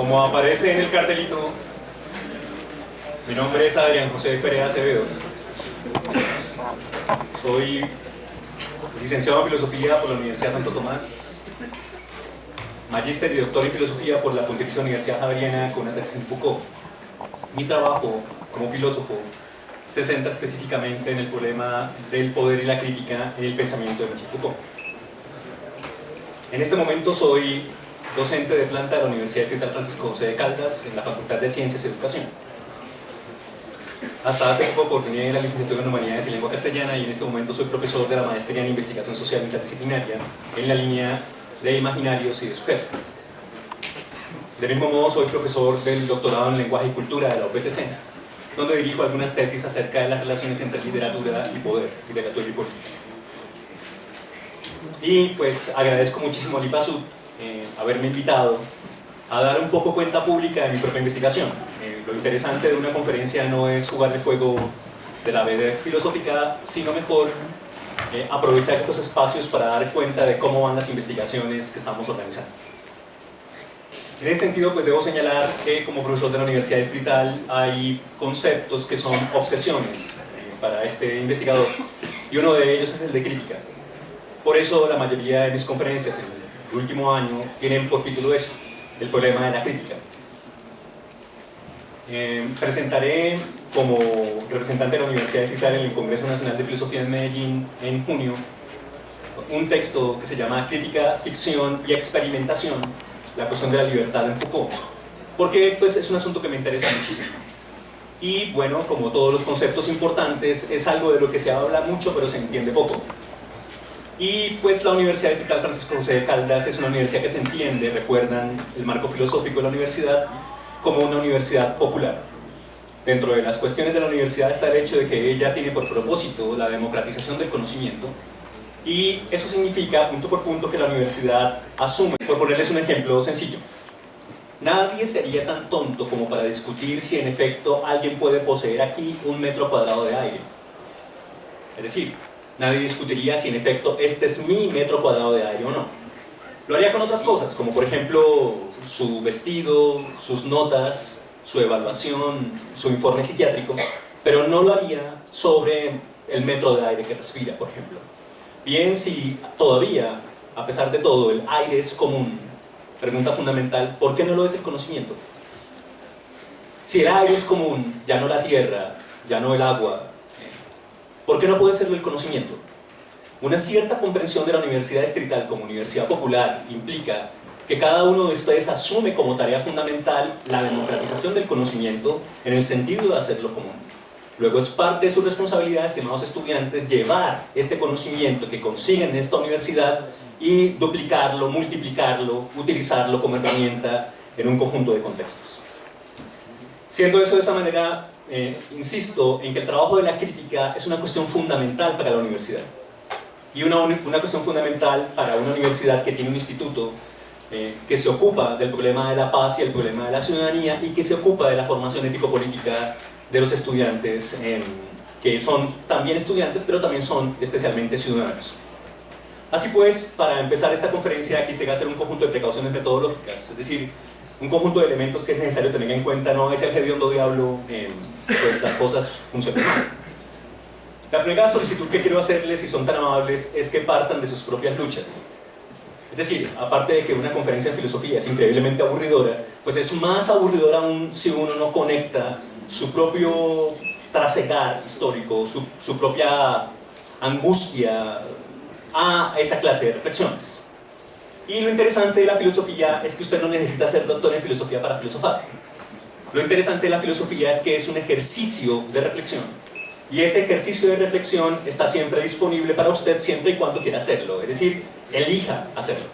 Como aparece en el cartelito, mi nombre es Adrián José Perea Acevedo. Soy licenciado en Filosofía por la Universidad Santo Tomás, magíster y doctor en Filosofía por la Pontificia Universidad Javeriana con una tesis en Foucault. Mi trabajo como filósofo se centra específicamente en el problema del poder y la crítica en el pensamiento de Michel Foucault. En este momento soy docente de planta de la Universidad Distrital Francisco José de Caldas en la Facultad de Ciencias y Educación. Hasta hace poco terminé la licenciatura en Humanidades y Lengua Castellana y en este momento soy profesor de la maestría en Investigación Social Interdisciplinaria en la línea de Imaginarios y de Sujeto. Del mismo modo soy profesor del doctorado en Lenguaje y Cultura de la UPTC, donde dirijo algunas tesis acerca de las relaciones entre literatura y poder, literatura y política. Y pues agradezco muchísimo al IPASUD haberme invitado a dar un poco cuenta pública de mi propia investigación. Lo interesante de una conferencia no es jugar el juego de la vedette filosófica, sino mejor aprovechar estos espacios para dar cuenta de cómo van las investigaciones que estamos organizando. En ese sentido, pues debo señalar que como profesor de la Universidad Distrital hay conceptos que son obsesiones para este investigador, y uno de ellos es el de crítica. Por eso la mayoría de mis conferencias en el último año tienen por título eso, el problema de la crítica. Presentaré como representante de la Universidad Distrital en el Congreso Nacional de Filosofía en Medellín en junio un texto que se llama Crítica, Ficción y Experimentación, la cuestión de la libertad en Foucault, porque pues, es un asunto que me interesa muchísimo. Y bueno, como todos los conceptos importantes, es algo de lo que se habla mucho pero se entiende poco. Y pues la Universidad Distrital Francisco José de Caldas es una universidad que se entiende, recuerdan el marco filosófico de la universidad, como una universidad popular. Dentro de las cuestiones de la universidad está el hecho de que ella tiene por propósito la democratización del conocimiento, y eso significa, punto por punto, que la universidad asume, por ponerles un ejemplo sencillo, nadie sería tan tonto como para discutir si en efecto alguien puede poseer aquí 1 metro cuadrado de aire. Es decir, nadie discutiría si en efecto este es mi metro cuadrado de aire o no. Lo haría con otras cosas, como por ejemplo su vestido, sus notas, su evaluación, su informe psiquiátrico, pero no lo haría sobre el metro de aire que respira, por ejemplo. Bien, si todavía, a pesar de todo, el aire es común, pregunta fundamental, ¿por qué no lo es el conocimiento? Si el aire es común, ya no la tierra, ya no el agua, ¿por qué no puede serlo el conocimiento? Una cierta comprensión de la Universidad Distrital como universidad popular implica que cada uno de ustedes asume como tarea fundamental la democratización del conocimiento en el sentido de hacerlo común. Luego es parte de su responsabilidad, estimados estudiantes, llevar este conocimiento que consiguen en esta universidad y duplicarlo, multiplicarlo, utilizarlo como herramienta en un conjunto de contextos. Siendo eso de esa manera, insisto en que el trabajo de la crítica es una cuestión fundamental para la universidad. Y una cuestión fundamental para una universidad que tiene un instituto que se ocupa del problema de la paz y el problema de la ciudadanía y que se ocupa de la formación ético-política de los estudiantes, que son también estudiantes, pero también son especialmente ciudadanos. Así pues, para empezar esta conferencia quise hacer un conjunto de precauciones metodológicas, es decir, un conjunto de elementos que es necesario tener en cuenta, no es el hediondo diablo, pues las cosas funcionan mal. La primera solicitud que quiero hacerles, si son tan amables, es que partan de sus propias luchas. Es decir, aparte de que una conferencia en filosofía es increíblemente aburridora, pues es más aburridora aún si uno no conecta su propio trasegar histórico, su propia angustia a esa clase de reflexiones. Y lo interesante de la filosofía es que usted no necesita ser doctor en filosofía para filosofar. Lo interesante de la filosofía es que es un ejercicio de reflexión. Y ese ejercicio de reflexión está siempre disponible para usted siempre y cuando quiera hacerlo, es decir, elija hacerlo.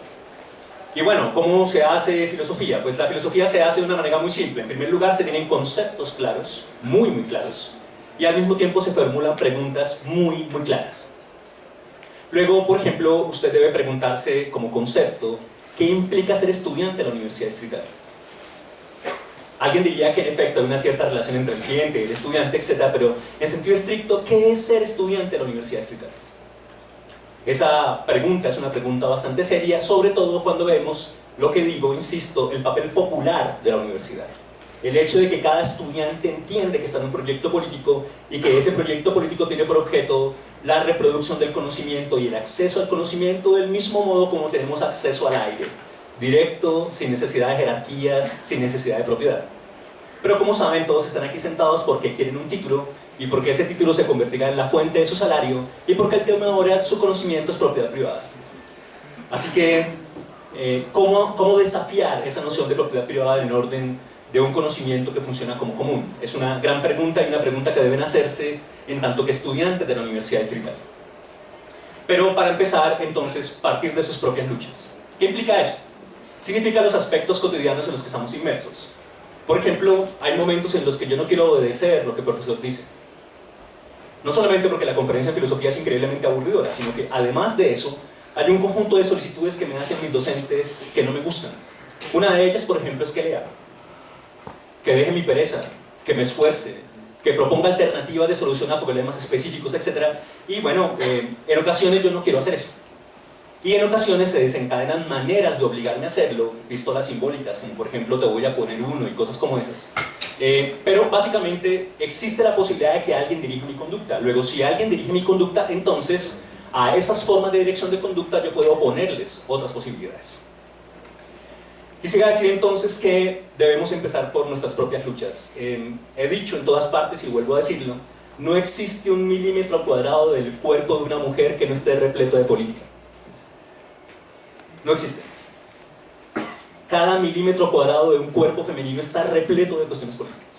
Y bueno, ¿cómo se hace filosofía? Pues la filosofía se hace de una manera muy simple. En primer lugar, se tienen conceptos claros, muy claros, y al mismo tiempo se formulan preguntas muy claras. Luego, por ejemplo, usted debe preguntarse como concepto, ¿qué implica ser estudiante de la Universidad Distrital? Alguien diría que en efecto hay una cierta relación entre el cliente, el estudiante, etc. Pero en sentido estricto, ¿qué es ser estudiante de la Universidad Distrital? Esa pregunta es una pregunta bastante seria, sobre todo cuando vemos lo que digo, insisto, el papel popular de la universidad. El hecho de que cada estudiante entiende que está en un proyecto político y que ese proyecto político tiene por objeto la reproducción del conocimiento y el acceso al conocimiento del mismo modo como tenemos acceso al aire, directo, sin necesidad de jerarquías, sin necesidad de propiedad. Pero como saben, todos están aquí sentados porque quieren un título y porque ese título se convertirá en la fuente de su salario y porque el tema ahora su conocimiento es propiedad privada. Así que, ¿cómo desafiar esa noción de propiedad privada en orden de un conocimiento que funciona como común? Es una gran pregunta y una pregunta que deben hacerse en tanto que estudiantes de la Universidad Distrital. Pero para empezar, entonces, partir de sus propias luchas. ¿Qué implica eso? Significa los aspectos cotidianos en los que estamos inmersos. Por ejemplo, hay momentos en los que yo no quiero obedecer lo que el profesor dice. No solamente porque la conferencia en filosofía es increíblemente aburridora, sino que además de eso, hay un conjunto de solicitudes que me hacen mis docentes que no me gustan. Una de ellas, por ejemplo, es que lea, que deje mi pereza, que me esfuerce, que proponga alternativas de solución a problemas específicos, etc. Y bueno, en ocasiones yo no quiero hacer eso. Y en ocasiones se desencadenan maneras de obligarme a hacerlo, pistolas simbólicas, como por ejemplo te voy a poner uno y cosas como esas. Pero básicamente existe la posibilidad de que alguien dirija mi conducta. Luego, si alguien dirige mi conducta, entonces a esas formas de dirección de conducta yo puedo oponerles otras posibilidades. Quisiera decir entonces que debemos empezar por nuestras propias luchas. He dicho en todas partes y vuelvo a decirlo, no existe un milímetro cuadrado del cuerpo de una mujer que no esté repleto de política. No existe. Cada milímetro cuadrado de un cuerpo femenino está repleto de cuestiones políticas.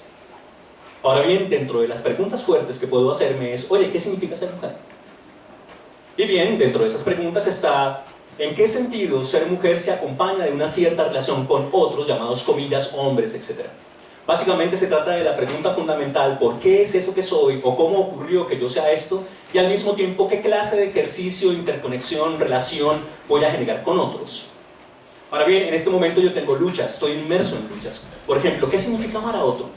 Ahora bien, dentro de las preguntas fuertes que puedo hacerme es, oye, ¿qué significa ser mujer? Y bien, dentro de esas preguntas está, ¿en qué sentido ser mujer se acompaña de una cierta relación con otros, llamados comillas, hombres, etc.? Básicamente se trata de la pregunta fundamental, ¿por qué es eso que soy? ¿O cómo ocurrió que yo sea esto? Y al mismo tiempo, ¿qué clase de ejercicio, interconexión, relación voy a generar con otros? Ahora bien, en este momento yo tengo luchas, estoy inmerso en luchas. Por ejemplo, ¿qué significa amar a otro?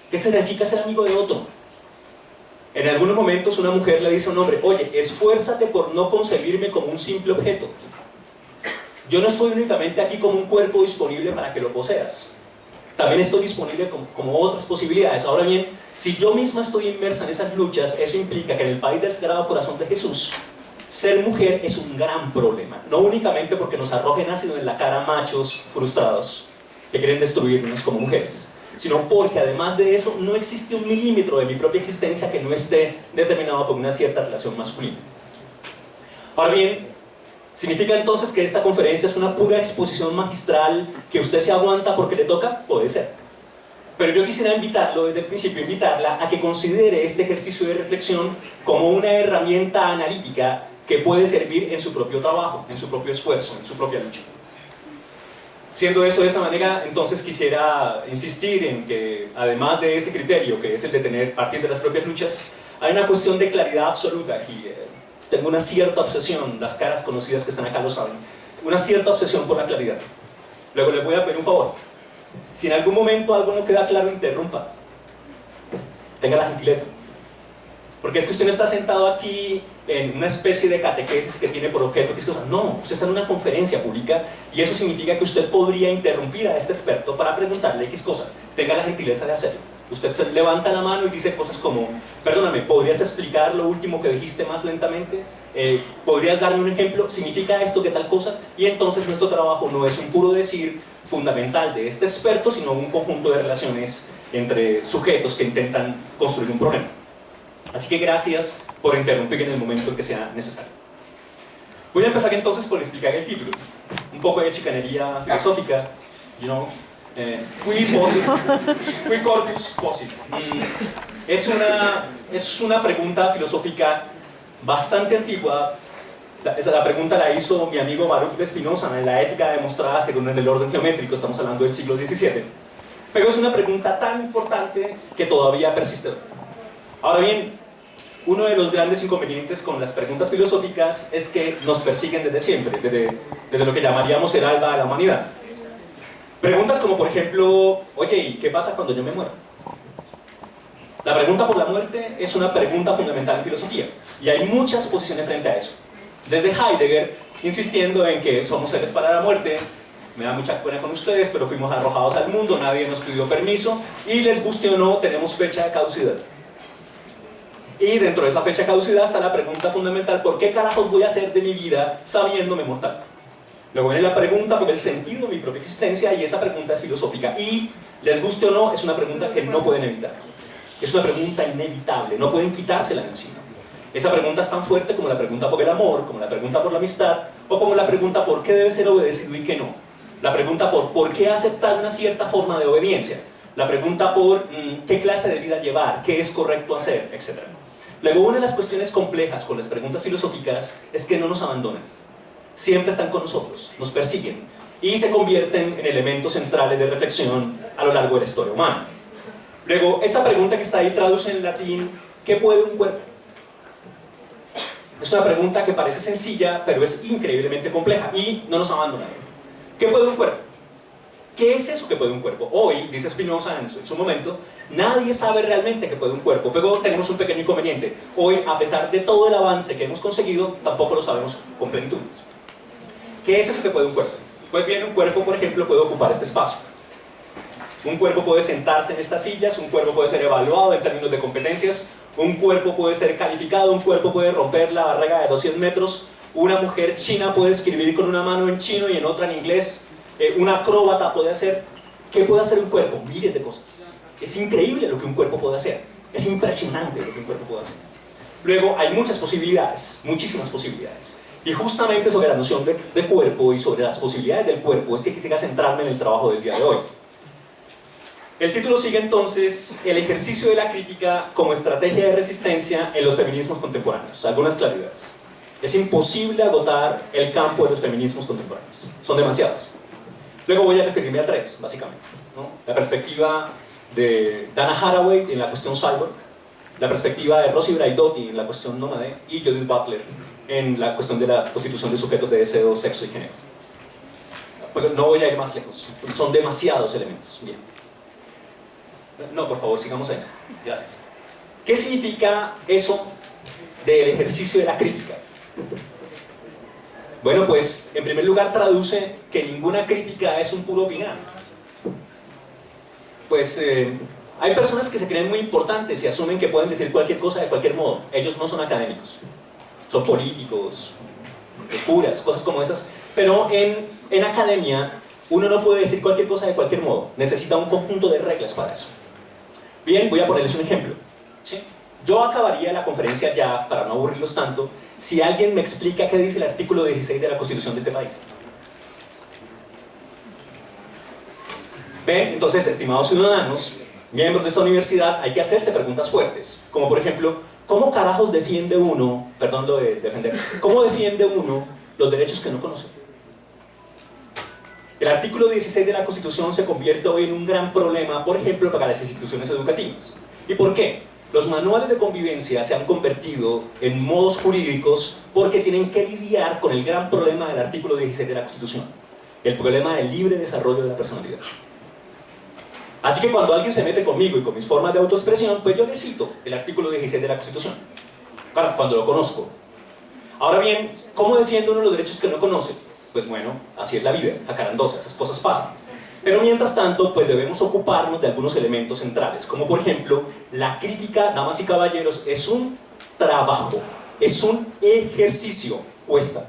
¿Qué significa ser amigo de otro? En algunos momentos una mujer le dice a un hombre, oye, esfuérzate por no concebirme como un simple objeto. Yo no estoy únicamente aquí como un cuerpo disponible para que lo poseas. También estoy disponible como otras posibilidades. Ahora bien, si yo misma estoy inmersa en esas luchas, eso implica que en el país del Sagrado Corazón de Jesús, ser mujer es un gran problema. No únicamente porque nos arrojen ácido en la cara machos frustrados que quieren destruirnos como mujeres, sino porque además de eso no existe un milímetro de mi propia existencia que no esté determinado por una cierta relación masculina. Ahora bien, ¿significa entonces que esta conferencia es una pura exposición magistral que usted se aguanta porque le toca? Puede ser. Pero yo quisiera invitarlo desde el principio, invitarla a que considere este ejercicio de reflexión como una herramienta analítica que puede servir en su propio trabajo, en su propio esfuerzo, en su propia lucha. Siendo eso de esa manera, entonces quisiera insistir en que, además de ese criterio, que es el de partir de las propias luchas, hay una cuestión de claridad absoluta aquí. Tengo una cierta obsesión, las caras conocidas que están acá lo saben, una cierta obsesión por la claridad. Luego les voy a pedir un favor. Si en algún momento algo no queda claro, interrumpa. Tenga la gentileza. Porque es que usted no está sentado aquí en una especie de catequesis que tiene por objeto X cosa. No, usted está en una conferencia pública y eso significa que usted podría interrumpir a este experto para preguntarle X cosa. Tenga la gentileza de hacerlo. Usted se levanta la mano y dice cosas como, perdóname, ¿podrías explicar lo último que dijiste más lentamente? ¿Podrías darme un ejemplo? ¿Significa esto que tal cosa? Y entonces nuestro trabajo no es un puro decir fundamental de este experto, sino un conjunto de relaciones entre sujetos que intentan construir un problema. Así que gracias por interrumpir en el momento en que sea necesario. Voy a empezar entonces por explicar el título. Un poco de chicanería filosófica, you know. Qui corpus posit. Es una pregunta filosófica bastante antigua. La pregunta la hizo mi amigo Baruch de Spinoza en la Ética demostrada según el orden geométrico, estamos hablando del siglo XVII. Pero es una pregunta tan importante que todavía persiste. Ahora bien, uno de los grandes inconvenientes con las preguntas filosóficas es que nos persiguen desde siempre, desde lo que llamaríamos el alba de la humanidad. Preguntas como, por ejemplo, oye, ¿y qué pasa cuando yo me muero? La pregunta por la muerte es una pregunta fundamental en filosofía y hay muchas posiciones frente a eso. Desde Heidegger, insistiendo en que somos seres para la muerte, me da mucha pena con ustedes, pero fuimos arrojados al mundo, nadie nos pidió permiso, y les guste o no, tenemos fecha de caducidad. Y dentro de esa fecha de caducidad está la pregunta fundamental: ¿por qué carajos voy a hacer de mi vida sabiéndome mortal? Luego viene la pregunta por el sentido de mi propia existencia, y esa pregunta es filosófica. Y, les guste o no, es una pregunta que no pueden evitar. Es una pregunta inevitable, no pueden quitársela de encima. Esa pregunta es tan fuerte como la pregunta por el amor, como la pregunta por la amistad, o como la pregunta por qué debe ser obedecido y qué no. La pregunta por qué aceptar una cierta forma de obediencia. La pregunta por qué clase de vida llevar, qué es correcto hacer, etc. Luego, una de las cuestiones complejas con las preguntas filosóficas es que no nos abandonan. Siempre están con nosotros, nos persiguen y se convierten en elementos centrales de reflexión a lo largo de la historia humana. Luego, esta pregunta que está ahí traduce en latín: ¿qué puede un cuerpo? Es una pregunta que parece sencilla, pero es increíblemente compleja y no nos abandona. ¿Qué puede un cuerpo? ¿Qué es eso que puede un cuerpo? Hoy, dice Spinoza en su momento, nadie sabe realmente qué puede un cuerpo, pero tenemos un pequeño inconveniente. Hoy, a pesar de todo el avance que hemos conseguido, tampoco lo sabemos con plenitud. ¿Qué es eso que puede un cuerpo? Pues bien, un cuerpo, por ejemplo, puede ocupar este espacio. Un cuerpo puede sentarse en estas sillas, un cuerpo puede ser evaluado en términos de competencias, un cuerpo puede ser calificado, un cuerpo puede romper la barrera de 200 metros, una mujer china puede escribir con una mano en chino y en otra en inglés, una acróbata puede hacer. ¿Qué puede hacer un cuerpo? Miles de cosas. Es increíble lo que un cuerpo puede hacer, es impresionante lo que un cuerpo puede hacer. Luego hay muchas posibilidades, muchísimas posibilidades. Y justamente sobre la noción de cuerpo y sobre las posibilidades del cuerpo es que quisiera centrarme en el trabajo del día de hoy. El título sigue entonces: el ejercicio de la crítica como estrategia de resistencia en los feminismos contemporáneos. Algunas claridades. Es imposible agotar el campo de los feminismos contemporáneos. Son demasiados. Luego voy a referirme a tres, básicamente, ¿no? La perspectiva de Dana Haraway en la cuestión cyborg, la perspectiva de Rosy Braidotti en la cuestión nómade, y Judith Butler en la cuestión de la constitución de sujetos de deseo, sexo y género. Pero no voy a ir más lejos, son demasiados elementos. Bien. No, por favor, sigamos ahí. Gracias. ¿Qué significa eso del ejercicio de la crítica? Bueno, pues, en primer lugar traduce que ninguna crítica es un puro opinar. Pues, hay personas que se creen muy importantes y asumen que pueden decir cualquier cosa de cualquier modo. Ellos no son académicos, son políticos, curas, cosas como esas. Pero en academia, uno no puede decir cualquier cosa de cualquier modo. Necesita un conjunto de reglas para eso. Bien, voy a ponerles un ejemplo. ¿Sí? Yo acabaría la conferencia ya, para no aburrirlos tanto, si alguien me explica qué dice el artículo 16 de la Constitución de este país. Ven, entonces, estimados ciudadanos, miembros de esta universidad, hay que hacerse preguntas fuertes, como por ejemplo, ¿cómo carajos defiende uno, perdón lo de defender, cómo defiende uno los derechos que no conoce? El artículo 16 de la Constitución se convierte hoy en un gran problema, por ejemplo, para las instituciones educativas. ¿Y por qué? Los manuales de convivencia se han convertido en modos jurídicos porque tienen que lidiar con el gran problema del artículo 16 de la Constitución, el problema del libre desarrollo de la personalidad. Así que cuando alguien se mete conmigo y con mis formas de autoexpresión, pues yo le cito el artículo 16 de la Constitución, cuando lo conozco. Ahora bien, ¿cómo defiende uno los derechos que no conoce? Pues bueno, así es la vida, jacarandosa, esas cosas pasan. Pero mientras tanto, pues debemos ocuparnos de algunos elementos centrales, como por ejemplo, la crítica, damas y caballeros, es un trabajo, es un ejercicio, cuesta,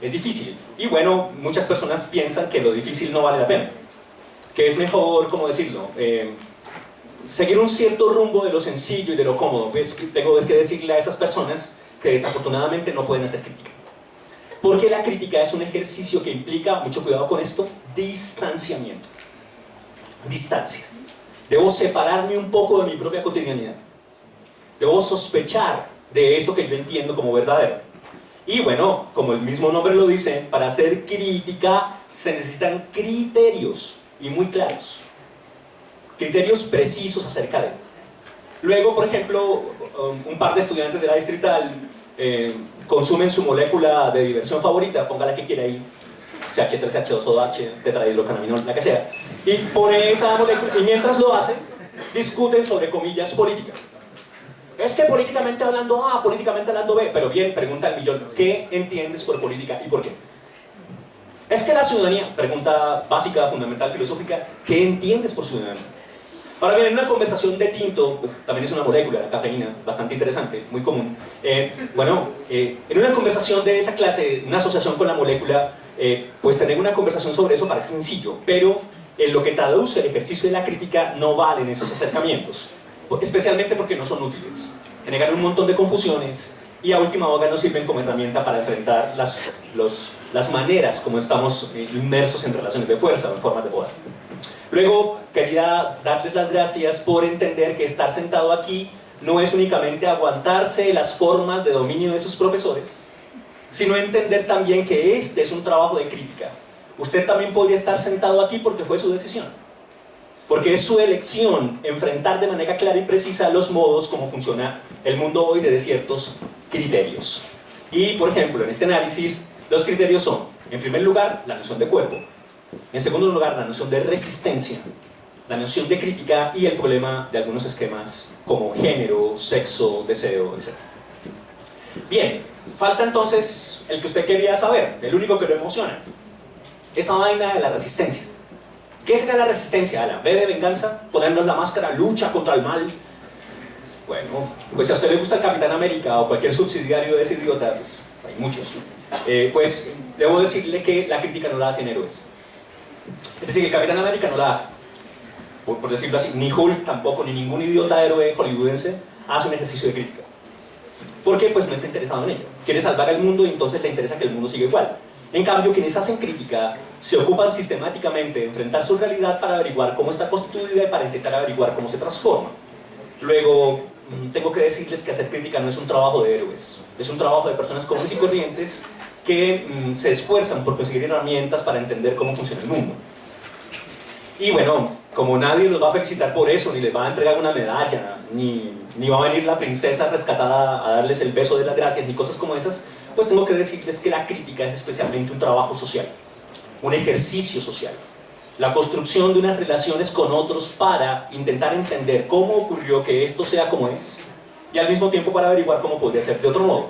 es difícil. Y bueno, muchas personas piensan que lo difícil no vale la pena, que es mejor, ¿cómo decirlo?, seguir un cierto rumbo de lo sencillo y de lo cómodo. Pues tengo que decirle a esas personas que desafortunadamente no pueden hacer crítica. Porque la crítica es un ejercicio que implica, mucho cuidado con esto, distanciamiento. Distancia. Debo separarme un poco de mi propia cotidianidad. Debo sospechar de eso que yo entiendo como verdadero. Y bueno, como el mismo nombre lo dice, para hacer crítica se necesitan criterios, y muy claros. Criterios precisos acerca de él. Luego, por ejemplo, un par de estudiantes de la distrital consumen su molécula de diversión favorita, ponga la que quiera ahí, CH3CH2OH, tetrahidrocannabinol, la que sea, y pone esa molécula, y mientras lo hace, discuten sobre comillas políticas. Es que políticamente hablando A, políticamente hablando B. Pero bien, pregunta el millón, ¿qué entiendes por política y por qué? Es que la ciudadanía, pregunta básica, fundamental, filosófica, ¿qué entiendes por ciudadanía? Ahora bien, en una conversación de tinto, pues, también es una molécula, la cafeína, bastante interesante, muy común. En una conversación de esa clase, una asociación con la molécula, pues tener una conversación sobre eso parece sencillo, pero en lo que traduce el ejercicio de la crítica no valen esos acercamientos, especialmente porque no son útiles. Generan un montón de confusiones y a última hora nos sirven como herramienta para enfrentar las maneras como estamos inmersos en relaciones de fuerza o en formas de poder. Luego, quería darles las gracias por entender que estar sentado aquí no es únicamente aguantarse las formas de dominio de sus profesores, sino entender también que este es un trabajo de crítica. Usted también podría estar sentado aquí porque fue su decisión, porque es su elección enfrentar de manera clara y precisa los modos como funciona el mundo hoy de ciertos criterios. Y, por ejemplo, en este análisis, los criterios son, en primer lugar, la noción de cuerpo, en segundo lugar, la noción de resistencia, la noción de crítica y el problema de algunos esquemas como género, sexo, deseo, etc. Bien, falta entonces el que usted quería saber, el único que lo emociona, esa vaina de la resistencia. ¿Qué será la resistencia, Alan? ¿B de venganza? ¿Ponernos la máscara? ¿Lucha contra el mal? Bueno, pues si a usted le gusta el Capitán América o cualquier subsidiario de ese idiota, pues hay muchos, pues debo decirle que la crítica no la hacen héroes. Es decir, el Capitán América no la hace, por decirlo así, ni Hulk tampoco, ni ningún idiota héroe hollywoodense hace un ejercicio de crítica. Porque pues no está interesado en ello. Quiere salvar el mundo y entonces le interesa que el mundo siga igual. En cambio, quienes hacen crítica se ocupan sistemáticamente de enfrentar su realidad para averiguar cómo está constituida y para intentar averiguar cómo se transforma. Luego, tengo que decirles que hacer crítica no es un trabajo de héroes, es un trabajo de personas comunes y corrientes que se esfuerzan por conseguir herramientas para entender cómo funciona el mundo. Y bueno, como nadie los va a felicitar por eso, ni les va a entregar una medalla, ni va a venir la princesa rescatada a darles el beso de las gracias, ni cosas como esas, pues tengo que decirles que la crítica es especialmente un trabajo social, un ejercicio social. La construcción de unas relaciones con otros para intentar entender cómo ocurrió que esto sea como es, y al mismo tiempo para averiguar cómo podría ser de otro modo.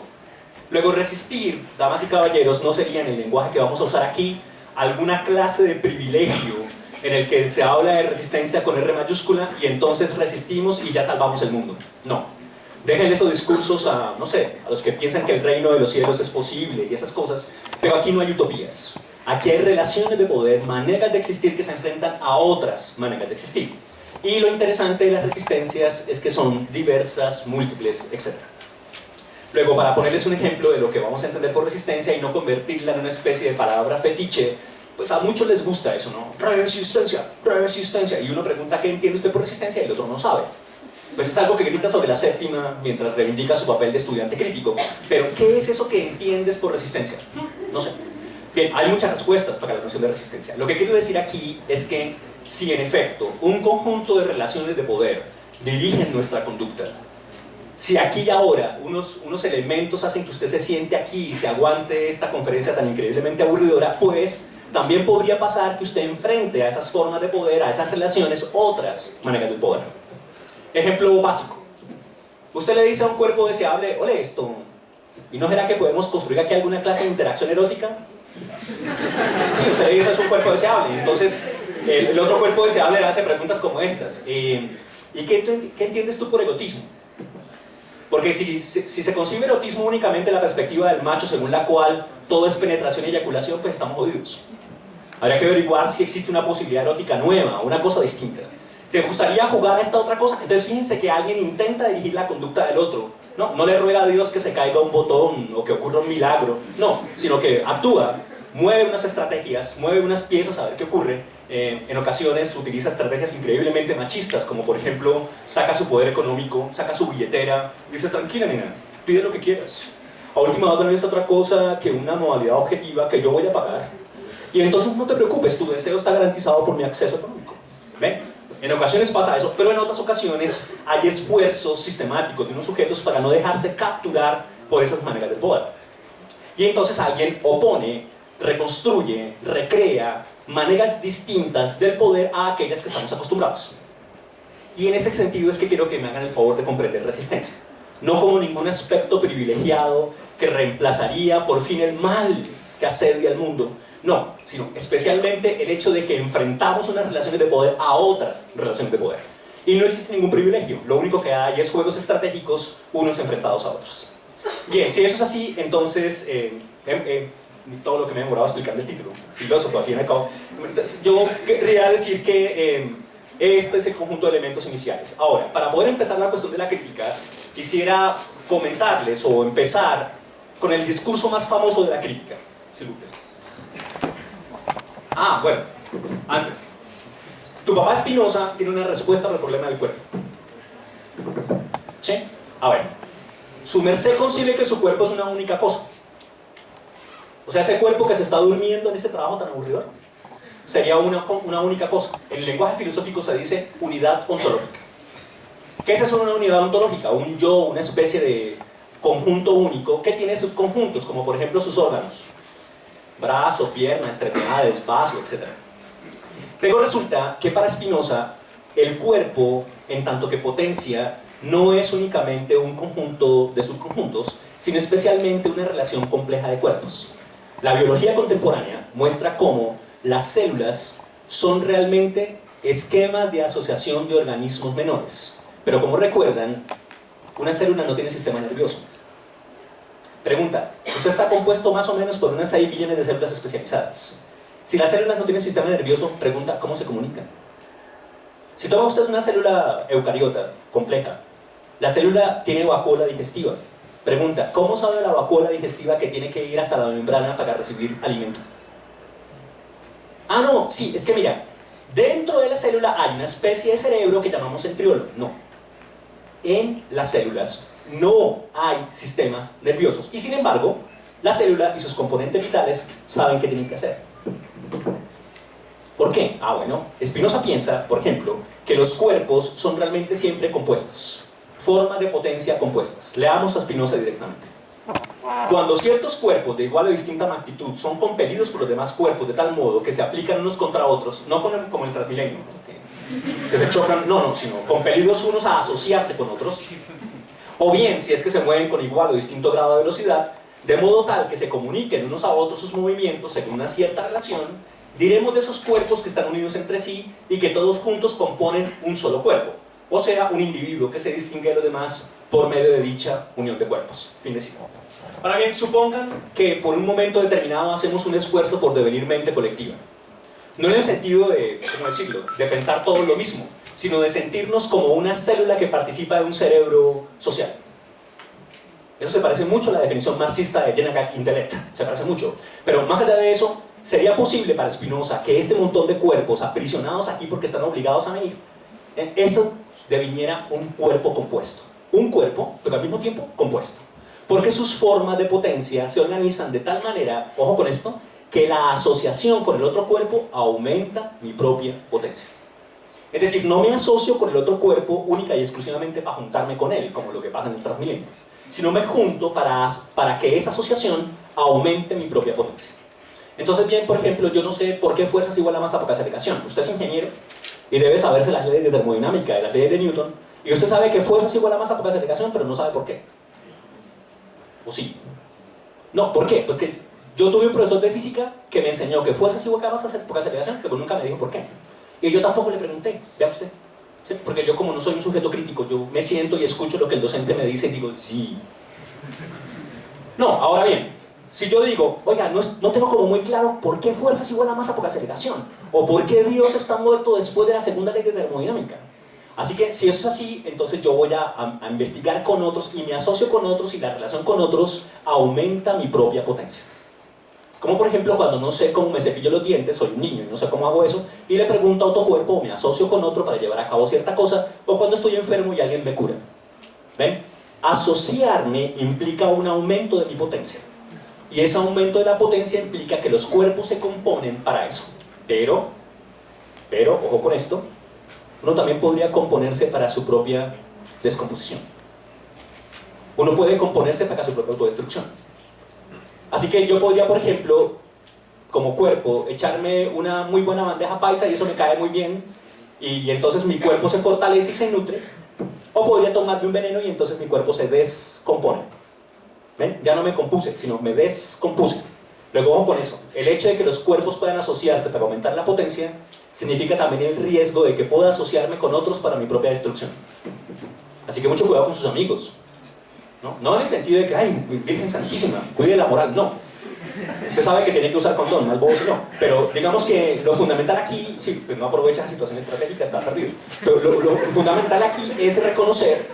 Luego, resistir, damas y caballeros, no sería en el lenguaje que vamos a usar aquí alguna clase de privilegio en el que se habla de resistencia con R mayúscula y entonces resistimos y ya salvamos el mundo. No. Dejen esos discursos a, no sé, a los que piensan que el reino de los cielos es posible y esas cosas, pero aquí no hay utopías. Aquí hay relaciones de poder, maneras de existir que se enfrentan a otras maneras de existir. Y lo interesante de las resistencias es que son diversas, múltiples, etc. Luego, para ponerles un ejemplo de lo que vamos a entender por resistencia y no convertirla en una especie de palabra fetiche, pues a muchos les gusta eso, ¿no? Resistencia, resistencia. Y uno pregunta ¿qué entiende usted por resistencia? Y el otro no sabe. Pues es algo que grita sobre la séptima mientras reivindica su papel de estudiante crítico. Pero ¿qué es eso que entiendes por resistencia? No sé. Bien, hay muchas respuestas para la noción de resistencia. Lo que quiero decir aquí es que si en efecto un conjunto de relaciones de poder dirigen nuestra conducta, si aquí y ahora unos elementos hacen que usted se siente aquí y se aguante esta conferencia tan increíblemente aburridora, pues también podría pasar que usted enfrente a esas formas de poder, a esas relaciones, otras maneras del poder. Ejemplo básico. Usted le dice a un cuerpo deseable, ole esto, ¿y no será que podemos construir aquí alguna clase de interacción erótica? Sí, usted le dice es un cuerpo deseable, entonces el otro cuerpo deseable le hace preguntas como estas. ¿Y qué entiendes tú por erotismo? Porque si se concibe erotismo únicamente la perspectiva del macho según la cual todo es penetración y eyaculación, pues estamos jodidos. Habría que averiguar si existe una posibilidad erótica nueva, una cosa distinta. ¿Te gustaría jugar a esta otra cosa? Entonces fíjense que alguien intenta dirigir la conducta del otro. No le ruega a Dios que se caiga un botón o que ocurra un milagro. No, sino que actúa, mueve unas estrategias, mueve unas piezas a ver qué ocurre. En ocasiones utiliza estrategias increíblemente machistas, como por ejemplo, saca su poder económico, saca su billetera, dice, tranquila nena, pide lo que quieras. A última hora no es otra cosa que una modalidad objetiva que yo voy a pagar. Y entonces no te preocupes, tu deseo está garantizado por mi acceso económico. ¿Ven? En ocasiones pasa eso, pero en otras ocasiones hay esfuerzos sistemáticos de unos sujetos para no dejarse capturar por esas maneras de poder. Y entonces alguien opone, reconstruye, recrea maneras distintas del poder a aquellas que estamos acostumbrados. Y en ese sentido es que quiero que me hagan el favor de comprender resistencia. no como ningún aspecto privilegiado que reemplazaría por fin el mal que asedia al mundo, no, sino especialmente el hecho de que enfrentamos unas relaciones de poder a otras relaciones de poder. Y no existe ningún privilegio, lo único que hay es juegos estratégicos unos enfrentados a otros. Bien, si eso es así, entonces todo lo que me he demorado explicando el título, filósofo, al fin y al cabo. Entonces, yo querría decir que este es el conjunto de elementos iniciales. Ahora, para poder empezar la cuestión de la crítica, quisiera comentarles o empezar con el discurso más famoso de la crítica. Bueno, antes. Tu papá Spinoza tiene una respuesta al problema del cuerpo. ¿Sí? A ver, su merced concibe que su cuerpo es una única cosa. O sea, ese cuerpo que se está durmiendo en este trabajo tan aburridor sería una única cosa. En el lenguaje filosófico se dice unidad ontológica. ¿Qué es eso, una unidad ontológica? Un yo, una especie de conjunto único que tiene subconjuntos, como por ejemplo sus órganos. Brazo, pierna, extremidades, vaso, etc. Luego resulta que para Spinoza el cuerpo, en tanto que potencia, no es únicamente un conjunto de subconjuntos, sino especialmente una relación compleja de cuerpos. La biología contemporánea muestra cómo las células son realmente esquemas de asociación de organismos menores. Pero como recuerdan, una célula no tiene sistema nervioso. Pregunta, usted está compuesto más o menos por unas 6 billones de células especializadas. Si las células no tienen sistema nervioso, pregunta, ¿cómo se comunican? Si toma usted una célula eucariota compleja, la célula tiene vacuola digestiva. Pregunta, ¿cómo sabe la vacuola digestiva que tiene que ir hasta la membrana para recibir alimento? No, sí, es que mira, dentro de la célula hay una especie de cerebro que llamamos centriolo. No. En las células no hay sistemas nerviosos. Y sin embargo, la célula y sus componentes vitales saben qué tienen que hacer. ¿Por qué? Bueno, Spinoza piensa, por ejemplo, que los cuerpos son realmente siempre compuestos. Formas de potencia compuestas. Leamos a Spinoza directamente. Cuando ciertos cuerpos de igual o distinta magnitud son compelidos por los demás cuerpos de tal modo que se aplican unos contra otros, no como el Transmilenio, que se chocan, sino compelidos unos a asociarse con otros, o bien si es que se mueven con igual o distinto grado de velocidad, de modo tal que se comuniquen unos a otros sus movimientos según una cierta relación, diremos de esos cuerpos que están unidos entre sí y que todos juntos componen un solo cuerpo, o sea, un individuo que se distingue de los demás por medio de dicha unión de cuerpos. Fin de cita. Ahora bien, supongan que por un momento determinado hacemos un esfuerzo por devenir mente colectiva. No en el sentido de, ¿cómo decirlo?, de pensar todo lo mismo, sino de sentirnos como una célula que participa de un cerebro social. Eso se parece mucho a la definición marxista de General Intellect, se parece mucho. Pero más allá de eso, ¿sería posible para Spinoza que este montón de cuerpos aprisionados aquí porque están obligados a venir, eso deviniera un cuerpo compuesto? Un cuerpo, pero al mismo tiempo compuesto. Porque sus formas de potencia se organizan de tal manera, ojo con esto, que la asociación con el otro cuerpo aumenta mi propia potencia. Es decir, no me asocio con el otro cuerpo única y exclusivamente para juntarme con él, como lo que pasa en el Transmilenio, sino me junto para que esa asociación aumente mi propia potencia. Entonces, bien, por ejemplo, yo no sé por qué fuerza es igual a masa por aceleración. Usted es ingeniero y debe saberse las leyes de termodinámica, de las leyes de Newton, y usted sabe que fuerza es igual a masa por aceleración, pero no sabe por qué. ¿O sí? No, ¿por qué? Pues que yo tuve un profesor de física que me enseñó que fuerza es igual a masa por aceleración, pero nunca me dijo por qué. Y yo tampoco le pregunté, vea usted. ¿Sí? Porque yo, como no soy un sujeto crítico, yo me siento y escucho lo que el docente me dice y digo, sí. No, ahora bien, si yo digo, oiga, no tengo como muy claro por qué fuerza es igual a masa por aceleración, o por qué Dios está muerto después de la segunda ley de termodinámica. Así que si eso es así, entonces yo voy a investigar con otros y me asocio con otros y la relación con otros aumenta mi propia potencia. Como por ejemplo cuando no sé cómo me cepillo los dientes, soy un niño y no sé cómo hago eso, y le pregunto a otro cuerpo o me asocio con otro para llevar a cabo cierta cosa, o cuando estoy enfermo y alguien me cura. ¿Ven? Asociarme implica un aumento de mi potencia. Y ese aumento de la potencia implica que los cuerpos se componen para eso. Pero, ojo con esto, uno también podría componerse para su propia descomposición. Uno puede componerse para su propia autodestrucción. Así que yo podría, por ejemplo, como cuerpo, echarme una muy buena bandeja paisa y eso me cae muy bien, y entonces mi cuerpo se fortalece y se nutre. O O podría tomarme un veneno y entonces mi cuerpo se descompone. ¿Ven? Ya no me compuse, sino me descompuse. Luego ojo con eso. El hecho de que los cuerpos puedan asociarse para aumentar la potencia significa también el riesgo de que pueda asociarme con otros para mi propia destrucción. Así que mucho cuidado con sus amigos. No en el sentido de que, ay, Virgen Santísima, cuide la moral, no. Usted sabe que tiene que usar condón, más bobo si no. Pero digamos que lo fundamental aquí, sí, pues no aprovecha la situación estratégica, está perdido. Pero lo fundamental aquí es reconocer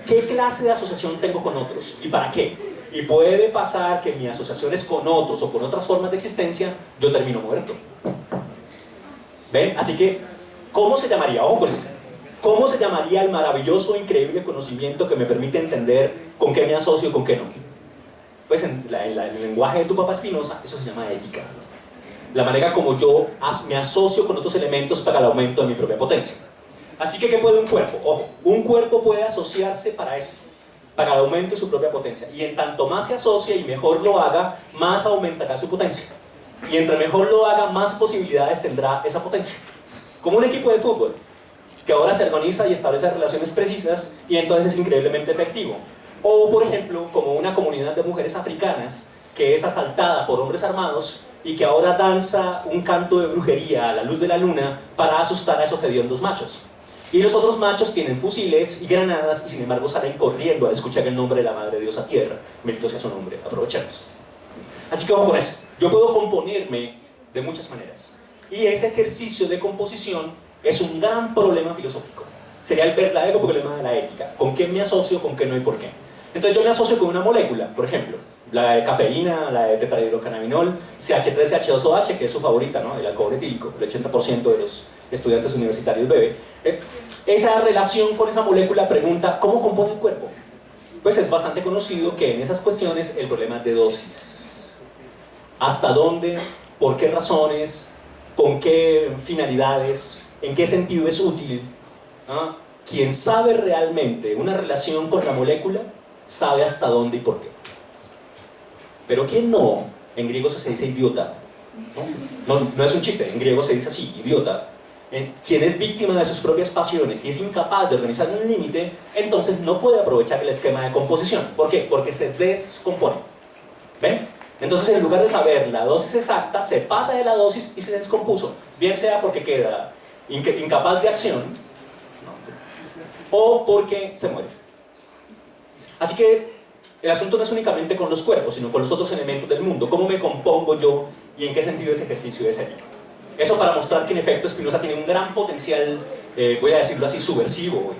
qué clase de asociación tengo con otros y para qué. Y puede pasar que mi asociación es con otros o con otras formas de existencia, yo termino muerto. ¿Ven? Así que, ¿cómo se llamaría? Ojo con esto. ¿Cómo se llamaría el maravilloso e increíble conocimiento que me permite entender con qué me asocio y con qué no? Pues en el lenguaje de tu papá Spinoza, eso se llama ética. La manera como yo me asocio con otros elementos para el aumento de mi propia potencia. Así que, ¿qué puede un cuerpo? Ojo, un cuerpo puede asociarse para eso, para el aumento de su propia potencia. Y en tanto más se asocia y mejor lo haga, más aumentará su potencia. Y entre mejor lo haga, más posibilidades tendrá esa potencia. Como un equipo de fútbol, que ahora se organiza y establece relaciones precisas y entonces es increíblemente efectivo. O, por ejemplo, como una comunidad de mujeres africanas que es asaltada por hombres armados y que ahora danza un canto de brujería a la luz de la luna para asustar a esos hediondos machos. Y los otros machos tienen fusiles y granadas y sin embargo salen corriendo al escuchar el nombre de la Madre Diosa Tierra. Bendito sea su nombre, aprovechemos. Así que ojo con esto, yo puedo componerme de muchas maneras. Y ese ejercicio de composición es un gran problema filosófico. Sería el verdadero problema de la ética. ¿Con qué me asocio, con qué no y por qué? Entonces yo me asocio con una molécula, por ejemplo, la de cafeína, la de tetrahidrocannabinol, CH3CH2OH, que es su favorita, ¿no? El alcohol etílico, el 80% de los estudiantes universitarios bebe. Esa relación con esa molécula pregunta, ¿cómo compone el cuerpo? Pues es bastante conocido que en esas cuestiones el problema es de dosis. ¿Hasta dónde? ¿Por qué razones? ¿Con qué finalidades? ¿En qué sentido es útil? ¿Ah? Quien sabe realmente una relación con la molécula, sabe hasta dónde y por qué. Pero quien no, en griego se dice idiota. No es un chiste, en griego se dice así, idiota. Quien es víctima de sus propias pasiones y es incapaz de organizar un límite, entonces no puede aprovechar el esquema de composición. ¿Por qué? Porque se descompone. ¿Ven? Entonces en lugar de saber la dosis exacta, se pasa de la dosis y se descompuso. Bien sea porque queda incapaz de acción, o porque se muere. Así que el asunto no es únicamente con los cuerpos, sino con los otros elementos del mundo. ¿Cómo me compongo yo y en qué sentido ese ejercicio es ético? Eso para mostrar que en efecto Spinoza tiene un gran potencial, voy a decirlo así, subversivo,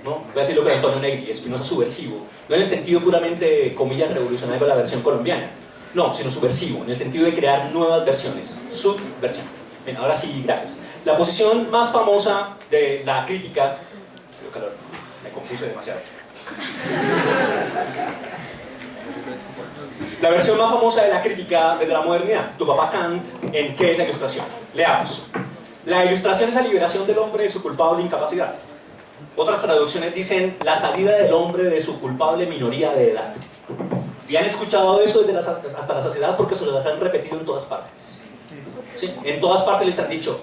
¿no? Voy a decirlo con Antonio Negri, Spinoza subversivo. No en el sentido puramente, comillas, revolucionario de la versión colombiana. No, sino subversivo, en el sentido de crear nuevas versiones, subversión. Bien, ahora sí, gracias. La posición más famosa de la crítica... calor, me compuse demasiado. La versión más famosa de la crítica desde la modernidad, tu papá Kant, en ¿qué es la ilustración? Leamos. La ilustración es la liberación del hombre de su culpable incapacidad. Otras traducciones dicen la salida del hombre de su culpable minoría de edad. Y han escuchado eso desde hasta la saciedad porque se lo han repetido en todas partes. ¿Sí? En todas partes les han dicho,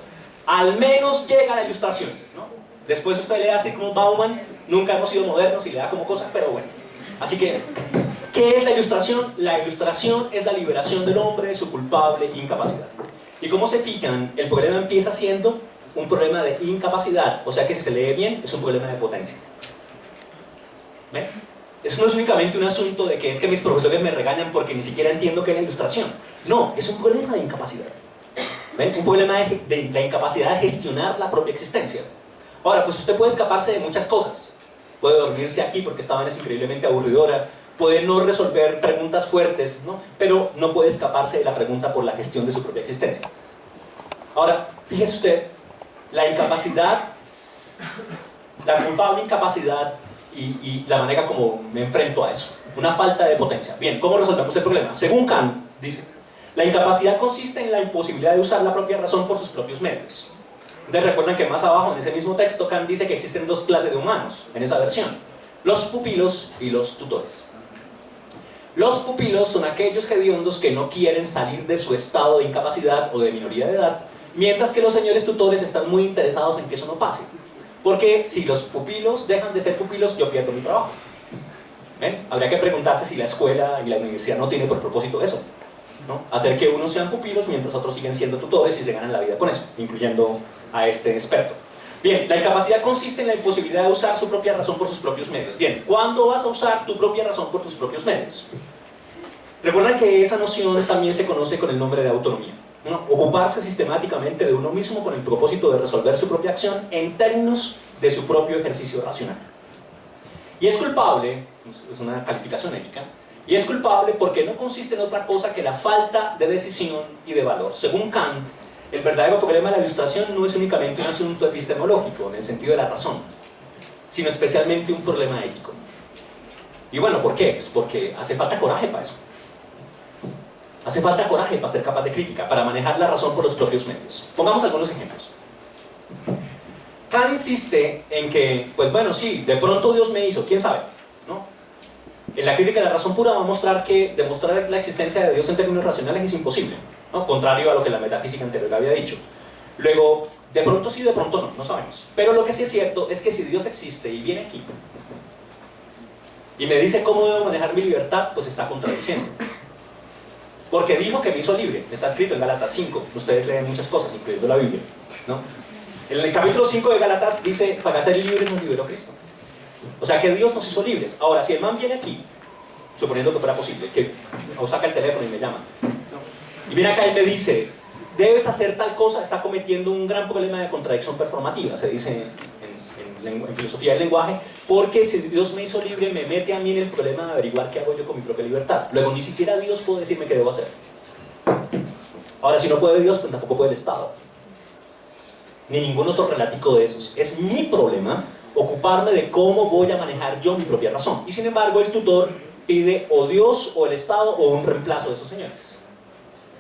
al menos llega la ilustración, ¿no? Después usted lee a Sigmund Bauman, nunca hemos sido modernos y le da como cosa, pero bueno. Así que, ¿qué es la ilustración? La ilustración es la liberación del hombre de su culpable incapacidad. Y como se fijan, el problema empieza siendo un problema de incapacidad, o sea que si se lee bien, es un problema de potencia. ¿Ven? Eso no es únicamente un asunto de que es que mis profesores me regañan porque ni siquiera entiendo qué es la ilustración. No, es un problema de incapacidad. ¿Ven? Un problema de la incapacidad de gestionar la propia existencia. Ahora, pues usted puede escaparse de muchas cosas. Puede dormirse aquí porque esta vaina es increíblemente aburridora. Puede no resolver preguntas fuertes, ¿no? Pero no puede escaparse de la pregunta por la gestión de su propia existencia. Ahora, fíjese usted, la incapacidad, la culpable incapacidad y la manera como me enfrento a eso. Una falta de potencia. Bien, ¿cómo resolvemos el problema? Según Kant, dice, la incapacidad consiste en la imposibilidad de usar la propia razón por sus propios medios. Entonces recuerdan que más abajo en ese mismo texto Kant dice que existen dos clases de humanos en esa versión, los pupilos y los tutores. Los pupilos son aquellos hediondos que no quieren salir de su estado de incapacidad o de minoría de edad, mientras que los señores tutores están muy interesados en que eso no pase. Porque si los pupilos dejan de ser pupilos, yo pierdo mi trabajo. ¿Ven? Habría que preguntarse si la escuela y la universidad no tienen por propósito eso, ¿no? Hacer que unos sean pupilos mientras otros siguen siendo tutores y se ganan la vida con eso, incluyendo a este experto. Bien, la incapacidad consiste en la imposibilidad de usar su propia razón por sus propios medios. Bien, ¿cuándo vas a usar tu propia razón por tus propios medios? Recuerden que esa noción también se conoce con el nombre de autonomía, ¿no? Ocuparse sistemáticamente de uno mismo con el propósito de resolver su propia acción en términos de su propio ejercicio racional. Y es culpable, es una calificación ética, y es culpable porque no consiste en otra cosa que la falta de decisión y de valor. Según Kant, el verdadero problema de la ilustración no es únicamente un asunto epistemológico, en el sentido de la razón, sino especialmente un problema ético. Y bueno, ¿por qué? Pues porque hace falta coraje para eso. Hace falta coraje para ser capaz de crítica, para manejar la razón por los propios medios. Pongamos algunos ejemplos. Kant insiste en que, pues bueno, sí, de pronto Dios me hizo, quién sabe, ¿no? En la crítica de la razón pura va a mostrar que demostrar la existencia de Dios en términos racionales es imposible, ¿no? Contrario a lo que la metafísica anterior había dicho. Luego, de pronto sí, de pronto no, no sabemos. Pero lo que sí es cierto es que si Dios existe y viene aquí y me dice cómo debo manejar mi libertad, pues está contradiciendo. Porque dijo que me hizo libre, está escrito en Gálatas 5, ustedes leen muchas cosas, incluyendo la Biblia, ¿no? En el capítulo 5 de Gálatas dice, para ser libres nos liberó Cristo. O sea que Dios nos hizo libres. Ahora, si el man viene aquí, suponiendo que fuera posible, que o saca el teléfono y me llama, ¿no? Y viene acá y me dice, debes hacer tal cosa, está cometiendo un gran problema de contradicción performativa, se dice en filosofía del lenguaje, porque si Dios me hizo libre, me mete a mí en el problema de averiguar qué hago yo con mi propia libertad. Luego, ni siquiera Dios puede decirme qué debo hacer. Ahora, si no puede Dios, pues tampoco puede el Estado. Ni ningún otro relativo de esos. Es mi problema ocuparme de cómo voy a manejar yo mi propia razón. Y sin embargo, el tutor pide o Dios, o el Estado, o un reemplazo de esos señores.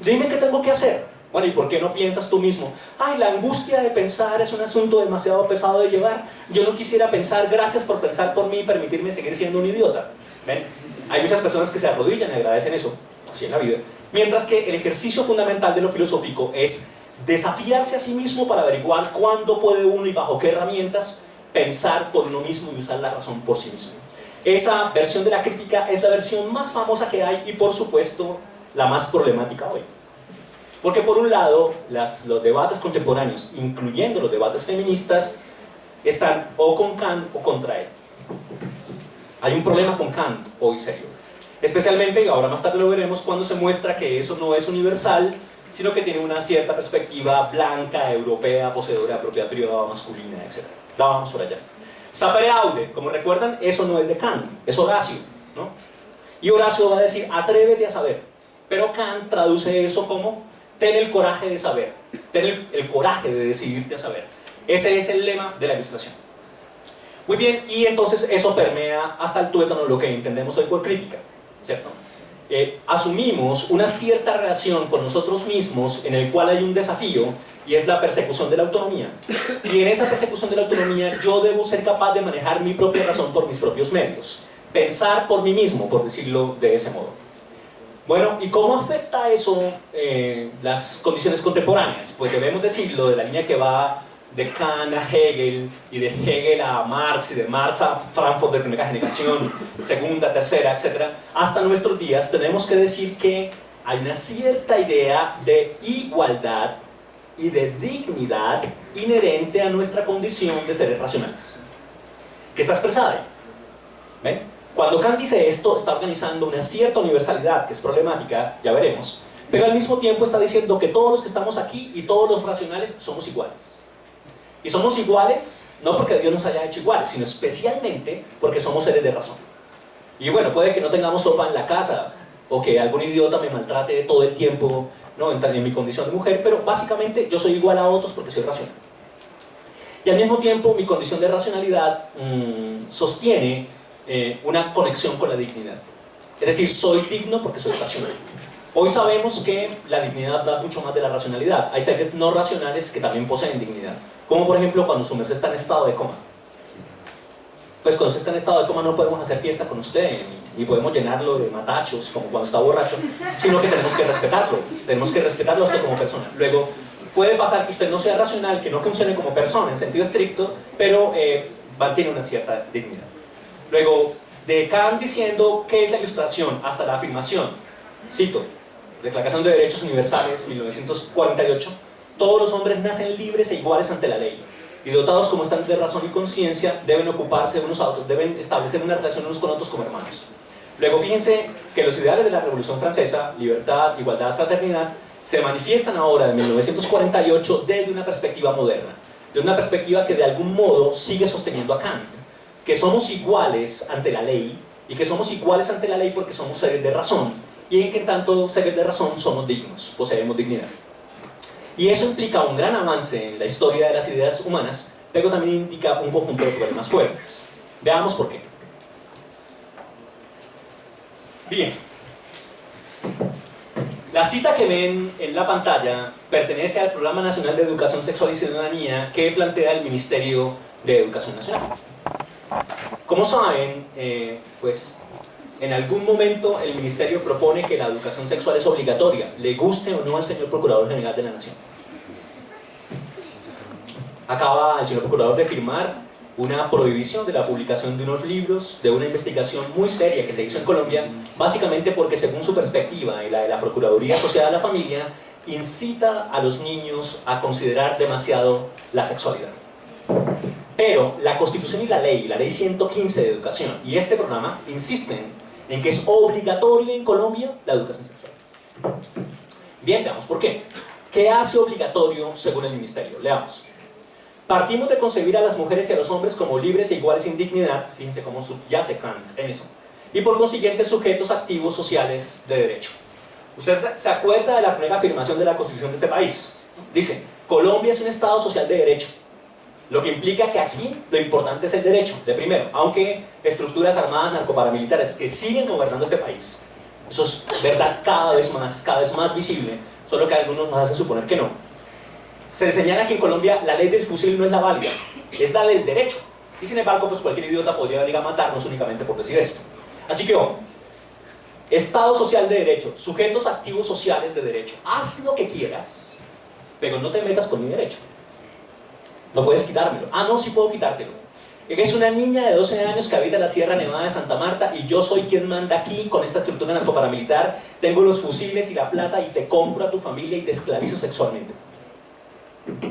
Dime qué tengo que hacer. Bueno, ¿y por qué no piensas tú mismo? Ay, la angustia de pensar es un asunto demasiado pesado de llevar. Yo no quisiera pensar, gracias por pensar por mí y permitirme seguir siendo un idiota. ¿Ven? Hay muchas personas que se arrodillan y agradecen eso, así en la vida. Mientras que el ejercicio fundamental de lo filosófico es desafiarse a sí mismo para averiguar cuándo puede uno y bajo qué herramientas pensar por uno mismo y usar la razón por sí mismo. Esa versión de la crítica es la versión más famosa que hay y, por supuesto, la más problemática hoy. Porque por un lado, los debates contemporáneos, incluyendo los debates feministas, están o con Kant o contra él. Hay un problema con Kant hoy serio. Especialmente, y ahora más tarde lo veremos, cuando se muestra que eso no es universal, sino que tiene una cierta perspectiva blanca, europea, poseedora de propiedad privada, masculina, etc. La vamos por allá. Sapere aude, como recuerdan, eso no es de Kant, es Horacio, ¿no? Y Horacio va a decir, atrévete a saber. Pero Kant traduce eso como ten el coraje de saber, ten el coraje de decidirte a saber. Ese es el lema de la Ilustración. Muy bien, y entonces eso permea hasta el tuétano lo que entendemos hoy por crítica, ¿cierto? Asumimos una cierta relación con nosotros mismos en el cual hay un desafío y es la persecución de la autonomía. Y en esa persecución de la autonomía yo debo ser capaz de manejar mi propia razón por mis propios medios, pensar por mí mismo, por decirlo de ese modo. Bueno, ¿y cómo afecta eso las condiciones contemporáneas? Pues debemos decirlo de la línea que va de Kant a Hegel, y de Hegel a Marx, y de Marx a Frankfurt de primera generación, segunda, tercera, etc. Hasta nuestros días tenemos que decir que hay una cierta idea de igualdad y de dignidad inherente a nuestra condición de seres racionales, que está expresada ahí. ¿Ven? Cuando Kant dice esto, está organizando una cierta universalidad que es problemática, ya veremos, pero al mismo tiempo está diciendo que todos los que estamos aquí y todos los racionales somos iguales. Y somos iguales no porque Dios nos haya hecho iguales, sino especialmente porque somos seres de razón. Y bueno, puede que no tengamos sopa en la casa, o que algún idiota me maltrate todo el tiempo, ¿no? en mi condición de mujer, pero básicamente yo soy igual a otros porque soy racional. Y al mismo tiempo mi condición de racionalidad sostiene una conexión con la dignidad. Es decir, soy digno porque soy racional. Hoy sabemos que la dignidad da mucho más de la racionalidad. Hay seres no racionales que también poseen dignidad. Como por ejemplo cuando su merced está en estado de coma. Pues cuando usted está en estado de coma no podemos hacer fiesta con usted y podemos llenarlo de matachos como cuando está borracho, sino que tenemos que respetarlo a usted como persona. Luego, puede pasar que usted no sea racional, que no funcione como persona en sentido estricto, pero mantiene una cierta dignidad. Luego, de Kant diciendo qué es la ilustración hasta la afirmación, cito, Declaración de Derechos Universales, 1948, todos los hombres nacen libres e iguales ante la ley, y dotados como están de razón y conciencia, deben ocuparse unos a otros, deben establecer una relación unos con otros como hermanos. Luego fíjense que los ideales de la Revolución Francesa, libertad, igualdad, fraternidad, se manifiestan ahora en 1948 desde una perspectiva moderna, de una perspectiva que de algún modo sigue sosteniendo a Kant, que somos iguales ante la ley, y que somos iguales ante la ley porque somos seres de razón, y en que en tanto seres de razón somos dignos, poseemos dignidad. Y eso implica un gran avance en la historia de las ideas humanas, pero también indica un conjunto de problemas fuertes. Veamos por qué. Bien. La cita que ven en la pantalla pertenece al Programa Nacional de Educación Sexual y Ciudadanía que plantea el Ministerio de Educación Nacional. Como saben, pues en algún momento el Ministerio propone que la educación sexual es obligatoria, le guste o no al señor Procurador General de la Nación. Acaba el señor Procurador de firmar una prohibición de la publicación de unos libros, de una investigación muy seria que se hizo en Colombia, básicamente porque según su perspectiva y la de la Procuraduría Asociada a la Familia, incita a los niños a considerar demasiado la sexualidad. Pero la Constitución y la Ley 115 de Educación y este programa insisten en que es obligatorio en Colombia la educación sexual. Bien, veamos por qué. ¿Qué hace obligatorio según el Ministerio? Leamos. Partimos de concebir a las mujeres y a los hombres como libres e iguales sin dignidad, fíjense cómo subyace Kant en eso, y por consiguiente sujetos activos sociales de derecho. ¿Usted se acuerda de la primera afirmación de la Constitución de este país? Dice, Colombia es un Estado social de derecho, lo que implica que aquí lo importante es el derecho, de primero, aunque estructuras armadas narcoparamilitares que siguen gobernando este país. Eso es verdad cada vez más visible, solo que algunos nos hacen suponer que no. Se señala que en Colombia la ley del fusil no es la válida, es la del derecho. Y sin embargo, pues cualquier idiota podría venir a matarnos únicamente por decir esto. Así que, ojo, Estado social de derecho, sujetos activos sociales de derecho. Haz lo que quieras, pero no te metas con mi derecho. No puedes quitármelo. Ah, no, sí puedo quitártelo. Eres una niña de 12 años que habita en la Sierra Nevada de Santa Marta y yo soy quien manda aquí con esta estructura narcoparamilitar. Tengo los fusiles y la plata y te compro a tu familia y te esclavizo sexualmente.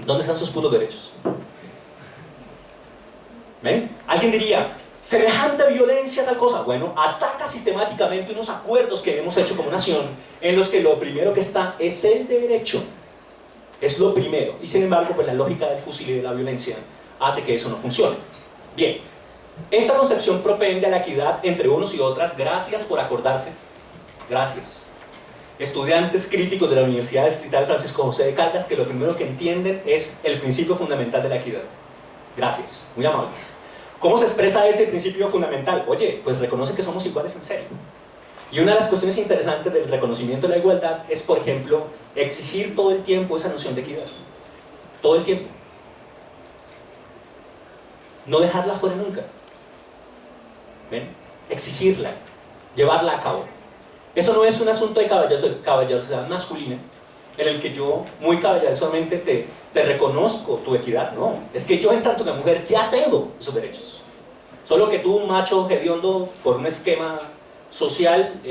¿Dónde están sus putos derechos? ¿Ven? Alguien diría, semejante violencia, tal cosa. Bueno, ataca sistemáticamente unos acuerdos que hemos hecho como nación en los que lo primero que está es el derecho. Es lo primero. Y sin embargo, pues la lógica del fusil y de la violencia hace que eso no funcione. Bien, esta concepción propende a la equidad entre unos y otras. Gracias por acordarse. Gracias. Estudiantes críticos de la Universidad Distrital Francisco José de Caldas, que lo primero que entienden es el principio fundamental de la equidad. Gracias, muy amables. ¿Cómo se expresa ese principio fundamental? Oye, pues reconoce que somos iguales en serio. Y una de las cuestiones interesantes del reconocimiento de la igualdad es, por ejemplo, exigir todo el tiempo esa noción de equidad. Todo el tiempo. No dejarla fuera nunca. ¿Ven? Exigirla, llevarla a cabo. Eso no es un asunto de caballerosidad masculina, en el que yo, muy caballerosamente, te reconozco tu equidad. No, es que yo en tanto que mujer ya tengo esos derechos. Solo que tú, macho hediondo, por un esquema social,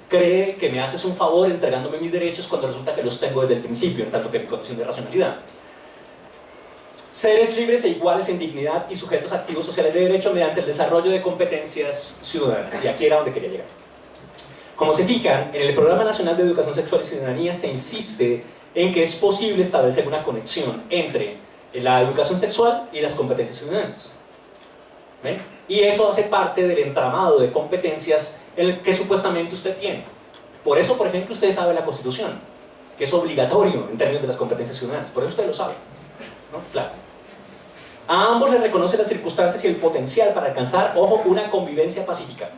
cree que me haces un favor entregándome mis derechos cuando resulta que los tengo desde el principio, en tanto que mi condición de racionalidad. Seres libres e iguales en dignidad y sujetos activos sociales de derecho mediante el desarrollo de competencias ciudadanas. Y aquí era donde quería llegar. Como se fijan, en el Programa Nacional de Educación Sexual y Ciudadanía se insiste en que es posible establecer una conexión entre la educación sexual y las competencias ciudadanas. ¿Ven? Y eso hace parte del entramado de competencias en el que supuestamente usted tiene. Por eso, por ejemplo, usted sabe la Constitución, que es obligatorio en términos de las competencias ciudadanas. Por eso usted lo sabe, ¿no? Claro. A ambos le reconoce las circunstancias y el potencial para alcanzar, ojo, una convivencia pacífica.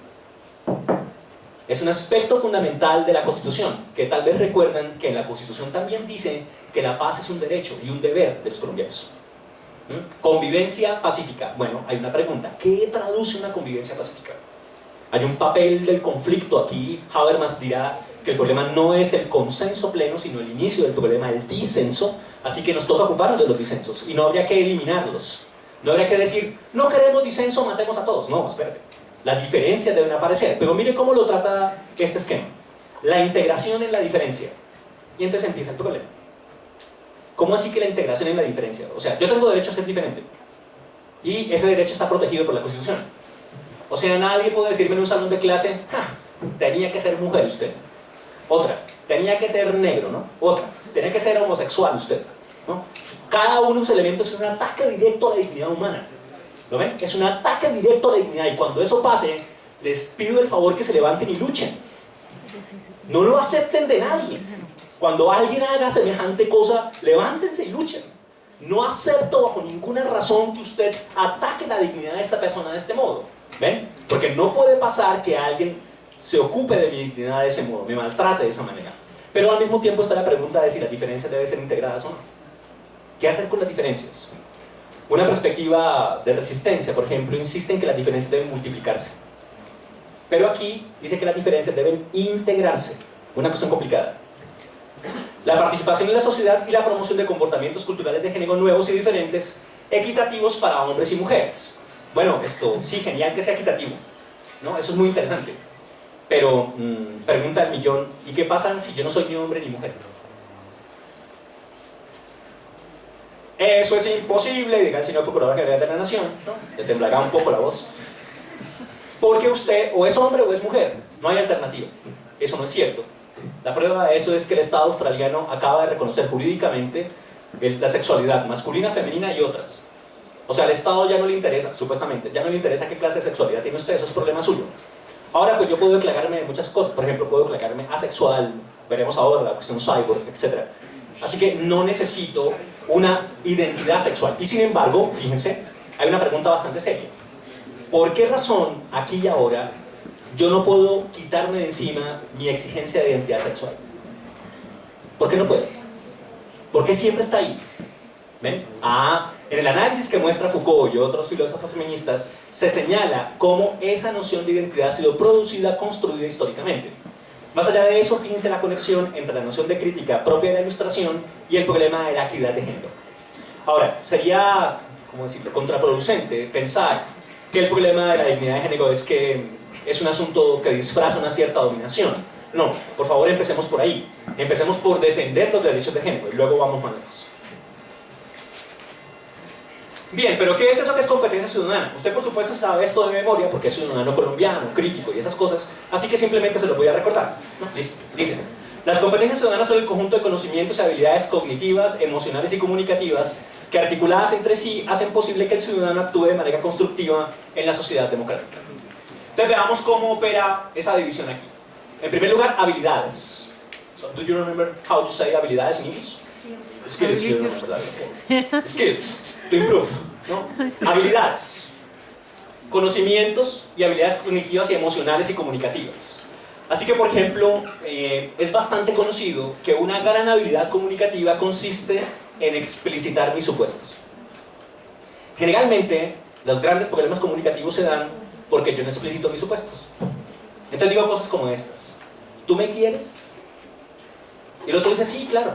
Es un aspecto fundamental de la Constitución, que tal vez recuerdan que en la Constitución también dice que la paz es un derecho y un deber de los colombianos. Convivencia pacífica. Bueno, hay una pregunta. ¿Qué traduce una convivencia pacífica? Hay un papel del conflicto aquí. Habermas dirá que el problema no es el consenso pleno, sino el inicio del problema, el disenso, así que nos toca ocuparnos de los disensos, y no habría que eliminarlos. No habría que decir, no queremos disenso, matemos a todos. No, espérate. Las diferencias deben aparecer, pero mire cómo lo trata este esquema. La integración en la diferencia. Y entonces empieza el problema. ¿Cómo así que la integración en la diferencia? O sea, yo tengo derecho a ser diferente. Y ese derecho está protegido por la Constitución. O sea, nadie puede decirme en un salón de clase, tenía que ser mujer usted. Otra, tenía que ser negro, ¿no? Otra, tenía que ser homosexual usted, ¿no? Cada uno de los elementos es un ataque directo a la dignidad humana. ¿Lo ven? Es un ataque directo a la dignidad, y cuando eso pase, les pido el favor que se levanten y luchen. No lo acepten de nadie. Cuando alguien haga semejante cosa, levántense y luchen. No acepto bajo ninguna razón que usted ataque la dignidad de esta persona de este modo. ¿Ven? Porque no puede pasar que alguien se ocupe de mi dignidad de ese modo, me maltrate de esa manera. Pero al mismo tiempo está la pregunta de si las diferencias deben ser integradas o no. ¿Qué hacer con las diferencias? Una perspectiva de resistencia, por ejemplo, insiste en que las diferencias deben multiplicarse. Pero aquí dice que las diferencias deben integrarse. Una cuestión complicada. La participación en la sociedad y la promoción de comportamientos culturales de género nuevos y diferentes, equitativos para hombres y mujeres. Bueno, esto sí, genial que sea equitativo, ¿no? Eso es muy interesante. Pero, pregunta del millón, ¿y qué pasa si yo no soy ni hombre ni mujer? Eso es imposible, diga el señor Procurador General de la Nación, ¿no? Le temblará un poco la voz. Porque usted o es hombre o es mujer, no hay alternativa. Eso no es cierto. La prueba de eso es que el Estado australiano acaba de reconocer jurídicamente la sexualidad masculina, femenina y otras. O sea, al Estado ya no le interesa, supuestamente, ya no le interesa qué clase de sexualidad tiene usted, eso es problema suyo. Ahora, pues yo puedo declararme de muchas cosas, por ejemplo, puedo declararme asexual, veremos ahora la cuestión cyborg, etc. Así que no necesito una identidad sexual. Y sin embargo, fíjense, hay una pregunta bastante seria. ¿Por qué razón, aquí y ahora, yo no puedo quitarme de encima mi exigencia de identidad sexual? ¿Por qué no puedo? ¿Por qué siempre está ahí? ¿Ven? En el análisis que muestra Foucault y otros filósofos feministas, se señala cómo esa noción de identidad ha sido producida, construida históricamente. Más allá de eso, fíjense la conexión entre la noción de crítica propia de la Ilustración y el problema de la equidad de género. Ahora, sería, ¿cómo decirlo?, contraproducente pensar que el problema de la dignidad de género es que es un asunto que disfraza una cierta dominación. No, por favor, empecemos por ahí. Empecemos por defender los derechos de género y luego vamos más lejos. Bien, pero ¿qué es eso que es competencia ciudadana? Usted por supuesto sabe esto de memoria porque es ciudadano colombiano, crítico y esas cosas, así que simplemente se lo voy a recordar, ¿no? Listo. Dice, las competencias ciudadanas son el conjunto de conocimientos y habilidades cognitivas, emocionales y comunicativas que articuladas entre sí hacen posible que el ciudadano actúe de manera constructiva en la sociedad democrática. Entonces veamos cómo opera esa división aquí. En primer lugar, habilidades. So, do you remember how to say habilidades in English? Skills, you remember that, okay. Skills. To improve, ¿no? Habilidades, conocimientos y habilidades cognitivas y emocionales y comunicativas. Así que, por ejemplo, es bastante conocido que una gran habilidad comunicativa consiste en explicitar mis supuestos. Generalmente, los grandes problemas comunicativos se dan porque yo no explicito mis supuestos. Entonces digo cosas como estas: ¿tú me quieres? Y el otro dice, sí, claro.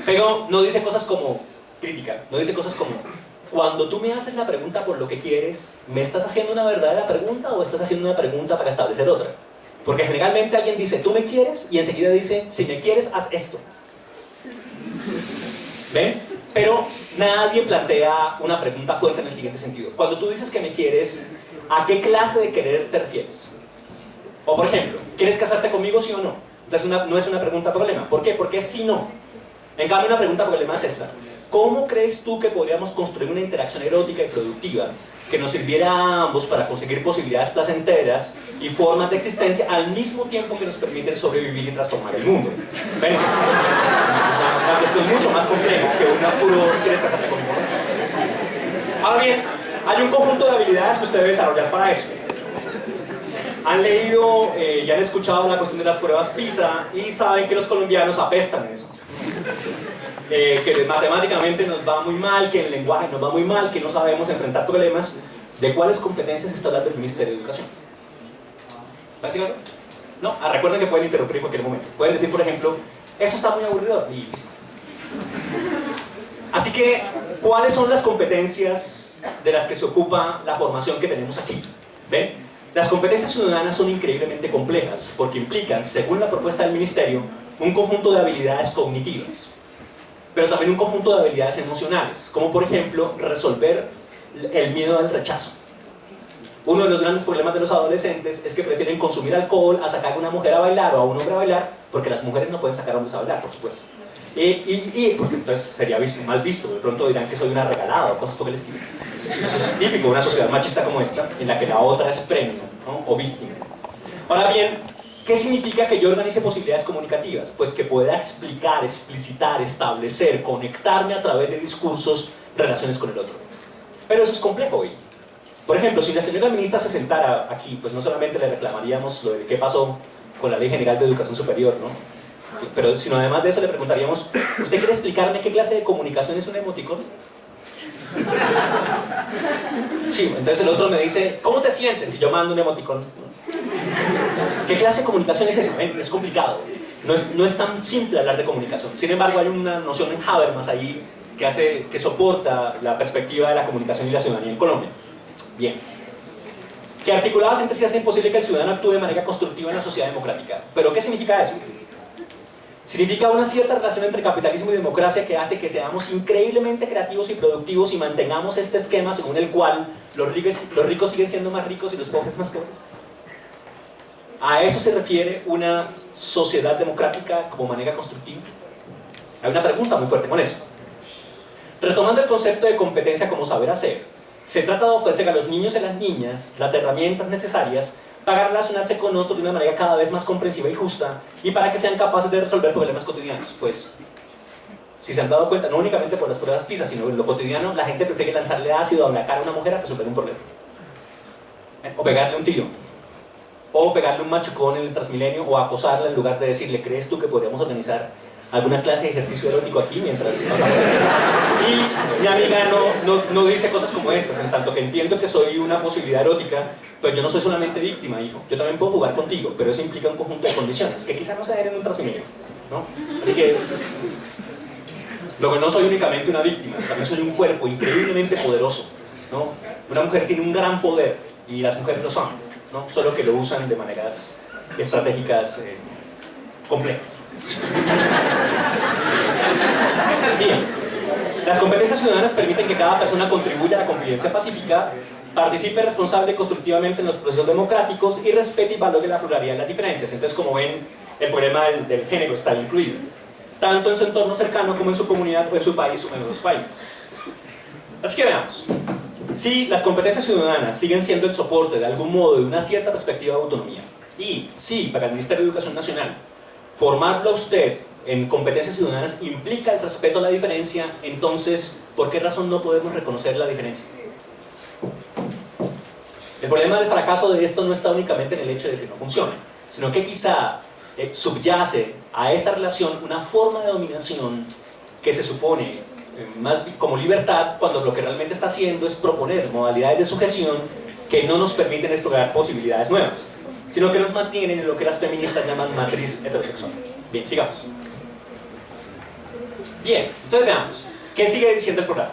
Pero no dice cosas como crítica, no dice cosas como, cuando tú me haces la pregunta por lo que quieres, ¿me estás haciendo una verdadera pregunta o estás haciendo una pregunta para establecer otra? Porque generalmente alguien dice, ¿tú me quieres? Y enseguida dice, si me quieres, haz esto. ¿Ven? Pero nadie plantea una pregunta fuerte en el siguiente sentido. Cuando tú dices que me quieres, ¿a qué clase de querer te refieres? O por ejemplo, ¿quieres casarte conmigo, sí o no? Entonces no es una pregunta problema. ¿Por qué? Porque es sí no. En cambio, una pregunta problema es esta: ¿cómo crees tú que podríamos construir una interacción erótica y productiva que nos sirviera a ambos para conseguir posibilidades placenteras y formas de existencia al mismo tiempo que nos permiten sobrevivir y transformar el mundo? ¿Ven? Es una cuestión mucho más compleja que una puro ¿quieres casarte conmigo? Ahora bien, hay un conjunto de habilidades que usted debe desarrollar para eso. Han leído y han escuchado la cuestión de las pruebas PISA y saben que los colombianos apestan en eso. Que matemáticamente nos va muy mal, que en lenguaje nos va muy mal, que no sabemos enfrentar problemas. ¿De cuáles competencias está hablando el Ministerio de Educación? ¿Básicamente? No, recuerden que pueden interrumpir en cualquier momento. Pueden decir, por ejemplo, eso está muy aburrido y listo. Así que, ¿cuáles son las competencias de las que se ocupa la formación que tenemos aquí? ¿Ven? Las competencias ciudadanas son increíblemente complejas porque implican, según la propuesta del Ministerio, un conjunto de habilidades cognitivas, pero también un conjunto de habilidades emocionales, como por ejemplo, resolver el miedo al rechazo. Uno de los grandes problemas de los adolescentes es que prefieren consumir alcohol a sacar a una mujer a bailar o a un hombre a bailar, porque las mujeres no pueden sacar a hombres a bailar, por supuesto. Porque entonces sería mal visto, de pronto dirán que soy una regalada o cosas por el estilo. Eso es típico de una sociedad machista como esta, en la que la otra es premio, ¿no? O víctima. Ahora bien, ¿qué significa que yo organice posibilidades comunicativas? Pues que pueda explicar, explicitar, establecer, conectarme a través de discursos, relaciones con el otro. Pero eso es complejo hoy. Por ejemplo, si la señora ministra se sentara aquí, pues no solamente le reclamaríamos lo de qué pasó con la Ley General de Educación Superior, ¿no? Sí, pero sino además de eso le preguntaríamos, ¿usted quiere explicarme qué clase de comunicación es un emoticón? Sí, entonces el otro me dice, ¿cómo te sientes si yo mando un emoticón? ¿Qué clase de comunicación es esa? Es complicado. No es tan simple hablar de comunicación. Sin embargo, hay una noción en Habermas ahí que soporta la perspectiva de la comunicación y la ciudadanía en Colombia. Bien. Que articuladas entre sí hacen posible que el ciudadano actúe de manera constructiva en la sociedad democrática. ¿Pero qué significa eso? Significa una cierta relación entre capitalismo y democracia que hace que seamos increíblemente creativos y productivos y mantengamos este esquema según el cual los ricos siguen siendo más ricos y los pobres más pobres. ¿A eso se refiere una sociedad democrática como manera constructiva? Hay una pregunta muy fuerte con eso. Retomando el concepto de competencia como saber hacer, se trata de ofrecer a los niños y a las niñas las herramientas necesarias para relacionarse con otros de una manera cada vez más comprensiva y justa y para que sean capaces de resolver problemas cotidianos. Pues, si se han dado cuenta, no únicamente por las pruebas PISA, sino en lo cotidiano, la gente prefiere lanzarle ácido a la cara a una mujer a resolver un problema. O pegarle un tiro. O pegarle un machucón en el Transmilenio o acosarla en lugar de decirle, ¿crees tú que podríamos organizar alguna clase de ejercicio erótico aquí mientras pasamos? Y mi amiga no dice cosas como estas, en tanto que entiendo que soy una posibilidad erótica, pues yo no soy solamente víctima, hijo. Yo también puedo jugar contigo, pero eso implica un conjunto de condiciones que quizás no se den en un Transmilenio, ¿no? Así que, luego no soy únicamente una víctima, también soy un cuerpo increíblemente poderoso, ¿no? Una mujer tiene un gran poder y las mujeres lo son, ¿no? Solo que lo usan de maneras estratégicas complejas. Bien, las competencias ciudadanas permiten que cada persona contribuya a la convivencia pacífica, participe responsable y constructivamente en los procesos democráticos y respete y valore la pluralidad de las diferencias. Entonces, como ven, el problema del género está incluido, tanto en su entorno cercano como en su comunidad o en su país o en otros países. Así que veamos. Si las competencias ciudadanas siguen siendo el soporte de algún modo de una cierta perspectiva de autonomía, y si para el Ministerio de Educación Nacional formarlo a usted en competencias ciudadanas implica el respeto a la diferencia, entonces, ¿por qué razón no podemos reconocer la diferencia? El problema del fracaso de esto no está únicamente en el hecho de que no funcione, sino que quizá subyace a esta relación una forma de dominación que se supone más como libertad, cuando lo que realmente está haciendo es proponer modalidades de sujeción que no nos permiten explorar posibilidades nuevas, sino que nos mantienen en lo que las feministas llaman matriz heterosexual. Bien, sigamos. Bien, entonces veamos, ¿qué sigue diciendo el programa?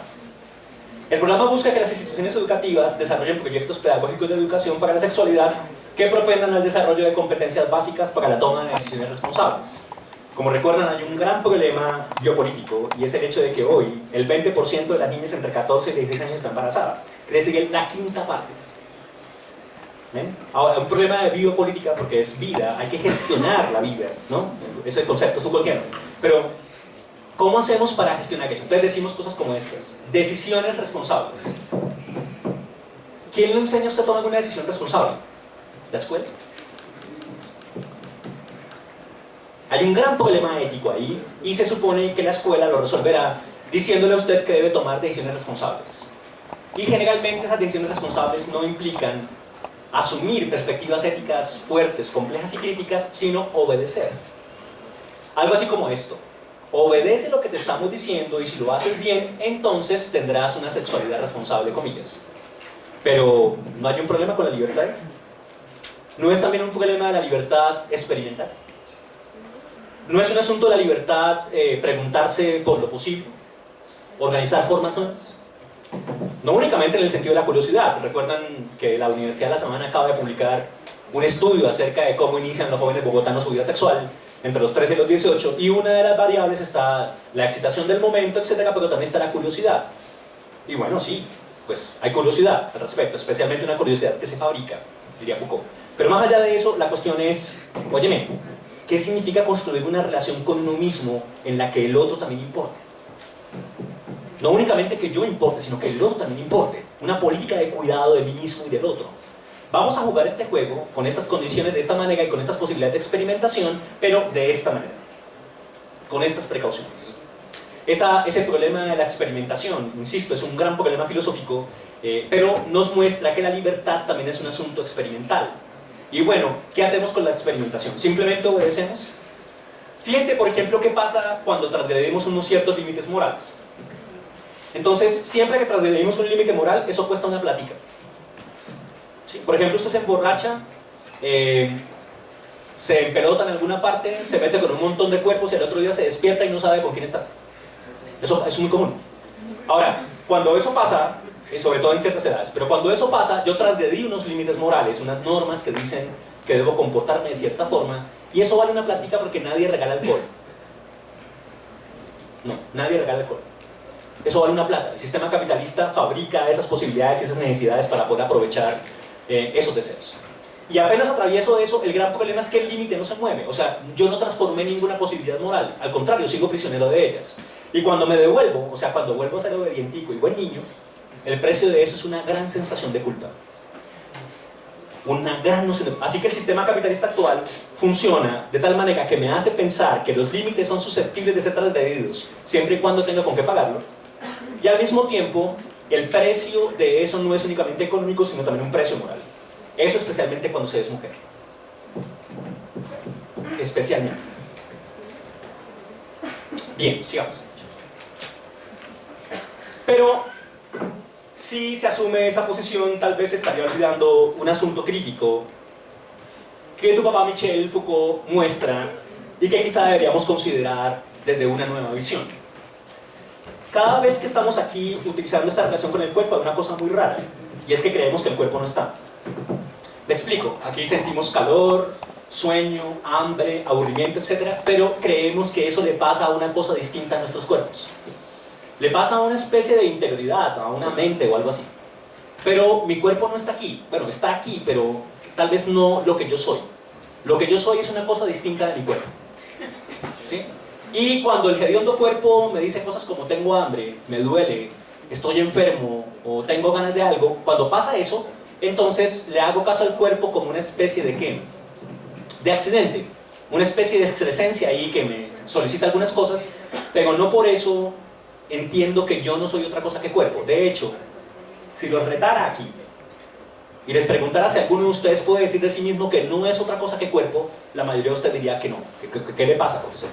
El programa busca que las instituciones educativas desarrollen proyectos pedagógicos de educación para la sexualidad que propendan al desarrollo de competencias básicas para la toma de decisiones responsables. Como recuerdan, hay un gran problema biopolítico y es el hecho de que hoy el 20% de las niñas entre 14 y 16 años está embarazada, es decir, la quinta parte. ¿Ven? Ahora, un problema de biopolítica porque es vida, hay que gestionar la vida, ¿no? Ese concepto es cualquiera. Pero, ¿cómo hacemos para gestionar eso? Entonces decimos cosas como estas: decisiones responsables. ¿Quién le enseña a usted a tomar una decisión responsable? ¿La escuela? Hay un gran problema ético ahí y se supone que la escuela lo resolverá diciéndole a usted que debe tomar decisiones responsables. Y generalmente esas decisiones responsables no implican asumir perspectivas éticas fuertes, complejas y críticas, sino obedecer. Algo así como esto: obedece lo que te estamos diciendo y si lo haces bien, entonces tendrás una sexualidad responsable, comillas. Pero ¿no hay un problema con la libertad? ¿No es también un problema de la libertad experimental? ¿No es un asunto de la libertad preguntarse por lo posible? ¿Organizar formas nuevas? No únicamente en el sentido de la curiosidad. Recuerdan que la Universidad de La Sabana acaba de publicar un estudio acerca de cómo inician los jóvenes bogotanos su vida sexual entre los 13 y los 18, y una de las variables está la excitación del momento, etcétera, pero también está la curiosidad. Y bueno, sí, pues hay curiosidad al respecto, especialmente una curiosidad que se fabrica, diría Foucault. Pero más allá de eso, la cuestión es, óyeme, ¿qué significa construir una relación con uno mismo en la que el otro también importe? No únicamente que yo importe, sino que el otro también importe. Una política de cuidado de mí mismo y del otro. Vamos a jugar este juego con estas condiciones, de esta manera y con estas posibilidades de experimentación, pero de esta manera, con estas precauciones. Ese problema de la experimentación, insisto, es un gran problema filosófico, pero nos muestra que la libertad también es un asunto experimental. Y bueno, ¿qué hacemos con la experimentación? ¿Simplemente obedecemos? Fíjense, por ejemplo, qué pasa cuando transgredimos unos ciertos límites morales. Entonces, siempre que transgredimos un límite moral, eso cuesta una plática. ¿Sí? Por ejemplo, usted se emborracha, se empelota en alguna parte, se mete con un montón de cuerpos y al otro día se despierta y no sabe con quién está. Eso es muy común. Ahora, cuando eso pasa, sobre todo en ciertas edades, pero cuando eso pasa, yo transgredí unos límites morales, unas normas que dicen que debo comportarme de cierta forma, y eso vale una plática porque nadie regala alcohol. No, nadie regala alcohol. Eso vale una plata. El sistema capitalista fabrica esas posibilidades y esas necesidades para poder aprovechar esos deseos. Y apenas atravieso eso, el gran problema es que el límite no se mueve. O sea, yo no transformé ninguna posibilidad moral. Al contrario, sigo prisionero de ellas. Y cuando me devuelvo, o sea, cuando vuelvo a ser obedientico y buen niño, el precio de eso es una gran sensación de culpa. Una gran noción de... Así que el sistema capitalista actual funciona de tal manera que me hace pensar que los límites son susceptibles de ser transgredidos, siempre y cuando tenga con qué pagarlo. Y al mismo tiempo, el precio de eso no es únicamente económico, sino también un precio moral. Eso especialmente cuando se es mujer. Especialmente. Bien, sigamos. Pero si se asume esa posición, tal vez se estaría olvidando un asunto crítico que tu papá Michel Foucault muestra y que quizá deberíamos considerar desde una nueva visión. Cada vez que estamos aquí utilizando esta relación con el cuerpo hay una cosa muy rara, y es que creemos que el cuerpo no está. Me explico, aquí sentimos calor, sueño, hambre, aburrimiento, etc., pero creemos que eso le pasa a una cosa distinta a nuestros cuerpos. Le pasa a una especie de interioridad, a una mente o algo así. Pero mi cuerpo no está aquí. Bueno, está aquí, pero tal vez no lo que yo soy. Lo que yo soy es una cosa distinta de mi cuerpo. ¿Sí? Y cuando el hediondo cuerpo me dice cosas como tengo hambre, me duele, estoy enfermo o tengo ganas de algo, cuando pasa eso, entonces le hago caso al cuerpo como una especie de ¿qué? De accidente. Una especie de excrescencia ahí que me solicita algunas cosas, pero no por eso entiendo que yo no soy otra cosa que cuerpo. De hecho, si los retara aquí y les preguntara si alguno de ustedes puede decir de sí mismo que no es otra cosa que cuerpo, la mayoría de ustedes diría que no. ¿Qué le pasa, profesor?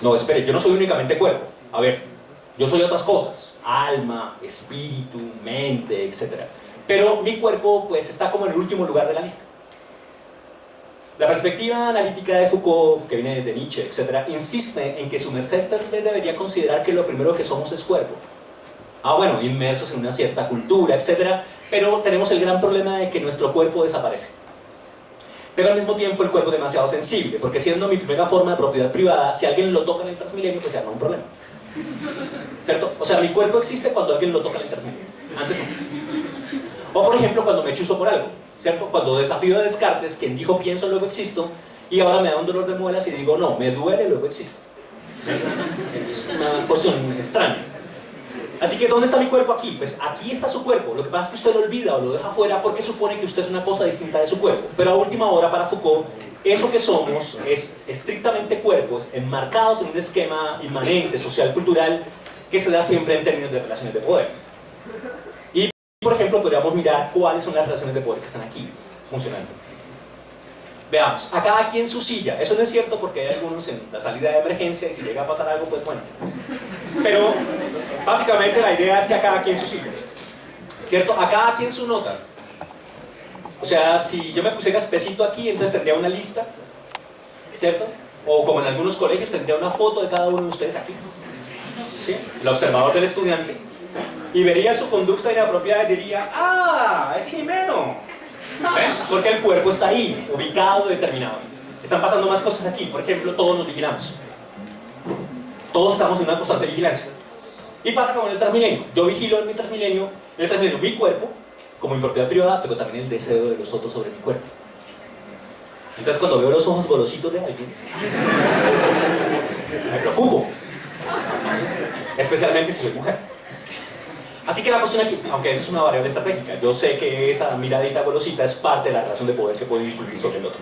No, espere, yo no soy únicamente cuerpo. A ver, yo soy otras cosas. Alma, espíritu, mente, etc. Pero mi cuerpo pues está como en el último lugar de la lista. La perspectiva analítica de Foucault, que viene desde Nietzsche, etc., insiste en que su merced debería considerar que lo primero que somos es cuerpo. Ah, bueno, inmersos en una cierta cultura, etc., pero tenemos el gran problema de que nuestro cuerpo desaparece. Pero al mismo tiempo el cuerpo es demasiado sensible, porque siendo mi primera forma de propiedad privada, si alguien lo toca en el Transmilenio, pues ya no hay un problema. ¿Cierto? O sea, mi cuerpo existe cuando alguien lo toca en el Transmilenio. Antes no. O por ejemplo, cuando me chuzo por algo. ¿Cierto? Cuando desafío a Descartes, quien dijo pienso, luego existo, y ahora me da un dolor de muelas y digo no, me duele, luego existo. Es una cuestión extraña. Así que ¿dónde está mi cuerpo aquí? Pues aquí está su cuerpo. Lo que pasa es que usted lo olvida o lo deja fuera porque supone que usted es una cosa distinta de su cuerpo. Pero a última hora, para Foucault, eso que somos es estrictamente cuerpos enmarcados en un esquema inmanente, social, cultural, que se da siempre en términos de relaciones de poder. Y, por ejemplo, podríamos mirar cuáles son las relaciones de poder que están aquí funcionando. Veamos, a cada quien su silla. Eso no es cierto porque hay algunos en la salida de emergencia y si llega a pasar algo, pues bueno. Pero básicamente la idea es que a cada quien su silla, ¿cierto? A cada quien su nota. O sea, si yo me pusiera espesito aquí, entonces tendría una lista, ¿cierto? O como en algunos colegios tendría una foto de cada uno de ustedes aquí, ¿sí? El observador del estudiante. Y vería su conducta inapropiada y diría, ¡ah! ¡Es Jimeno! ¿Ven? Porque el cuerpo está ahí, ubicado, determinado. Están pasando más cosas aquí. Por ejemplo, todos nos vigilamos. Todos estamos en una constante vigilancia. Y pasa como en el Transmilenio. Yo vigilo en el Transmilenio mi cuerpo, como mi propiedad privada, pero también el deseo de los otros sobre mi cuerpo. Entonces cuando veo los ojos golositos de alguien, me preocupo. Especialmente si soy mujer. Así que la cuestión aquí, aunque esa es una variable estratégica, yo sé que esa miradita golosita es parte de la relación de poder que puede influir sobre el otro.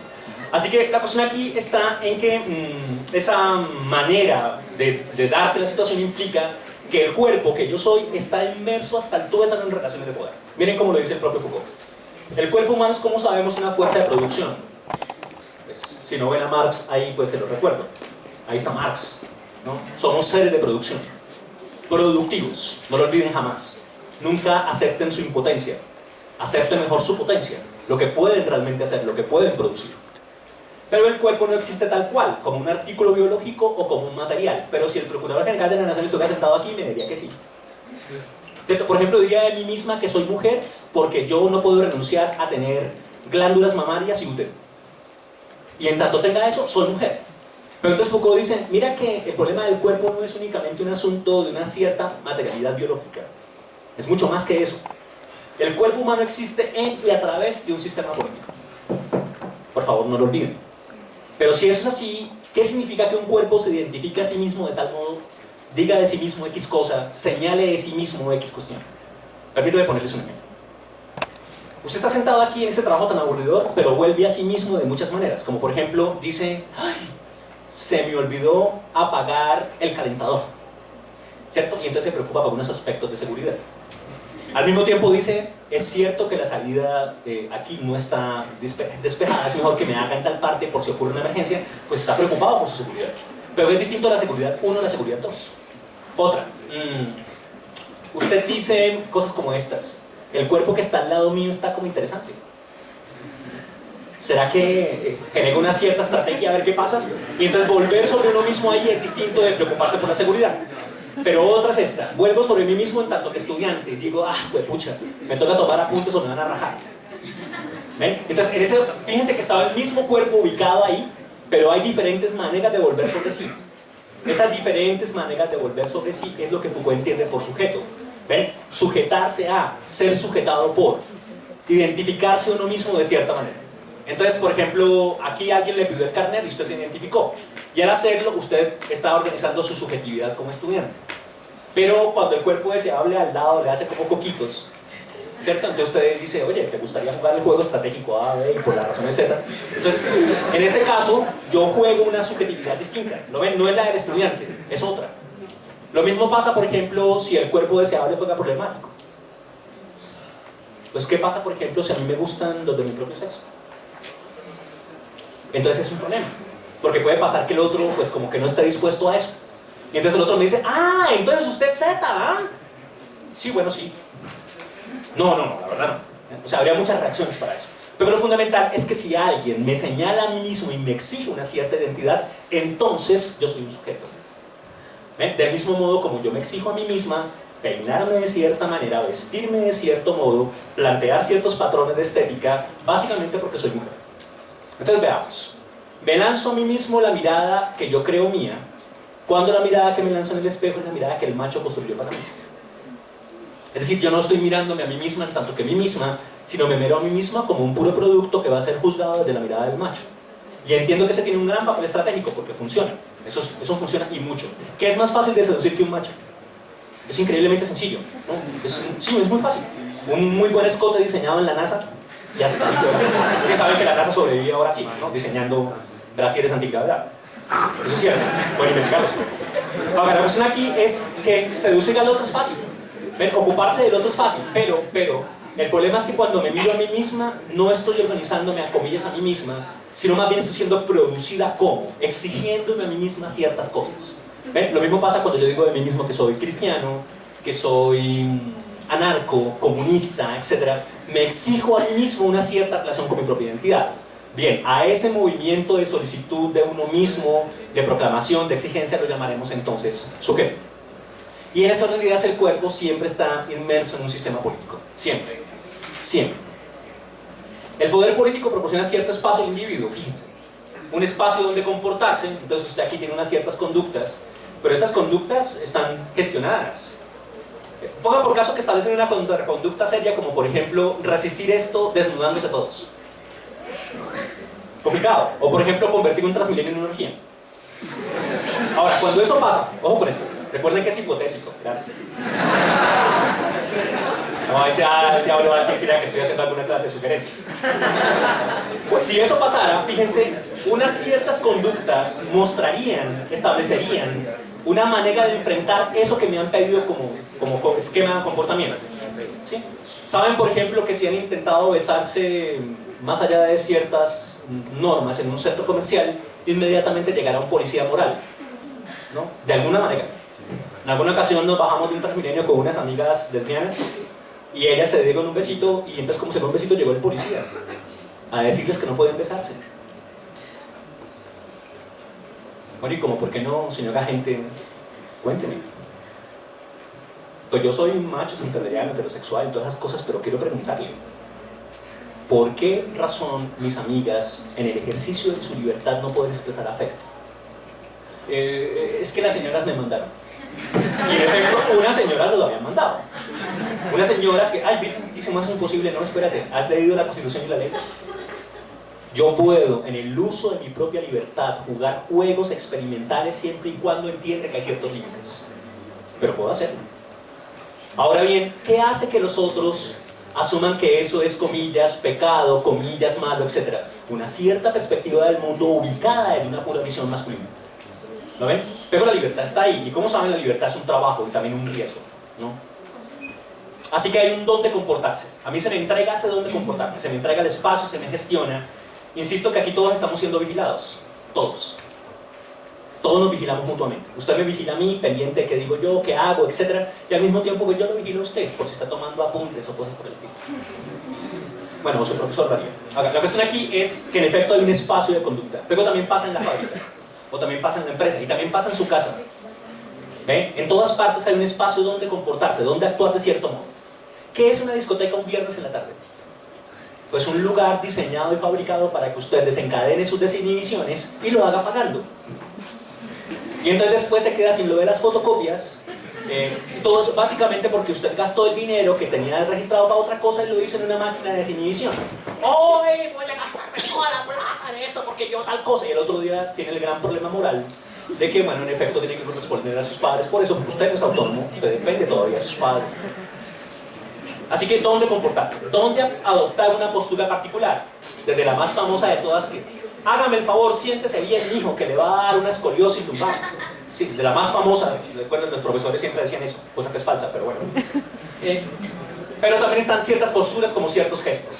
Así que la cuestión aquí está en que esa manera de darse la situación implica que el cuerpo que yo soy está inmerso hasta el tuétano en relaciones de poder. Miren cómo lo dice el propio Foucault. El cuerpo humano es, como sabemos, una fuerza de producción. Pues, si no ven a Marx ahí, pues se lo recuerdo. Ahí está Marx, ¿no? Somos seres de producción. Productivos, no lo olviden jamás. Nunca acepten su impotencia. Acepten mejor su potencia, lo que pueden realmente hacer, lo que pueden producir. Pero el cuerpo no existe tal cual, como un artículo biológico o como un material. Pero si el Procurador General de la Nación estuviera sentado aquí, me diría que sí. ¿Cierto? Por ejemplo, diría de mí misma que soy mujer porque yo no puedo renunciar a tener glándulas mamarias y útero. Y en tanto tenga eso, soy mujer. Pero entonces Foucault dice, mira que el problema del cuerpo no es únicamente un asunto de una cierta materialidad biológica. Es mucho más que eso. El cuerpo humano existe en y a través de un sistema político. Por favor, no lo olviden. Pero si eso es así, ¿qué significa que un cuerpo se identifique a sí mismo de tal modo, diga de sí mismo X cosa, señale de sí mismo X cuestión? Permítame ponerles un ejemplo. Usted está sentado aquí en este trabajo tan aburridor, pero vuelve a sí mismo de muchas maneras. Como por ejemplo, dice, ¡ay! Se me olvidó apagar el calentador, ¿cierto? Y entonces se preocupa por unos aspectos de seguridad. Al mismo tiempo dice, es cierto que la salida aquí no está despejada, es mejor que me haga en tal parte por si ocurre una emergencia, pues está preocupado por su seguridad. Pero es distinto a la seguridad 1 a la seguridad 2. Otra, usted dice cosas como estas, el cuerpo que está al lado mío está como interesante. ¿Será que genera una cierta estrategia a ver qué pasa? Y entonces volver sobre uno mismo ahí es distinto de preocuparse por la seguridad. Pero otra es esta, vuelvo sobre mí mismo en tanto que estudiante, digo, pues pucha, me toca tomar apuntes o me van a rajar. ¿Ven? Entonces, fíjense que estaba el mismo cuerpo ubicado ahí, pero hay diferentes maneras de volver sobre sí. Esas diferentes maneras de volver sobre sí es lo que Foucault entiende por sujeto. ¿Ven? Sujetarse a, ser sujetado por, identificarse uno mismo de cierta manera. Entonces, por ejemplo, aquí alguien le pidió el carnet y usted se identificó. Y al hacerlo, usted está organizando su subjetividad como estudiante. Pero cuando el cuerpo deseable al lado le hace como coquitos, ¿cierto? Entonces usted dice, oye, ¿te gustaría jugar el juego estratégico A, B y por las razones Z? Entonces, en ese caso, yo juego una subjetividad distinta. ¿Lo ven? No es la del estudiante, es otra. Lo mismo pasa, por ejemplo, si el cuerpo deseable fuera problemático. Pues, ¿qué pasa, por ejemplo, si a mí me gustan los de mi propio sexo? Entonces es un problema, porque puede pasar que el otro pues como que no esté dispuesto a eso y entonces el otro me dice, entonces usted es Z, ¿ah? Sí, bueno, sí. No, la verdad no. O sea, habría muchas reacciones para eso, pero lo fundamental es que si alguien me señala a mí mismo y me exige una cierta identidad, entonces yo soy un sujeto. ¿Ven? Del mismo modo como yo me exijo a mí misma peinarme de cierta manera, vestirme de cierto modo, plantear ciertos patrones de estética, básicamente porque soy mujer. Entonces veamos, me lanzo a mí mismo la mirada que yo creo mía, cuando la mirada que me lanzo en el espejo es la mirada que el macho construyó para mí. Es decir, yo no estoy mirándome a mí misma en tanto que mí misma, sino me miro a mí misma como un puro producto que va a ser juzgado desde la mirada del macho. Y entiendo que ese tiene un gran papel estratégico porque funciona, eso funciona y mucho. ¿Qué es más fácil de seducir que un macho? Es increíblemente sencillo, ¿no? Sí, es muy fácil. Un muy buen escote diseñado en la NASA, ya está. Sí, saben que la NASA sobrevive ahora sí, ¿no? Diseñando brasieres antigravedad. Eso es cierto, pueden investigarlo. Ahora, la cuestión aquí es que seducir al otro es fácil. ¿Ven? Ocuparse del otro es fácil, pero el problema es que cuando me miro a mí misma, no estoy organizándome a comillas a mí misma, sino más bien estoy siendo producida como, exigiéndome a mí misma ciertas cosas. ¿Ven? Lo mismo pasa cuando yo digo de mí mismo que soy cristiano, que soy anarco, comunista, etc. me exijo a mí mismo una cierta relación con mi propia identidad. Bien, a ese movimiento de solicitud de uno mismo, de proclamación, de exigencia, lo llamaremos entonces sujeto. Y en esas realidades el cuerpo siempre está inmerso en un sistema político, siempre, siempre. El poder político proporciona cierto espacio al individuo, fíjense, un espacio donde comportarse. Entonces usted aquí tiene unas ciertas conductas, pero esas conductas están gestionadas. Ponga por caso que establecen una conducta seria, como por ejemplo resistir esto desnudándose a todos. Complicado. O por ejemplo convertir un Transmilenio en una orgía. Ahora, cuando eso pasa, ojo con esto, recuerden que es hipotético. Gracias. No, a veces el diablo va a quien crea que estoy haciendo alguna clase de sugerencia. Pues si eso pasara, fíjense, unas ciertas conductas mostrarían, establecerían una manera de enfrentar eso que me han pedido como esquema de comportamiento. ¿Sí? Saben, por ejemplo, que si han intentado besarse más allá de ciertas normas en un centro comercial, inmediatamente llegará un policía moral, ¿no? De alguna manera. En alguna ocasión nos bajamos de un Transmilenio con unas amigas lesbianas y ellas se dieron un besito, y entonces como se dio un besito llegó el policía a decirles que no pueden besarse. Bueno, y como, ¿por qué no, señor agente? Cuénteme. Pues yo soy un macho, santandereano, heterosexual y todas esas cosas, pero quiero preguntarle, ¿por qué razón mis amigas en el ejercicio de su libertad no pueden expresar afecto? Es que las señoras me mandaron. Y en efecto, unas señoras lo habían mandado. Unas señoras que, ay, virgenísimo, es imposible. No, espérate, ¿has leído la Constitución y la ley? Yo puedo, en el uso de mi propia libertad, jugar juegos experimentales siempre y cuando entienda que hay ciertos límites. Pero puedo hacerlo. Ahora bien, ¿qué hace que los otros asuman que eso es, comillas, pecado, comillas, malo, etc.? Una cierta perspectiva del mundo ubicada en una pura visión masculina. ¿Lo ven? Pero la libertad está ahí, y como saben, la libertad es un trabajo y también un riesgo, ¿no? Así que hay un don de comportarse. A mí se me entrega ese don de comportarme, se me entrega el espacio, se me gestiona. Insisto que aquí todos estamos siendo vigilados, todos. Todos nos vigilamos mutuamente. Usted me vigila a mí, pendiente de qué digo yo, qué hago, etc. Y al mismo tiempo que yo lo vigilo a usted, por si está tomando apuntes o cosas por el estilo. Bueno, o su profesor lo haría. Ahora, la cuestión aquí es que en efecto hay un espacio de conducta, pero también pasa en la fábrica, o también pasa en la empresa, y también pasa en su casa. ¿Ve? En todas partes hay un espacio donde comportarse, donde actuar de cierto modo. ¿Qué es una discoteca un viernes en la tarde? Pues un lugar diseñado y fabricado para que usted desencadene sus desinhibiciones y lo haga pagando. Y entonces después se queda sin lo de las fotocopias, todo eso básicamente porque usted gastó el dinero que tenía registrado para otra cosa y lo hizo en una máquina de desinhibición. ¡Hoy voy a gastarme toda la plata de esto porque yo tal cosa! Y el otro día tiene el gran problema moral de que, bueno, en efecto tiene que responder a sus padres por eso, porque usted no es autónomo, usted depende todavía de sus padres. Así que, ¿dónde comportarse? ¿Dónde adoptar una postura particular? Desde la más famosa de todas, que hágame el favor, siéntese bien, hijo, que le va a dar una escoliosis lumbar. Sí, de la más famosa, recuerden, los profesores siempre decían eso, cosa que es falsa, pero bueno. Pero también están ciertas posturas como ciertos gestos.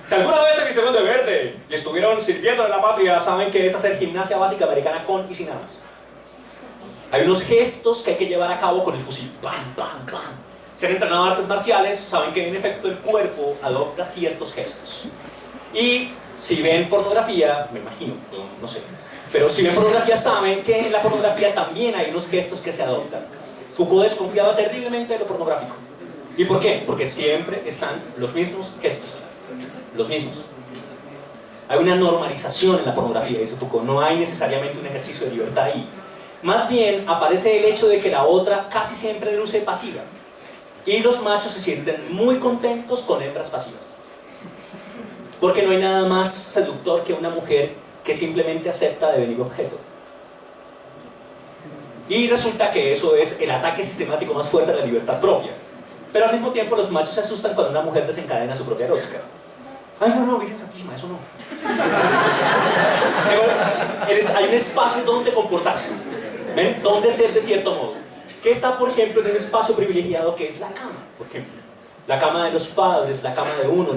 Si alguna vez se vistieron de verde y estuvieron sirviendo a la patria, saben que es hacer gimnasia básica americana con y sin armas. Hay unos gestos que hay que llevar a cabo con el fusil. ¡Pam, pam, pam! Si han entrenado artes marciales, saben que en efecto el cuerpo adopta ciertos gestos. Y si ven pornografía, me imagino, no sé, pero si ven pornografía saben que en la pornografía también hay unos gestos que se adoptan. Foucault desconfiaba terriblemente de lo pornográfico. ¿Y por qué? Porque siempre están los mismos gestos, los mismos. Hay una normalización en la pornografía, dice Foucault, no hay necesariamente un ejercicio de libertad ahí. Más bien aparece el hecho de que la otra casi siempre luce pasiva. Y los machos se sienten muy contentos con hembras pasivas. Porque no hay nada más seductor que una mujer que simplemente acepta devenir objeto. Y resulta que eso es el ataque sistemático más fuerte a la libertad propia. Pero al mismo tiempo los machos se asustan cuando una mujer desencadena su propia erótica. Ay, no, Virgen Santísima, eso no. Hay un espacio donde comportarse, ¿ven? Donde ser de cierto modo. Que está, por ejemplo, en un espacio privilegiado que es la cama, por ejemplo. La cama de los padres, la cama de uno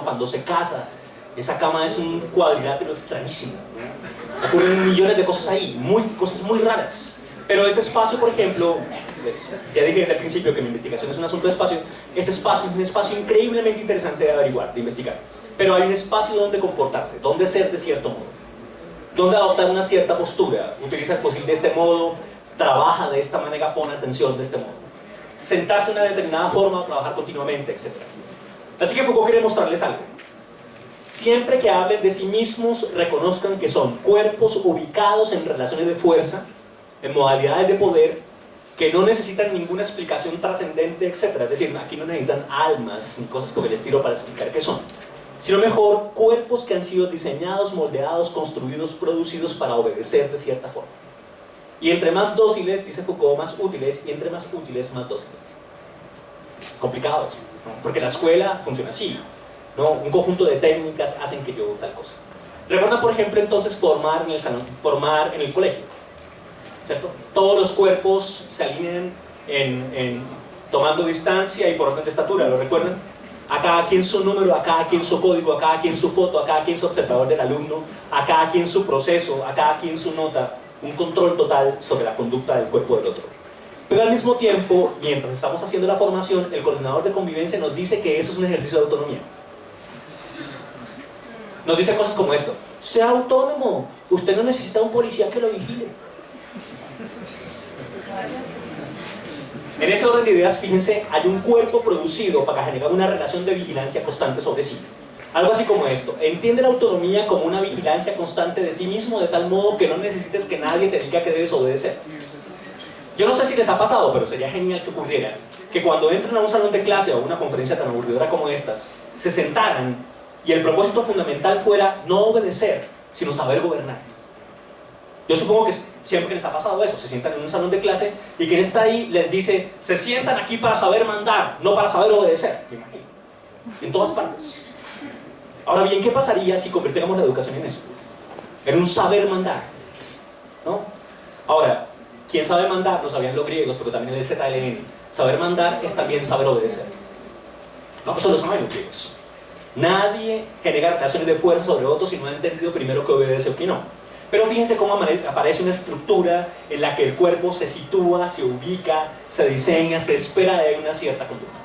cuando se casa. Esa cama es un cuadrilátero extrañísimo, ¿no? Ocurren millones de cosas ahí, cosas muy raras. Pero ese espacio, por ejemplo, pues ya dije desde el principio que mi investigación es un asunto de espacio, ese espacio es un espacio increíblemente interesante de averiguar, de investigar. Pero hay un espacio donde comportarse, donde ser de cierto modo, donde adoptar una cierta postura, utiliza el fósil de este modo, trabaja de esta manera, pone atención de este modo. Sentarse de una determinada forma, trabajar continuamente, etc. Así que Foucault quiere mostrarles algo. Siempre que hablen de sí mismos, reconozcan que son cuerpos ubicados en relaciones de fuerza, en modalidades de poder, que no necesitan ninguna explicación trascendente, etc. Es decir, aquí no necesitan almas ni cosas por el estilo para explicar qué son, sino mejor cuerpos que han sido diseñados, moldeados, construidos, producidos para obedecer de cierta forma. Y entre más dóciles, dice Foucault, más útiles, y entre más útiles, más dóciles. Complicado eso, ¿no? Porque la escuela funciona así, ¿no? Un conjunto de técnicas hacen que yo tal cosa. Recuerda, por ejemplo, entonces formar en el salón, formar en el colegio, ¿cierto? Todos los cuerpos se alinean tomando distancia y por orden de estatura, ¿lo recuerdan? A cada quien su número, a cada quien su código, a cada quien su foto, a cada quien su observador del alumno, a cada quien su proceso, a cada quien su nota, un control total sobre la conducta del cuerpo del otro. Pero al mismo tiempo, mientras estamos haciendo la formación, el coordinador de convivencia nos dice que eso es un ejercicio de autonomía. Nos dice cosas como esto: sea autónomo, usted no necesita un policía que lo vigile. En ese orden de ideas, fíjense, hay un cuerpo producido para generar una relación de vigilancia constante sobre sí. Algo así como esto: entiende la autonomía como una vigilancia constante de ti mismo, de tal modo que no necesites que nadie te diga que debes obedecer. Yo no sé si les ha pasado, pero sería genial que ocurriera que cuando entren a un salón de clase o a una conferencia tan aburridora como estas, se sentaran y el propósito fundamental fuera no obedecer, sino saber gobernar. Yo supongo que siempre les ha pasado eso: se sientan en un salón de clase y quien está ahí les dice: se sientan aquí para saber mandar, no para saber obedecer. Me imagino. En todas partes. Ahora bien, ¿qué pasaría si convirtiéramos la educación en eso? En un saber mandar, ¿no? Ahora, ¿quién sabe mandar? Lo sabían los griegos, pero también el ZLN. Saber mandar es también saber obedecer, ¿no? Eso lo saben los griegos. Nadie genera relaciones de fuerza sobre otros si no ha entendido primero que obedece o que no. Pero fíjense cómo aparece una estructura en la que el cuerpo se sitúa, se ubica, se diseña, se espera de una cierta conducta.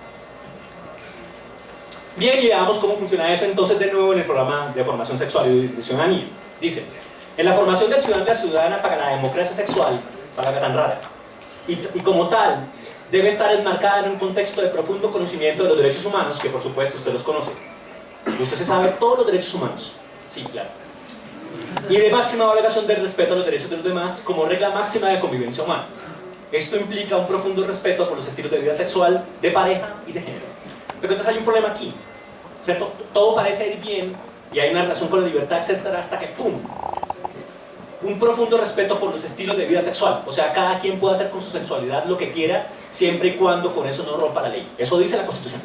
Bien, y veamos cómo funciona eso entonces de nuevo en el programa de formación sexual y de ciudadanía. Dice: en la formación del ciudadano y la ciudadana para la democracia sexual, palabra tan rara, y como tal, debe estar enmarcada en un contexto de profundo conocimiento de los derechos humanos, que por supuesto usted los conoce. Usted se sabe todos los derechos humanos. Sí, claro. Y de máxima valoración del respeto a los derechos de los demás como regla máxima de convivencia humana. Esto implica un profundo respeto por los estilos de vida sexual, de pareja y de género. Pero entonces hay un problema aquí, ¿cierto? Todo parece ir bien y hay una relación con la libertad, etc., hasta que ¡pum! Un profundo respeto por los estilos de vida sexual. O sea, cada quien puede hacer con su sexualidad lo que quiera, siempre y cuando con eso no rompa la ley. Eso dice la Constitución,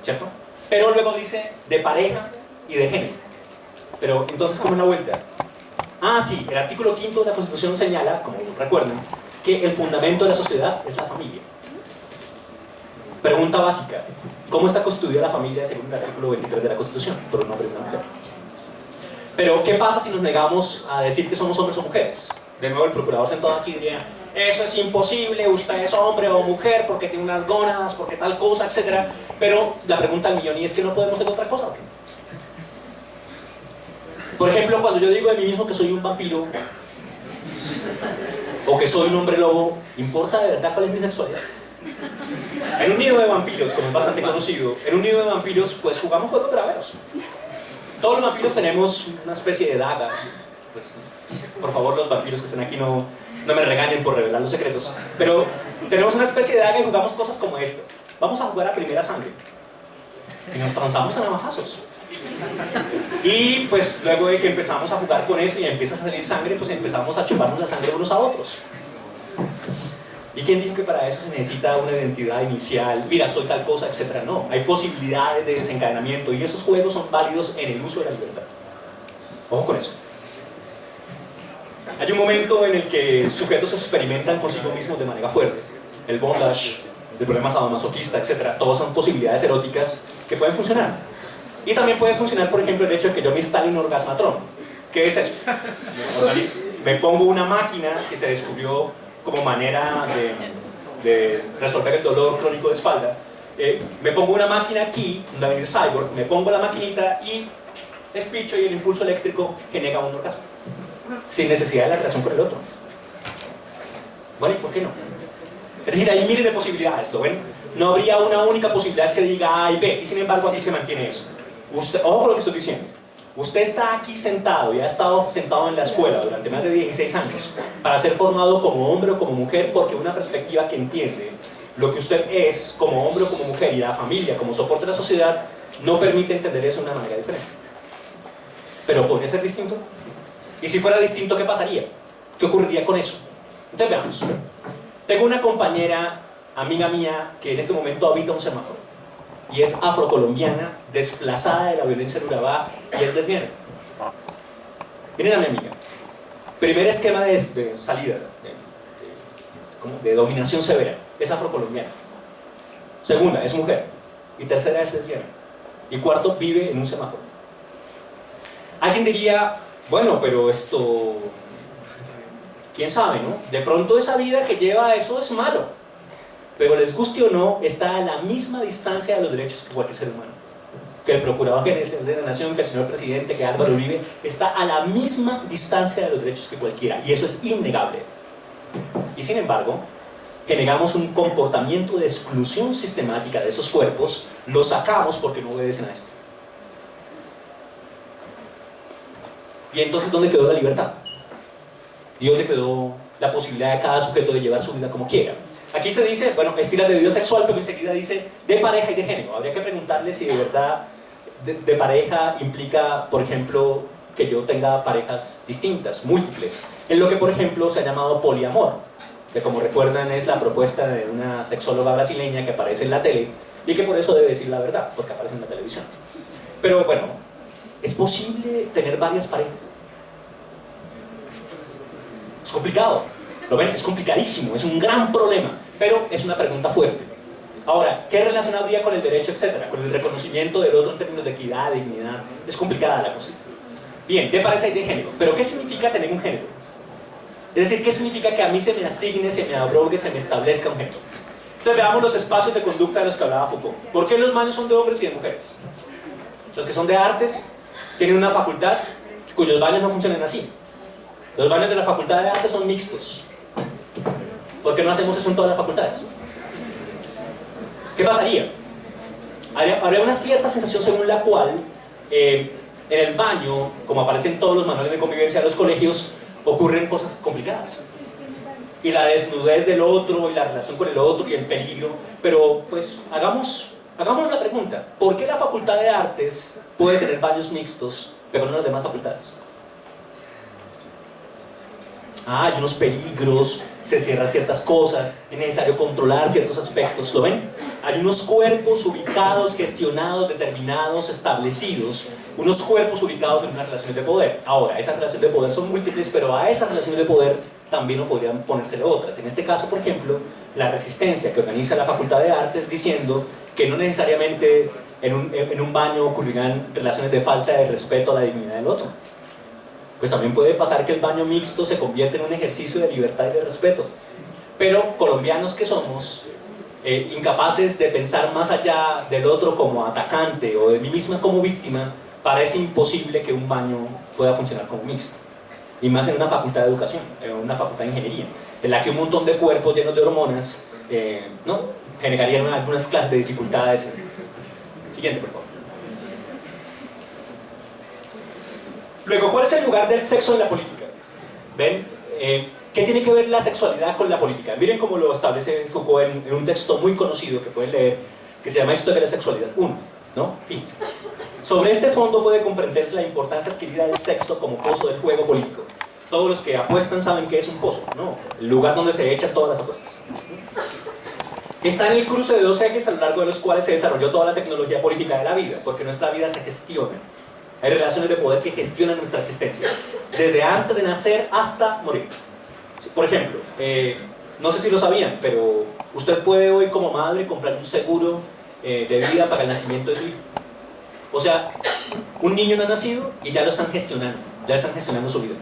¿cierto? Pero luego dice de pareja y de género. Pero entonces, ¿cómo es la vuelta? Ah, sí, el artículo 5 de la Constitución señala, como recuerdan, que el fundamento de la sociedad es la familia. Pregunta básica: ¿cómo está constituida la familia según el artículo 23 de la Constitución? Por un hombre y una mujer. Pero, ¿qué pasa si nos negamos a decir que somos hombres o mujeres? De nuevo, el procurador sentado aquí diría: eso es imposible, usted es hombre o mujer porque tiene unas gónadas, porque tal cosa, etc. Pero la pregunta del millón, ¿y es que no podemos hacer otra cosa o qué? Por ejemplo, cuando yo digo de mí mismo que soy un vampiro o que soy un hombre lobo, ¿importa de verdad cuál es mi sexualidad? En un nido de vampiros, como es bastante conocido, en un nido de vampiros pues jugamos juegos braveros. Todos los vampiros tenemos una especie de daga. Pues, por favor, los vampiros que estén aquí no me regañen por revelar los secretos. Pero tenemos una especie de daga y jugamos cosas como estas. Vamos a jugar a primera sangre y nos transamos a navajazos. Y pues luego de que empezamos a jugar con eso y empieza a salir sangre, pues empezamos a chuparnos la sangre unos a otros. ¿Y quién dijo que para eso se necesita una identidad inicial? Mira, soy tal cosa, etc. No, hay posibilidades de desencadenamiento y esos juegos son válidos en el uso de la libertad. Ojo con eso. Hay un momento en el que sujetos experimentan consigo mismos de manera fuerte. El bondage, el problema sadomasoquista, etc. Todos son posibilidades eróticas que pueden funcionar. Y también puede funcionar, por ejemplo, el hecho de que yo me instale un orgasmatrón. ¿Qué es eso? Me pongo una máquina que se descubrió como manera de resolver el dolor crónico de espalda, me pongo una máquina aquí, un Davenir Cyborg, me pongo la maquinita y despicho y el impulso eléctrico genera un orgasmo, sin necesidad de la relación con el otro. Bueno, ¿y por qué no? Es decir, hay miles de posibilidades, ¿lo ven? No habría una única posibilidad que diga A y B, y sin embargo aquí se mantiene eso. Usted, ojo con lo que estoy diciendo. Usted está aquí sentado y ha estado sentado en la escuela durante más de 16 años para ser formado como hombre o como mujer, porque una perspectiva que entiende lo que usted es como hombre o como mujer y la familia como soporte de la sociedad no permite entender eso de una manera diferente. Pero ¿podría ser distinto? Y si fuera distinto, ¿qué pasaría? ¿Qué ocurriría con eso? Entonces veamos. Tengo una compañera, amiga mía, que en este momento habita un semáforo y es afrocolombiana, desplazada de la violencia en Urabá y es lesbiana. Miren a mi amiga. Primer esquema de salida, de dominación severa, es afrocolombiana. Segunda, es mujer. Y tercera, es lesbiana. Y cuarto, vive en un semáforo. Alguien diría, bueno, pero esto, quién sabe, ¿no? De pronto esa vida que lleva eso es malo. Pero les guste o no, está a la misma distancia de los derechos que cualquier ser humano. Que el Procurador General de la Nación, que el señor Presidente, que Álvaro Uribe, está a la misma distancia de los derechos que cualquiera. Y eso es innegable. Y sin embargo, generamos un comportamiento de exclusión sistemática de esos cuerpos, los sacamos porque no obedecen a esto. Y entonces, ¿dónde quedó la libertad? ¿Y dónde quedó la posibilidad de cada sujeto de llevar su vida como quiera? Aquí se dice, bueno, estilos de vida sexual, pero enseguida dice de pareja y de género. Habría que preguntarle si de verdad de pareja implica, por ejemplo, que yo tenga parejas distintas, múltiples. En lo que, por ejemplo, se ha llamado poliamor, que como recuerdan es la propuesta de una sexóloga brasileña que aparece en la tele y que por eso debe decir la verdad, porque aparece en la televisión. Pero bueno, ¿es posible tener varias parejas? Es complicado, ¿lo ven? Es complicadísimo, es un gran problema, pero es una pregunta fuerte. Ahora, ¿qué relación habría con el derecho, etcétera? Con el reconocimiento del otro en términos de equidad, dignidad. Es complicada la cosa. Bien, de pareja y de género. ¿Pero qué significa tener un género? Es decir, ¿qué significa que a mí se me asigne, se me abrogue, se me establezca un género? Entonces veamos los espacios de conducta de los que hablaba Foucault. ¿Por qué los baños son de hombres y de mujeres? Los que son de artes tienen una facultad cuyos baños no funcionan así. Los baños de la facultad de artes son mixtos. ¿Por qué no hacemos eso en todas las facultades? ¿Qué pasaría? Habría una cierta sensación según la cual en el baño, como aparece en todos los manuales de convivencia de los colegios, ocurren cosas complicadas. Y la desnudez del otro, y la relación con el otro, y el peligro. Pero pues hagamos la pregunta: ¿por qué la facultad de artes puede tener baños mixtos, pero no las demás facultades? Hay unos peligros, se cierran ciertas cosas, es necesario controlar ciertos aspectos, ¿lo ven? Hay unos cuerpos ubicados, gestionados, determinados, establecidos, unos cuerpos ubicados en unas relaciones de poder. Ahora, esas relaciones de poder son múltiples, pero a esas relaciones de poder también no podrían ponérsele otras. En este caso, por ejemplo, la resistencia que organiza la Facultad de Artes diciendo que no necesariamente en un baño ocurrirán relaciones de falta de respeto a la dignidad del otro. Pues también puede pasar que el baño mixto se convierte en un ejercicio de libertad y de respeto. Pero colombianos que somos, incapaces de pensar más allá del otro como atacante o de mí misma como víctima, parece imposible que un baño pueda funcionar como mixto. Y más en una facultad de educación, en una facultad de ingeniería, en la que un montón de cuerpos llenos de hormonas ¿no? generarían algunas clases de dificultades. Siguiente, por favor. Luego, ¿cuál es el lugar del sexo en la política? ¿Ven? ¿Qué tiene que ver la sexualidad con la política? Miren cómo lo establece Foucault en un texto muy conocido que pueden leer, que se llama Historia de la Sexualidad 1, ¿no? Fíjense. Sobre este fondo puede comprenderse la importancia adquirida del sexo como pozo del juego político. Todos los que apuestan saben que es un pozo, ¿no? El lugar donde se echan todas las apuestas. Está en el cruce de dos ejes a lo largo de los cuales se desarrolló toda la tecnología política de la vida, porque nuestra vida se gestiona. Hay relaciones de poder que gestionan nuestra existencia, desde antes de nacer hasta morir. Por ejemplo, no sé si lo sabían, pero usted puede hoy como madre comprar un seguro de vida para el nacimiento de su hijo. O sea, un niño no ha nacido y ya lo están gestionando, ya están gestionando su vida.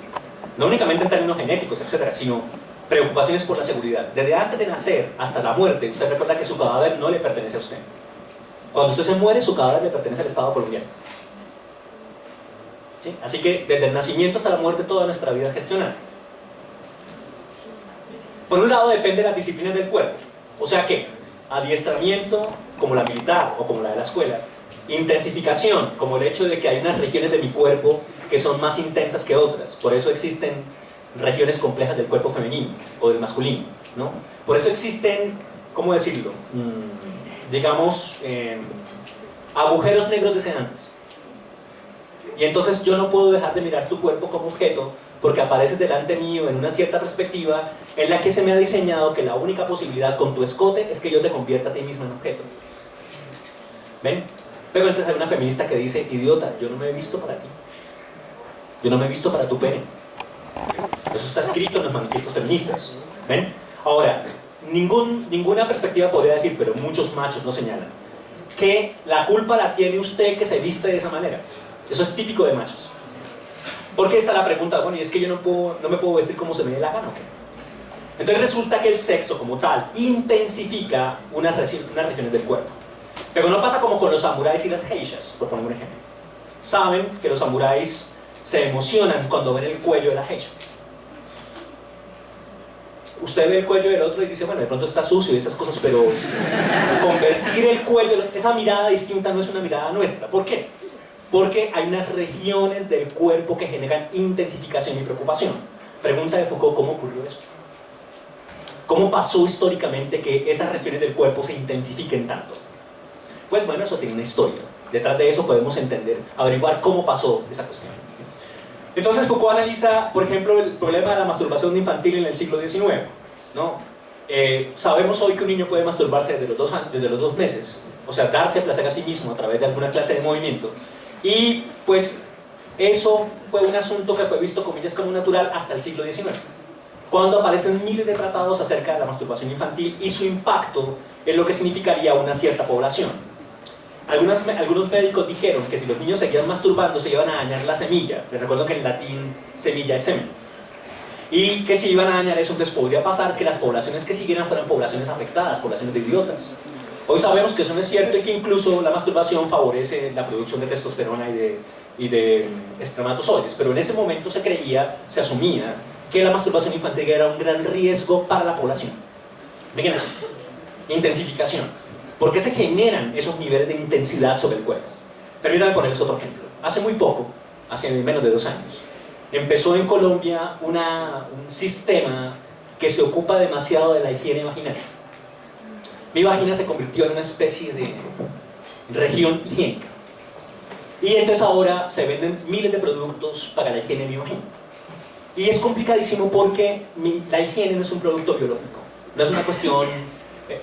No únicamente en términos genéticos, etcétera, sino Preocupaciones por la seguridad. Desde antes de nacer hasta la muerte, usted recuerda que su cadáver no le pertenece a usted. Cuando usted se muere, su cadáver le pertenece al Estado colombiano. ¿Sí? Así que desde el nacimiento hasta la muerte, toda nuestra vida es gestionada. Por un lado, depende de las disciplinas del cuerpo. O sea que, adiestramiento, como la militar o como la de la escuela. Intensificación, como el hecho de que hay unas regiones de mi cuerpo que son más intensas que otras. Por eso existen regiones complejas del cuerpo femenino o del masculino, ¿no? Por eso existen, ¿cómo decirlo? Digamos, agujeros negros deseantes. Y entonces yo no puedo dejar de mirar tu cuerpo como objeto porque apareces delante mío en una cierta perspectiva en la que se me ha diseñado que la única posibilidad con tu escote es que yo te convierta a ti mismo en objeto. ¿Ven? Pero entonces hay una feminista que dice, idiota, yo no me he visto para ti. Yo no me he visto para tu pene. Eso está escrito en los manifiestos feministas. ¿Ven? Ahora, ninguna perspectiva podría decir, pero muchos machos lo señalan, que la culpa la tiene usted que se viste de esa manera. Eso es típico de machos. Porque está la pregunta, bueno, y es que yo no me puedo vestir como se me dé la gana, ¿o qué? Entonces resulta que el sexo como tal intensifica unas regiones del cuerpo. Pero no pasa como con los samuráis y las geishas, por poner un ejemplo. Saben que los samuráis se emocionan cuando ven el cuello de la geisha. Usted ve el cuello del otro y dice, bueno, de pronto está sucio y esas cosas, pero convertir el cuello, esa mirada distinta no es una mirada nuestra. ¿Por qué? Porque hay unas regiones del cuerpo que generan intensificación y preocupación. Pregunta de Foucault, ¿cómo ocurrió eso? ¿Cómo pasó históricamente que esas regiones del cuerpo se intensifiquen tanto? Pues bueno, eso tiene una historia. Detrás de eso podemos entender, averiguar cómo pasó esa cuestión. Entonces Foucault analiza, por ejemplo, el problema de la masturbación infantil en el siglo XIX, ¿no? Sabemos hoy que un niño puede masturbarse desde los 2 meses, o sea, darse placer a sí mismo a través de alguna clase de movimiento, y pues eso fue un asunto que fue visto, comillas, como natural hasta el siglo XIX, cuando aparecen miles de tratados acerca de la masturbación infantil y su impacto en lo que significaría una cierta población. Algunos médicos dijeron que si los niños seguían masturbando se iban a dañar la semilla. Les recuerdo que en latín semilla es semen. Y que si iban a dañar eso, entonces podría pasar que las poblaciones que siguieran fueran poblaciones afectadas, poblaciones de idiotas. Hoy sabemos que eso no es cierto y que incluso la masturbación favorece la producción de testosterona y de espermatozoides. Pero en ese momento se creía, se asumía, que la masturbación infantil era un gran riesgo para la población. Miren, intensificación. ¿Por qué se generan esos niveles de intensidad sobre el cuerpo? Permítanme ponerles otro ejemplo. Hace muy poco, hace menos de 2 años, empezó en Colombia un sistema que se ocupa demasiado de la higiene vaginal. Mi vagina se convirtió en una especie de región higiénica. Y entonces ahora se venden miles de productos para la higiene de mi vagina. Y es complicadísimo porque la higiene no es un producto biológico. No es una cuestión,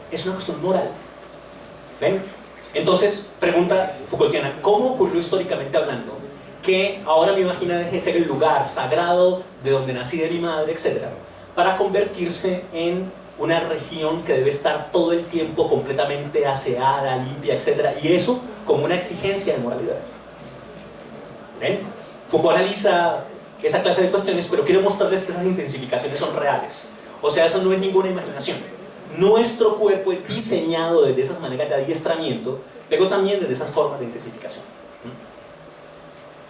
es una cuestión moral. ¿Ven? Entonces, pregunta Foucaultiana, ¿cómo ocurrió históricamente hablando que ahora mi vagina deje de ser el lugar sagrado de donde nací, de mi madre, etcétera, para convertirse en una región que debe estar todo el tiempo completamente aseada, limpia, etcétera, y eso como una exigencia de moralidad? ¿Ven? Foucault analiza esa clase de cuestiones, pero quiero mostrarles que esas intensificaciones son reales. O sea, eso no es ninguna imaginación. Nuestro cuerpo es diseñado desde esas maneras de adiestramiento, pero también desde esas formas de intensificación.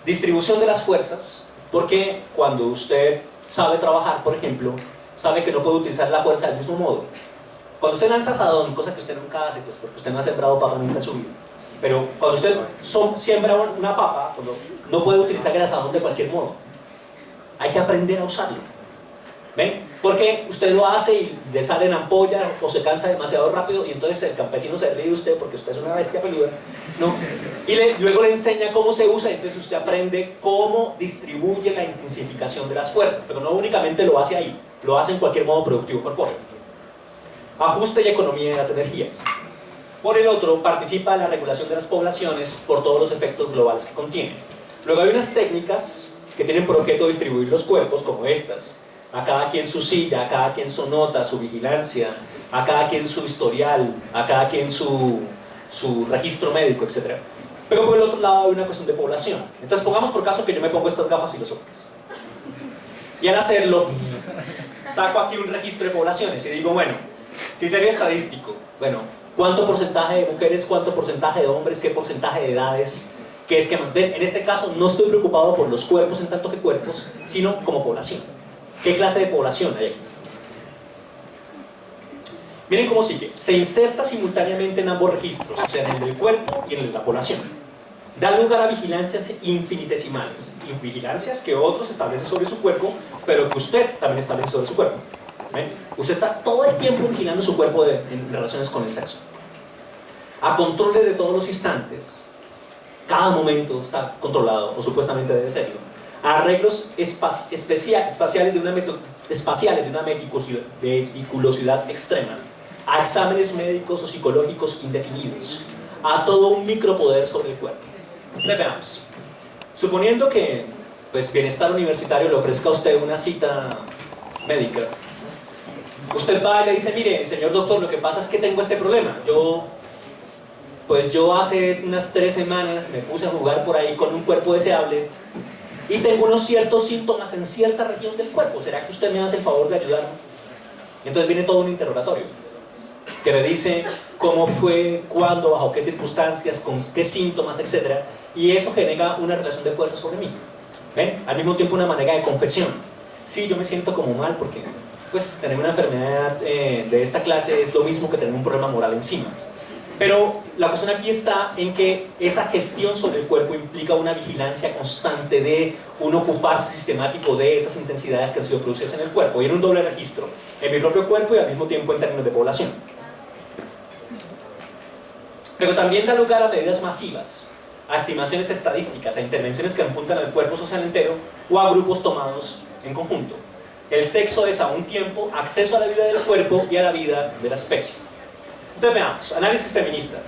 Distribución de las fuerzas, porque cuando usted sabe trabajar, por ejemplo, sabe que no puede utilizar la fuerza del mismo modo. Cuando usted lanza asadón, cosa que usted nunca hace, pues porque usted no ha sembrado papa nunca en su vida, pero cuando usted siembra una papa, no puede utilizar el asadón de cualquier modo. Hay que aprender a usarlo. ¿Ven? Porque usted lo hace y le sale en ampolla o se cansa demasiado rápido y entonces el campesino se ríe de usted porque usted es una bestia peluda, ¿no? Y luego le enseña cómo se usa y entonces usted aprende cómo distribuye la intensificación de las fuerzas, pero no únicamente lo hace ahí, lo hace en cualquier modo productivo corpóreo. Ajuste y economía de las energías. Por el otro, participa en la regulación de las poblaciones por todos los efectos globales que contiene. Luego hay unas técnicas que tienen por objeto distribuir los cuerpos como estas. A cada quien su silla, a cada quien su nota, su vigilancia, a cada quien su historial, a cada quien su registro médico, etc. Pero por el otro lado hay una cuestión de población. Entonces pongamos por caso que yo me pongo estas gafas filosóficas. Y al hacerlo, saco aquí un registro de poblaciones y digo, bueno, criterio estadístico, bueno, ¿cuánto porcentaje de mujeres, cuánto porcentaje de hombres, qué porcentaje de edades, qué esquema? En este caso no estoy preocupado por los cuerpos en tanto que cuerpos, sino como población. ¿Qué clase de población hay aquí? Miren cómo sigue. Se inserta simultáneamente en ambos registros, o sea, en el del cuerpo y en el de la población. Da lugar a vigilancias infinitesimales. Vigilancias que otros establecen sobre su cuerpo, pero que usted también establece sobre su cuerpo. ¿Ven? Usted está todo el tiempo vigilando su cuerpo en relaciones con el sexo. A controles de todos los instantes. Cada momento está controlado, o supuestamente debe serlo. A arreglos espaciales de una meticulosidad extrema. A exámenes médicos o psicológicos indefinidos. A todo un micropoder sobre el cuerpo. Le veamos. Suponiendo que pues, Bienestar Universitario le ofrezca a usted una cita médica, usted va y le dice, mire, señor doctor, lo que pasa es que tengo este problema. Yo hace unas 3 semanas me puse a jugar por ahí con un cuerpo deseable y tengo unos ciertos síntomas en cierta región del cuerpo. ¿Será que usted me hace el favor de ayudarme? Entonces viene todo un interrogatorio que me dice cómo fue, cuándo, bajo qué circunstancias, con qué síntomas, etc. Y eso genera una relación de fuerza sobre mí. ¿Ven? Al mismo tiempo una manera de confesión. Sí, yo me siento como mal porque pues, tener una enfermedad de esta clase es lo mismo que tener un problema moral encima. Pero la cuestión aquí está en que esa gestión sobre el cuerpo implica una vigilancia constante de un ocuparse sistemático de esas intensidades que han sido producidas en el cuerpo y en un doble registro, en mi propio cuerpo y al mismo tiempo en términos de población. Pero también da lugar a medidas masivas, a estimaciones estadísticas, a intervenciones que apuntan al cuerpo social entero o a grupos tomados en conjunto. El sexo es a un tiempo acceso a la vida del cuerpo y a la vida de la especie. Entonces veamos, análisis feminista.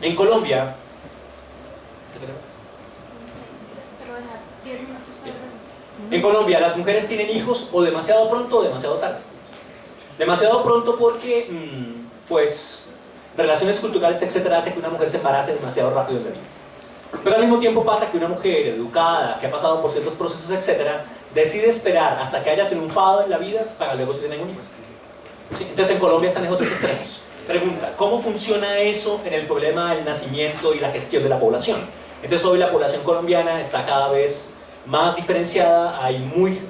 En Colombia, las mujeres tienen hijos o demasiado pronto o demasiado tarde. Demasiado pronto porque, pues, relaciones culturales, etcétera, hace que una mujer se embarace demasiado rápido en la vida. Pero al mismo tiempo pasa que una mujer educada, que ha pasado por ciertos procesos, etcétera, decide esperar hasta que haya triunfado en la vida para luego tener un hijo. ¿Sí? Entonces en Colombia están en otros extremos. Pregunta, ¿cómo funciona eso en el problema del nacimiento y la gestión de la población? Entonces hoy la población colombiana está cada vez más diferenciada, hay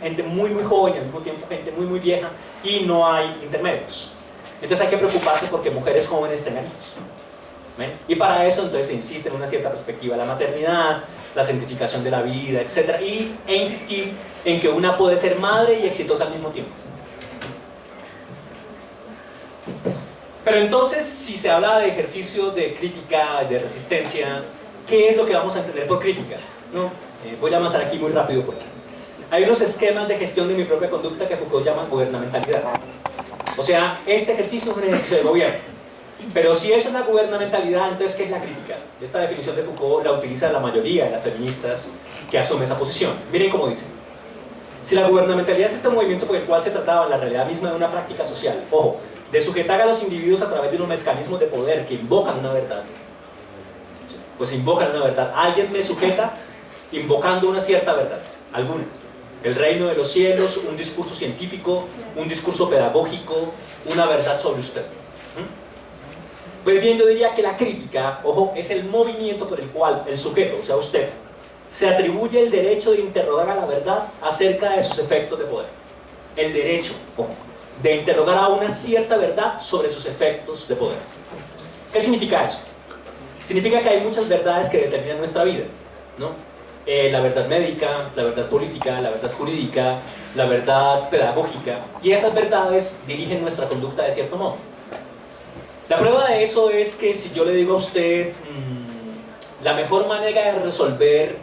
gente muy joven y al mismo tiempo gente muy vieja y no hay intermedios. Entonces hay que preocuparse porque mujeres jóvenes tengan hijos. ¿Ven? Y para eso entonces se insiste en una cierta perspectiva de la maternidad, la cientificación de la vida, etc. E insistir en que una puede ser madre y exitosa al mismo tiempo. Pero entonces, si se habla de ejercicio de crítica, de resistencia, ¿qué es lo que vamos a entender por crítica? ¿No? Voy a avanzar aquí muy rápido porque hay unos esquemas de gestión de mi propia conducta que Foucault llama gubernamentalidad. O sea, este ejercicio es un ejercicio de gobierno. Pero si es una gubernamentalidad, entonces ¿qué es la crítica? Esta definición de Foucault la utiliza la mayoría de las feministas que asumen esa posición. Miren cómo dice. Si la gubernamentalidad es este movimiento por el cual se trataba en la realidad misma de una práctica social, ojo, de sujetar a los individuos a través de unos mecanismos de poder que invocan una verdad, pues invocan una verdad. Alguien me sujeta invocando una cierta verdad, alguna. El reino de los cielos, un discurso científico, un discurso pedagógico, una verdad sobre usted. Pues bien, yo diría que la crítica, ojo, es el movimiento por el cual el sujeto, o sea usted, se atribuye el derecho de interrogar a la verdad acerca de sus efectos de poder. El derecho, ojo, de interrogar a una cierta verdad sobre sus efectos de poder. ¿Qué significa eso? Significa que hay muchas verdades que determinan nuestra vida, ¿no? La verdad médica, la verdad política, la verdad jurídica, la verdad pedagógica, y esas verdades dirigen nuestra conducta de cierto modo. La prueba de eso es que si yo le digo a usted la mejor manera de resolver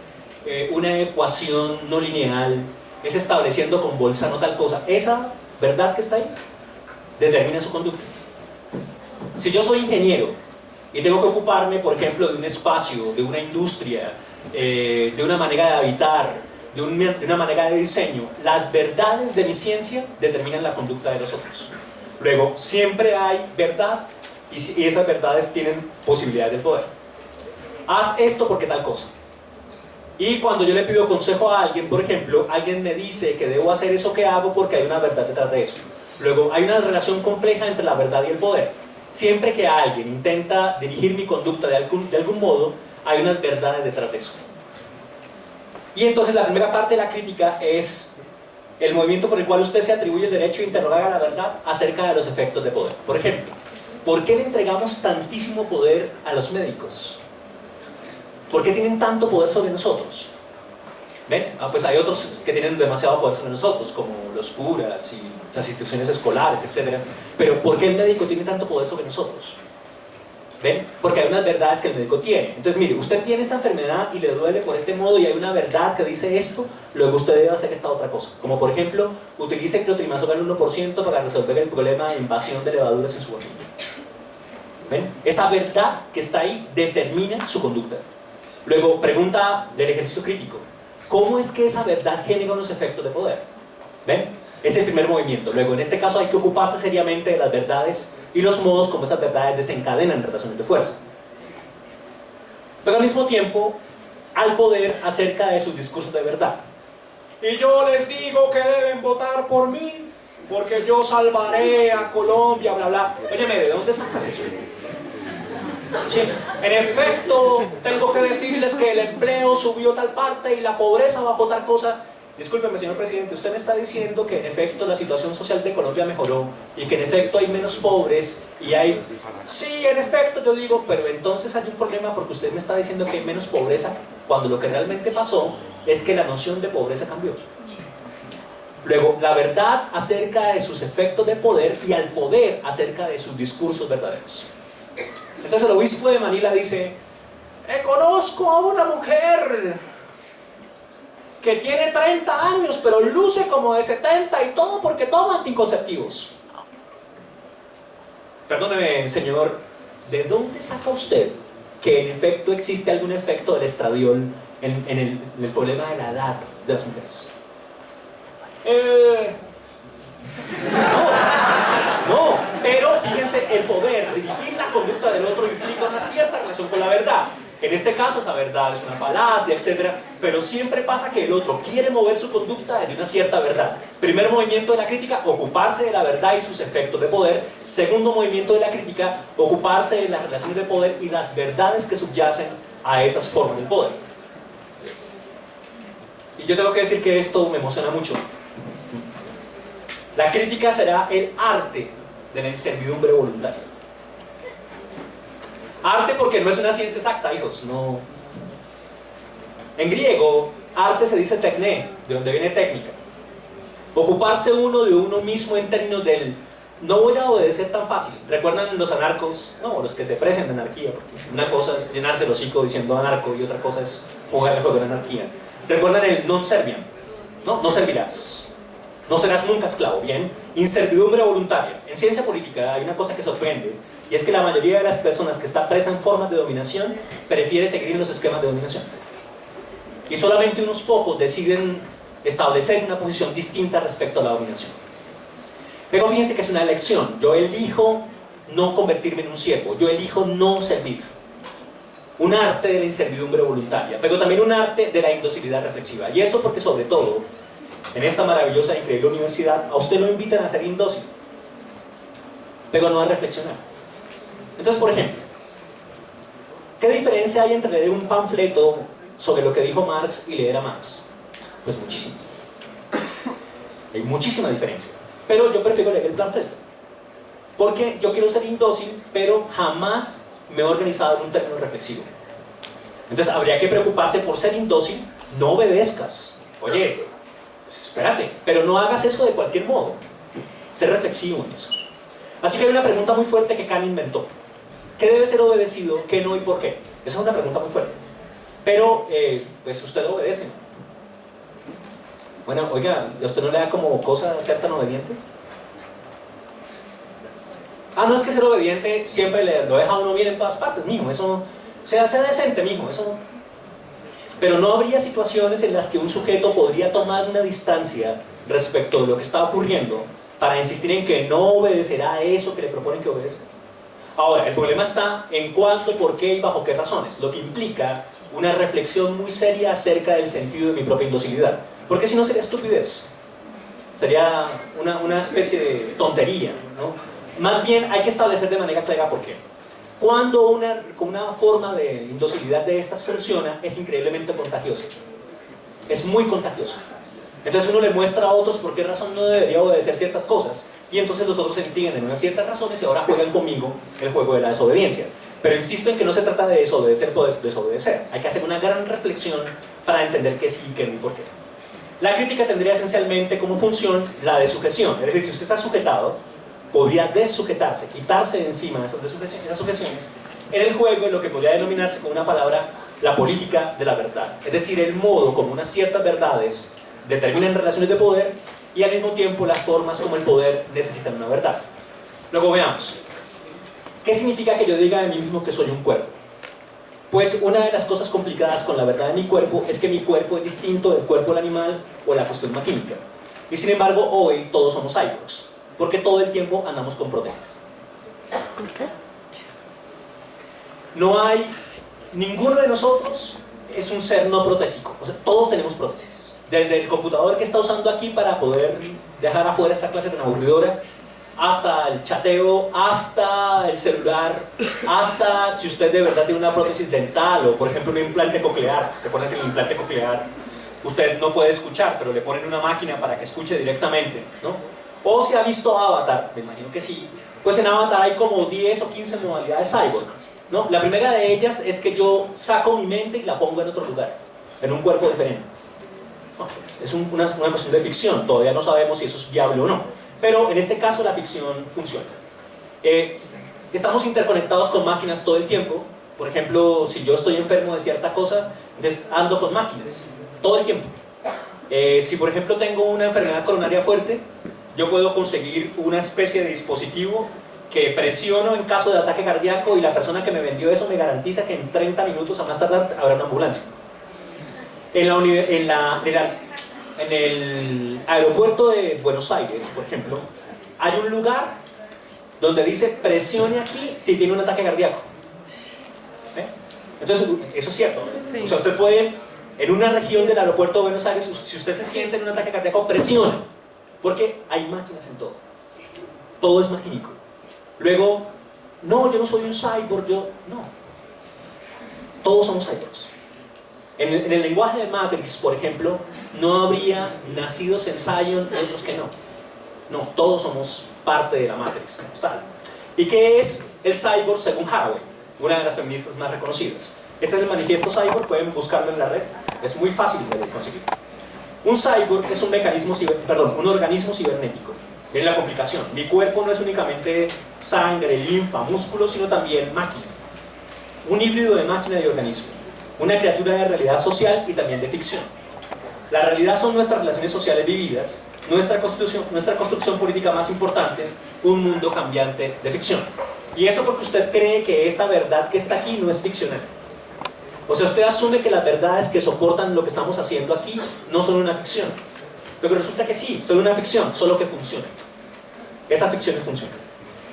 una ecuación no lineal es estableciendo con Bolzano tal cosa, esa verdad que está ahí determina su conducta. Si yo soy ingeniero y tengo que ocuparme, por ejemplo, de un espacio, de una industria, de una manera de habitar, de una manera de diseño, las verdades de mi ciencia determinan la conducta de los otros. Luego, siempre hay verdad y esas verdades tienen posibilidades de poder. Haz esto porque tal cosa. Y cuando yo le pido consejo a alguien, por ejemplo, alguien me dice que debo hacer eso que hago porque hay una verdad detrás de eso. Luego, hay una relación compleja entre la verdad y el poder. Siempre que alguien intenta dirigir mi conducta de algún modo, hay unas verdades detrás de eso. Y entonces la primera parte de la crítica es el movimiento por el cual usted se atribuye el derecho a interrogar a la verdad acerca de los efectos de poder. Por ejemplo, ¿por qué le entregamos tantísimo poder a los médicos? ¿Por qué tienen tanto poder sobre nosotros? ¿Ven? Pues hay otros que tienen demasiado poder sobre nosotros, como los curas y las instituciones escolares, etc. Pero ¿por qué el médico tiene tanto poder sobre nosotros? ¿Ven? Porque hay unas verdades que el médico tiene. Entonces, mire, usted tiene esta enfermedad y le duele por este modo y hay una verdad que dice esto, luego usted debe hacer esta otra cosa. Como por ejemplo, utilice clotrimazol al 1% para resolver el problema de invasión de levaduras en su organismo. ¿Ven? Esa verdad que está ahí determina su conducta. Luego, pregunta del ejercicio crítico. ¿Cómo es que esa verdad genera unos efectos de poder? ¿Ven? Es el primer movimiento. Luego, en este caso hay que ocuparse seriamente de las verdades y los modos como esas verdades desencadenan relaciones de fuerza. Pero al mismo tiempo, al poder acerca de sus discursos de verdad. Y yo les digo que deben votar por mí, porque yo salvaré a Colombia, bla, bla. Óyeme, ¿de dónde sacas eso? Sí, en efecto, tengo que decirles que el empleo subió tal parte y la pobreza bajó tal cosa. Discúlpeme, señor presidente, usted me está diciendo que en efecto la situación social de Colombia mejoró y que en efecto hay menos pobres y hay... Sí, en efecto, yo digo, pero entonces hay un problema porque usted me está diciendo que hay menos pobreza cuando lo que realmente pasó es que la noción de pobreza cambió. Luego, la verdad acerca de sus efectos de poder y al poder acerca de sus discursos verdaderos. Entonces el obispo de Manila dice, conozco a una mujer que tiene 30 años, pero luce como de 70 y todo porque toma anticonceptivos. Perdóneme, señor, ¿de dónde saca usted que en efecto existe algún efecto del estradiol en el problema de la edad de las mujeres? No, pero fíjense, el poder dirigir la conducta del otro implica una cierta relación con la verdad. En este caso esa verdad es una falacia, etc. Pero siempre pasa que el otro quiere mover su conducta de una cierta verdad. Primer movimiento de la crítica, ocuparse de la verdad y sus efectos de poder. Segundo movimiento de la crítica, ocuparse de las relaciones de poder y las verdades que subyacen a esas formas de poder. Y yo tengo que decir que esto me emociona mucho. La crítica será el arte de la inservidumbre voluntaria. Arte porque no es una ciencia exacta, hijos, no. En griego, arte se dice tekné, de donde viene técnica. Ocuparse uno de uno mismo en términos del no voy a obedecer tan fácil. ¿Recuerdan los anarcos? No, los que se precian de anarquía, porque una cosa es llenarse el hocico diciendo anarco y otra cosa es jugar el juego de la anarquía. ¿Recuerdan el non serviam? No, no servirás. No serás nunca esclavo, ¿bien? Inservidumbre voluntaria. En ciencia política hay una cosa que sorprende, y es que la mayoría de las personas que están presas en formas de dominación prefiere seguir en los esquemas de dominación. Y solamente unos pocos deciden establecer una posición distinta respecto a la dominación. Pero fíjense que es una elección. Yo elijo no convertirme en un siervo, yo elijo no servir. Un arte de la inservidumbre voluntaria, pero también un arte de la indocilidad reflexiva. Y eso porque sobre todo, en esta maravillosa e increíble universidad, a usted lo invitan a ser indócil, pero no a reflexionar. Entonces, por ejemplo, ¿qué diferencia hay entre leer un panfleto sobre lo que dijo Marx y leer a Marx? Pues muchísimo. Hay muchísima diferencia. Pero yo prefiero leer el panfleto, porque yo quiero ser indócil, pero jamás me he organizado en un término reflexivo. Entonces habría que preocuparse por ser indócil, no obedezcas. Oye, pues espérate, pero no hagas eso de cualquier modo. Ser reflexivo en eso. Así que hay una pregunta muy fuerte que Kant inventó. ¿Qué debe ser obedecido? ¿Qué no y por qué? Esa es una pregunta muy fuerte. Pero, pues usted obedece. Bueno, oiga, ¿a usted no le da como cosa ser tan obediente? Ah, no, es que ser obediente siempre lo deja a uno bien en todas partes, mijo. Eso, sea decente, mijo, eso. Pero no habría situaciones en las que un sujeto podría tomar una distancia respecto de lo que está ocurriendo para insistir en que no obedecerá a eso que le proponen que obedezca. Ahora, el problema está en cuánto, por qué y bajo qué razones, lo que implica una reflexión muy seria acerca del sentido de mi propia indocilidad. Porque si no sería estupidez, sería una especie de tontería, ¿no? Más bien hay que establecer de manera clara por qué. Cuando una forma de indocilidad de estas funciona, es increíblemente contagiosa. Es muy contagioso. Entonces uno le muestra a otros por qué razón no debería obedecer ciertas cosas, y entonces los otros entienden unas ciertas razones y ahora juegan conmigo el juego de la desobediencia. Pero insisto en que no se trata de desobedecer por desobedecer. Hay que hacer una gran reflexión para entender qué sí, qué no y por qué. La crítica tendría esencialmente como función la desujeción. Es decir, si usted está sujetado, podría desujetarse, quitarse de encima de esas sujeciones en el juego, en lo que podría denominarse con una palabra la política de la verdad. Es decir, el modo como unas ciertas verdades determinan relaciones de poder y al mismo tiempo las formas como el poder necesitan una verdad. Luego veamos. ¿Qué significa que yo diga de mí mismo que soy un cuerpo? Pues una de las cosas complicadas con la verdad de mi cuerpo es que mi cuerpo es distinto del cuerpo del animal o la cuestión maquínica. Y sin embargo, hoy todos somos cyborgs, porque todo el tiempo andamos con prótesis. ¿Por qué? No hay, ninguno de nosotros es un ser no protésico. O sea, todos tenemos prótesis. Desde el computador que está usando aquí para poder dejar afuera esta clase tan aburridora, hasta el chateo, hasta el celular, hasta si usted de verdad tiene una prótesis dental o por ejemplo un implante coclear. Recuerden que el implante coclear usted no puede escuchar, pero le ponen una máquina para que escuche directamente, ¿no? O si ha visto Avatar, me imagino que sí, pues en Avatar hay como 10 o 15 modalidades cyborg, ¿no? La primera de ellas es que yo saco mi mente y la pongo en otro lugar, en un cuerpo diferente. ¿No? Es una cuestión de ficción, todavía no sabemos si eso es viable o no. Pero en este caso la ficción funciona. Estamos interconectados con máquinas todo el tiempo. Por ejemplo, si yo estoy enfermo de cierta cosa, ando con máquinas todo el tiempo. Si por ejemplo tengo una enfermedad coronaria fuerte, yo puedo conseguir una especie de dispositivo que presiono en caso de ataque cardíaco y la persona que me vendió eso me garantiza que en 30 minutos a más tardar habrá una ambulancia. En el aeropuerto de Buenos Aires, por ejemplo, hay un lugar donde dice presione aquí si tiene un ataque cardíaco. Entonces, eso es cierto. Sí. O sea, usted puede, en una región del aeropuerto de Buenos Aires, si usted se siente en un ataque cardíaco, presione, porque hay máquinas en todo. Todo es maquínico. Luego, no, yo no soy un cyborg, no. Todos somos cyborgs. En el lenguaje de Matrix, por ejemplo, no habría nacidos en Zion y otros que no. No, todos somos parte de la Matrix, como tal. ¿Y qué es el cyborg según Haraway? Una de las feministas más reconocidas. Este es el manifiesto cyborg, pueden buscarlo en la red, es muy fácil de conseguir. Un cyborg es un organismo cibernético. Es la complicación. Mi cuerpo no es únicamente sangre, linfa, músculo, sino también máquina. Un híbrido de máquina y organismo. Una criatura de realidad social y también de ficción. La realidad son nuestras relaciones sociales vividas, nuestra construcción política más importante, un mundo cambiante de ficción. Y eso porque usted cree que esta verdad que está aquí no es ficcional. O sea, usted asume que las verdades que soportan lo que estamos haciendo aquí no son una ficción. Pero resulta que sí, son una ficción, solo que funcionan. Esa ficción funciona.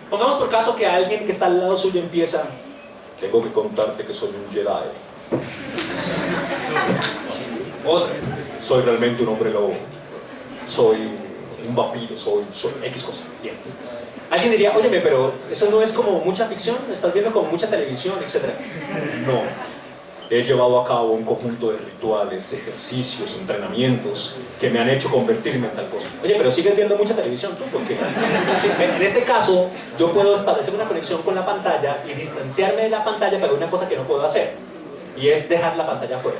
Pongamos por caso que alguien que está al lado suyo empieza: tengo que contarte que soy un Jedi. Otra: soy realmente un hombre lobo. Soy un vampiro, soy X cosa. Bien. Alguien diría: óyeme, pero eso no es como mucha ficción, estás viendo como mucha televisión, etc. No. He llevado a cabo un conjunto de rituales, ejercicios, entrenamientos que me han hecho convertirme en tal cosa. Oye, pero sigues viendo mucha televisión tú, ¿por qué? Sí, en este caso, yo puedo establecer una conexión con la pantalla y distanciarme de la pantalla para una cosa que no puedo hacer, y es dejar la pantalla afuera.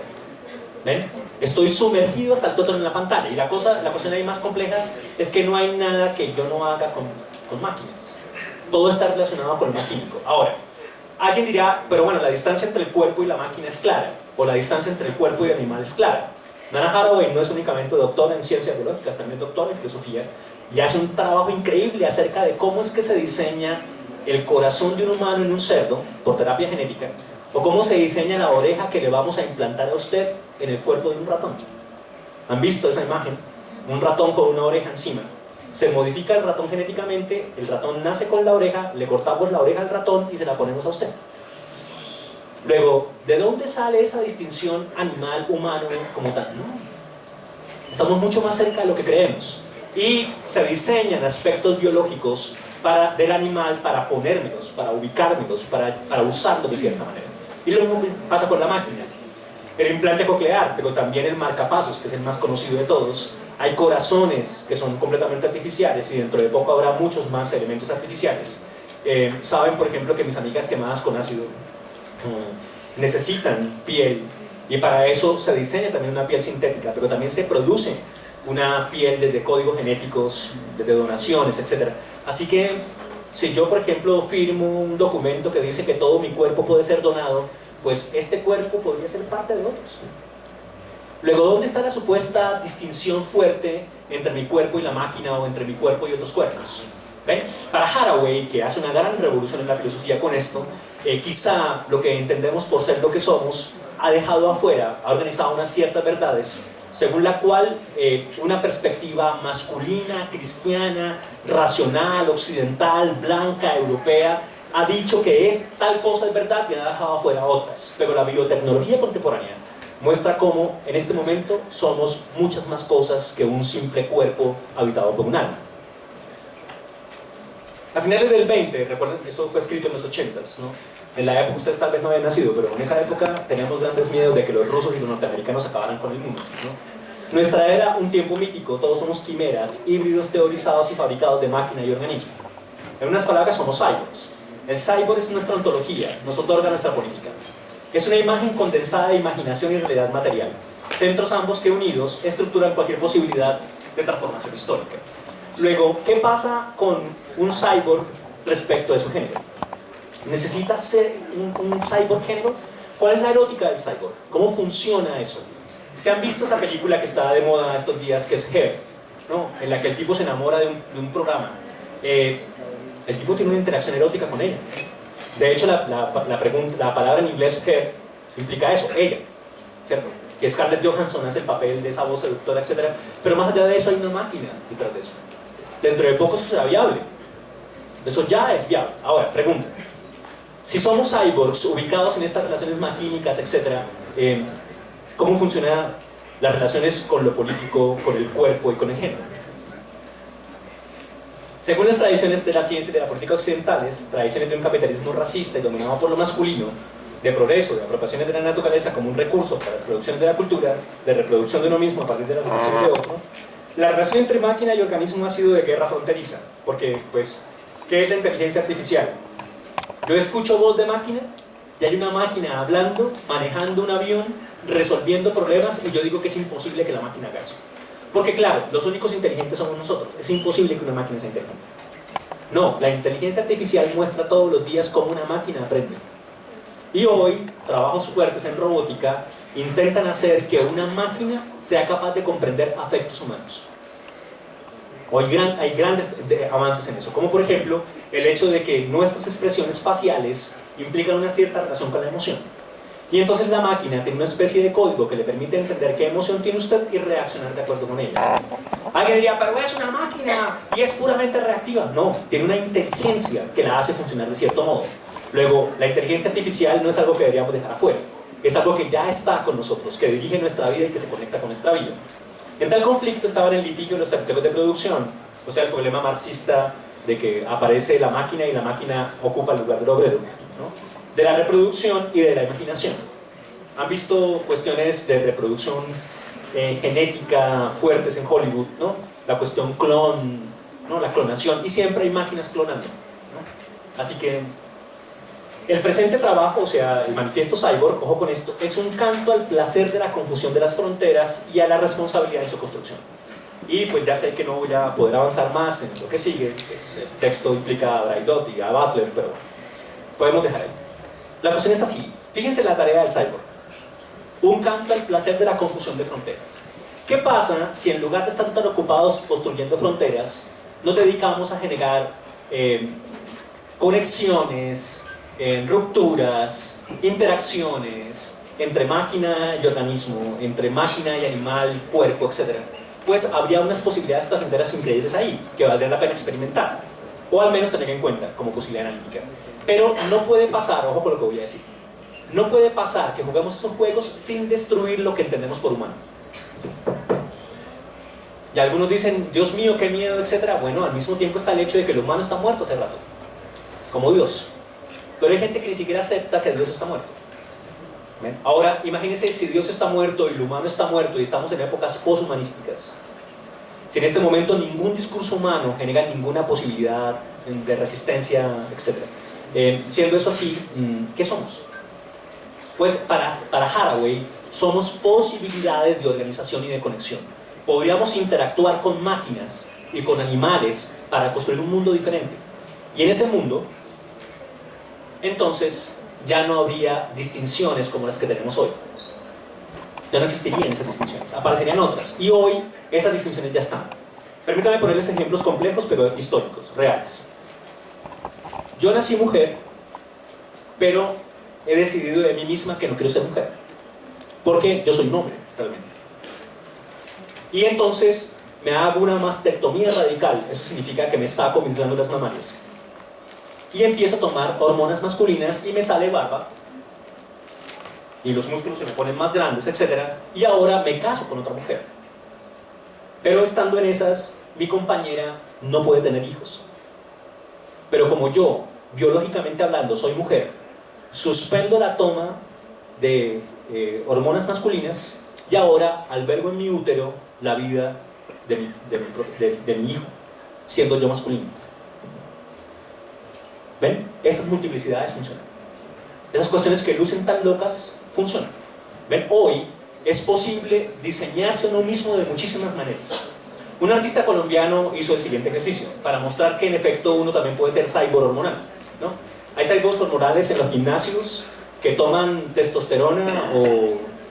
¿Ven? Estoy sumergido hasta el tótono en la pantalla, y la cuestión ahí más compleja es que no hay nada que yo no haga con máquinas. Todo está relacionado con el maquínico. Ahora, alguien dirá: pero bueno, la distancia entre el cuerpo y la máquina es clara, o la distancia entre el cuerpo y el animal es clara. Dana Haraway no es únicamente doctora en ciencias biológicas, también doctora en filosofía, y hace un trabajo increíble acerca de cómo es que se diseña el corazón de un humano en un cerdo, por terapia genética, o cómo se diseña la oreja que le vamos a implantar a usted en el cuerpo de un ratón. ¿Han visto esa imagen? Un ratón con una oreja encima. Se modifica el ratón genéticamente, el ratón nace con la oreja, le cortamos la oreja al ratón y se la ponemos a usted. Luego, ¿de dónde sale esa distinción animal-humano como tal? ¿No? Estamos mucho más cerca de lo que creemos. Y se diseñan aspectos biológicos del animal para ponérmelos, para ubicármelos, para usarlo de cierta manera. Y lo mismo pasa con la máquina. El implante coclear, pero también el marcapasos, que es el más conocido de todos. Hay corazones que son completamente artificiales y dentro de poco habrá muchos más elementos artificiales. Saben, por ejemplo, que mis amigas quemadas con ácido necesitan piel y para eso se diseña también una piel sintética, pero también se produce una piel desde códigos genéticos, desde donaciones, etc. Así que si yo, por ejemplo, firmo un documento que dice que todo mi cuerpo puede ser donado, pues este cuerpo podría ser parte de otros. Luego, ¿dónde está la supuesta distinción fuerte entre mi cuerpo y la máquina o entre mi cuerpo y otros cuerpos? ¿Ven? Para Haraway, que hace una gran revolución en la filosofía con esto, quizá lo que entendemos por ser lo que somos ha dejado afuera, ha organizado unas ciertas verdades según la cual una perspectiva masculina, cristiana, racional, occidental, blanca, europea, ha dicho que tal cosa es verdad y ha dejado afuera otras. Pero la biotecnología contemporánea muestra cómo en este momento somos muchas más cosas que un simple cuerpo habitado por un alma. A finales del 20, recuerden, esto fue escrito en los 80s, ¿no? En la época ustedes tal vez no habían nacido, pero en esa época teníamos grandes miedos de que los rusos y los norteamericanos acabaran con el mundo, ¿no? Nuestra era un tiempo mítico, todos somos quimeras, híbridos teorizados y fabricados de máquina y organismo. En unas palabras, somos cyborgs. El cyborg es nuestra ontología, nos otorga nuestra política. Es una imagen condensada de imaginación y realidad material, centros ambos que unidos estructuran cualquier posibilidad de transformación histórica. Luego, ¿qué pasa con un cyborg respecto de su género? ¿Necesita ser un cyborg género? ¿Cuál es la erótica del cyborg? ¿Cómo funciona eso? ¿Se han visto esa película que está de moda estos días, que es Hair, ¿no? En la que el tipo se enamora de un programa? El tipo tiene una interacción erótica con ella. De hecho, la palabra en inglés Hair implica eso, ella, ¿cierto? Que Scarlett Johansson hace el papel de esa voz seductora, etc. Pero más allá de eso hay una máquina detrás de eso. Dentro de poco eso será viable. Eso ya es viable. Ahora, pregunta. Si somos cyborgs ubicados en estas relaciones maquínicas, etc., ¿cómo funcionan las relaciones con lo político, con el cuerpo y con el género? Según las tradiciones de la ciencia y de la política occidentales, tradiciones de un capitalismo racista y dominado por lo masculino, de progreso, de apropiaciones de la naturaleza como un recurso para las producciones de la cultura, de reproducción de uno mismo a partir de la reproducción de otro, la relación entre máquina y organismo ha sido de guerra fronteriza, porque, pues, ¿qué es la inteligencia artificial? Yo escucho voz de máquina y hay una máquina hablando, manejando un avión, resolviendo problemas y yo digo que es imposible que la máquina haga eso. Porque claro, los únicos inteligentes somos nosotros. Es imposible que una máquina sea inteligente. No, la inteligencia artificial muestra todos los días cómo una máquina aprende. Y hoy, trabajos fuertes en robótica intentan hacer que una máquina sea capaz de comprender afectos humanos. Hoy hay grandes avances en eso, como por ejemplo el hecho de que nuestras expresiones faciales implican una cierta relación con la emoción. Y entonces la máquina tiene una especie de código que le permite entender qué emoción tiene usted y reaccionar de acuerdo con ella. Alguien diría, pero es una máquina y es puramente reactiva. No, tiene una inteligencia que la hace funcionar de cierto modo. Luego, la inteligencia artificial no es algo que deberíamos dejar afuera. Es algo que ya está con nosotros, que dirige nuestra vida y que se conecta con nuestra vida. En tal conflicto estaban en litigio los territorios de producción, o sea, el problema marxista de que aparece la máquina y la máquina ocupa el lugar del obrero, ¿no? De la reproducción y de la imaginación. ¿Han visto cuestiones de reproducción genética fuertes en Hollywood, ¿no? La cuestión clon, ¿no? La clonación, y siempre hay máquinas clonando, ¿no? Así que el presente trabajo, o sea, el manifiesto Cyborg, ojo con esto, es un canto al placer de la confusión de las fronteras y a la responsabilidad de su construcción. Y pues ya sé que no voy a poder avanzar más en lo que sigue, pues el texto implica a Braidot y a Butler, pero podemos dejar ahí. La cuestión es así, fíjense la tarea del Cyborg. Un canto al placer de la confusión de fronteras. ¿Qué pasa si en lugar de estar tan ocupados construyendo fronteras, nos dedicamos a generar conexiones, rupturas, interacciones entre máquina y organismo, entre máquina y animal, cuerpo, etc.? Pues habría unas posibilidades placenteras increíbles ahí, que valdría la pena experimentar, o al menos tener en cuenta como posibilidad analítica. Pero no puede pasar, ojo con lo que voy a decir, no puede pasar que juguemos esos juegos sin destruir lo que entendemos por humano. Y algunos dicen, Dios mío, qué miedo, etc. Bueno, al mismo tiempo está el hecho de que el humano está muerto hace rato, como Dios. Pero hay gente que ni siquiera acepta que Dios está muerto. ¿Ven? Ahora, imagínense si Dios está muerto y el humano está muerto y estamos en épocas poshumanísticas. Si en este momento ningún discurso humano genera ninguna posibilidad de resistencia, etc. Siendo eso así, ¿qué somos? Pues para Haraway somos posibilidades de organización y de conexión. Podríamos interactuar con máquinas y con animales para construir un mundo diferente. Y en ese mundo, entonces, ya no habría distinciones como las que tenemos hoy. Ya no existirían esas distinciones, aparecerían otras. Y hoy esas distinciones ya están. Permítanme ponerles ejemplos complejos, pero históricos, reales. Yo nací mujer, pero he decidido de mí misma que no quiero ser mujer. Porque yo soy un hombre, realmente. Y entonces me hago una mastectomía radical. Eso significa que me saco mis glándulas mamarias. Y empiezo a tomar hormonas masculinas y me sale barba. Y los músculos se me ponen más grandes, etc. Y ahora me caso con otra mujer. Pero estando en esas, mi compañera no puede tener hijos. Pero como yo, biológicamente hablando, soy mujer, suspendo la toma de hormonas masculinas y ahora albergo en mi útero la vida de mi hijo, siendo yo masculino. ¿Ven? Esas multiplicidades funcionan. Esas cuestiones que lucen tan locas funcionan. ¿Ven? Hoy es posible diseñarse uno mismo de muchísimas maneras. Un artista colombiano hizo el siguiente ejercicio para mostrar que en efecto uno también puede ser cyborg hormonal, ¿no? Hay cyborgs hormonales en los gimnasios que toman testosterona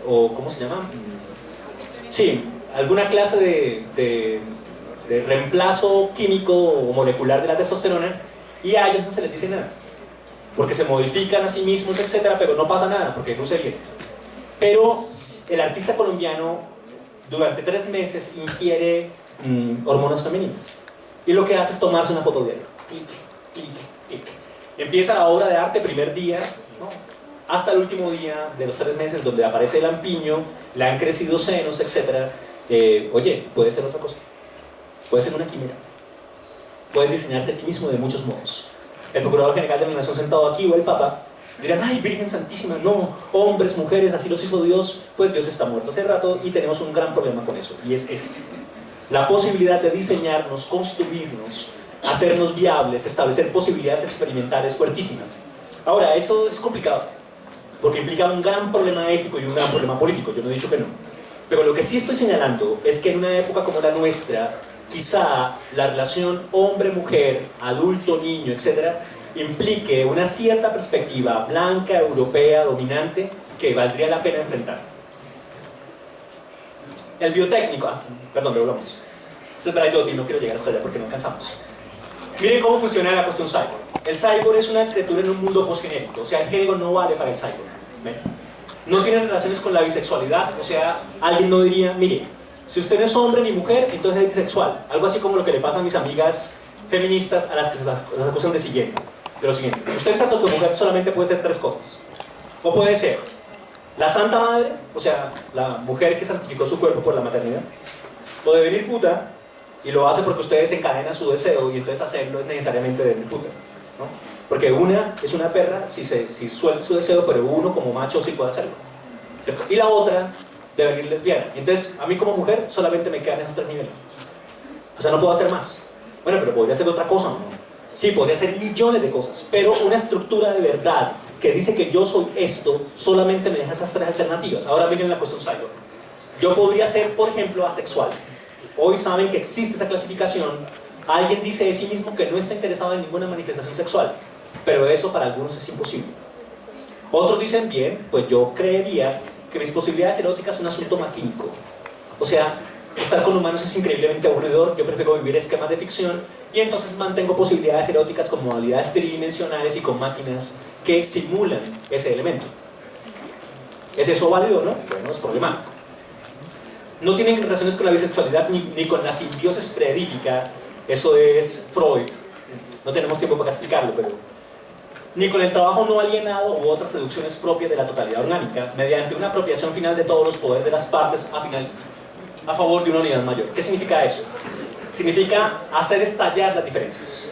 o ¿cómo se llama? Sí, alguna clase de reemplazo químico o molecular de la testosterona, y a ellos no se les dice nada porque se modifican a sí mismos, etc. Pero no pasa nada porque luce bien. Pero el artista colombiano durante 3 meses ingiere hormonas femeninas y lo que hace es tomarse una foto diaria. Clic, clic, clic. Empieza la obra de arte primer día, ¿no? Hasta el último día de los 3 meses donde aparece el lampiño, le han crecido senos, etc. Oye, puede ser otra cosa, puede ser una quimera, puedes diseñarte a ti mismo de muchos modos. El Procurador General de la Nación sentado aquí o el Papa dirán, ay, Virgen Santísima, no, hombres, mujeres, así los hizo Dios. Pues Dios está muerto hace rato y tenemos un gran problema con eso, y es ese: la posibilidad de diseñarnos, construirnos, hacernos viables, establecer posibilidades experimentales fuertísimas. Ahora, eso es complicado porque implica un gran problema ético y un gran problema político. Yo no he dicho que no, pero lo que sí estoy señalando es que en una época como la nuestra, quizá la relación hombre-mujer, adulto-niño, etc., implique una cierta perspectiva blanca, europea, dominante, que valdría la pena enfrentar. El biotécnico, perdón, lo hablamos. Este es Braidotti, no quiero llegar hasta allá porque no alcanzamos. Miren cómo funciona la cuestión cyborg. El cyborg es una criatura en un mundo posgenético, o sea, el género no vale para el cyborg. ¿Ven? No tiene relaciones con la bisexualidad, o sea, alguien no diría, mire, si usted no es hombre ni mujer, entonces es bisexual. Algo así como lo que le pasa a mis amigas feministas a las que se las acusan de lo siguiente: usted tanto que mujer solamente puede ser 3 cosas. O puede ser la Santa Madre, o sea, la mujer que santificó su cuerpo por la maternidad. O de venir puta, y lo hace porque usted desencadena su deseo, y entonces hacerlo es necesariamente de venir puta, ¿no? Porque una es una perra si suelta su deseo, pero uno como macho sí puede hacerlo, ¿cierto? Y la otra de venir lesbiana. Entonces, a mí como mujer solamente me quedan esos 3 niveles. O sea, no puedo hacer más. Bueno, pero podría hacer otra cosa, ¿no? Sí, podría hacer millones de cosas, pero una estructura de verdad que dice que yo soy esto, solamente me deja esas 3 alternativas. Ahora miren la cuestión cyborg. Yo podría ser, por ejemplo, asexual. Hoy saben que existe esa clasificación. Alguien dice de sí mismo que no está interesado en ninguna manifestación sexual, pero eso para algunos es imposible. Otros dicen, bien, pues yo creería que mis posibilidades eróticas son un asunto maquínico. O sea, estar con humanos es increíblemente aburridor, yo prefiero vivir esquemas de ficción, y entonces mantengo posibilidades eróticas con modalidades tridimensionales y con máquinas que simulan ese elemento. ¿Es eso válido o no? Bueno, es problemático. No tienen relaciones con la bisexualidad ni con la simbiosis preedípica. Eso es Freud. No tenemos tiempo para explicarlo, pero ni con el trabajo no alienado u otras seducciones propias de la totalidad orgánica, mediante una apropiación final de todos los poderes de las partes a favor de una unidad mayor. ¿Qué significa eso? Significa hacer estallar las diferencias.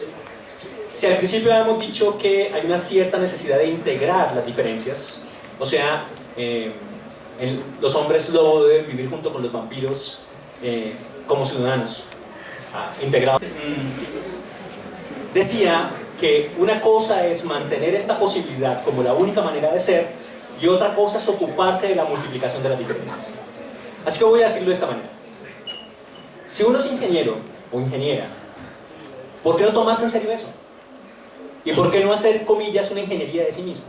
Si al principio habíamos dicho que hay una cierta necesidad de integrar las diferencias, o sea, los hombres lobo deben vivir junto con los vampiros como ciudadanos integrados. Decía que una cosa es mantener esta posibilidad como la única manera de ser y otra cosa es ocuparse de la multiplicación de las diferencias. Así que voy a decirlo de esta manera. Si uno es ingeniero o ingeniera, ¿por qué no tomarse en serio eso? ¿Y por qué no hacer, comillas, una ingeniería de sí mismo?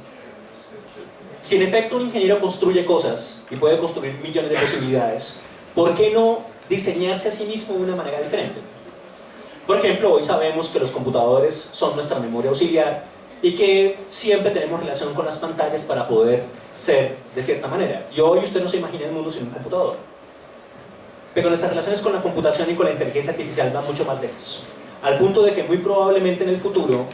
Si en efecto un ingeniero construye cosas y puede construir millones de posibilidades, ¿por qué no diseñarse a sí mismo de una manera diferente? Por ejemplo, hoy sabemos que los computadores son nuestra memoria auxiliar y que siempre tenemos relación con las pantallas para poder ser de cierta manera. Y hoy usted no se imagina el mundo sin un computador. Pero nuestras relaciones con la computación y con la inteligencia artificial van mucho más lejos. Al punto de que muy probablemente en el futuro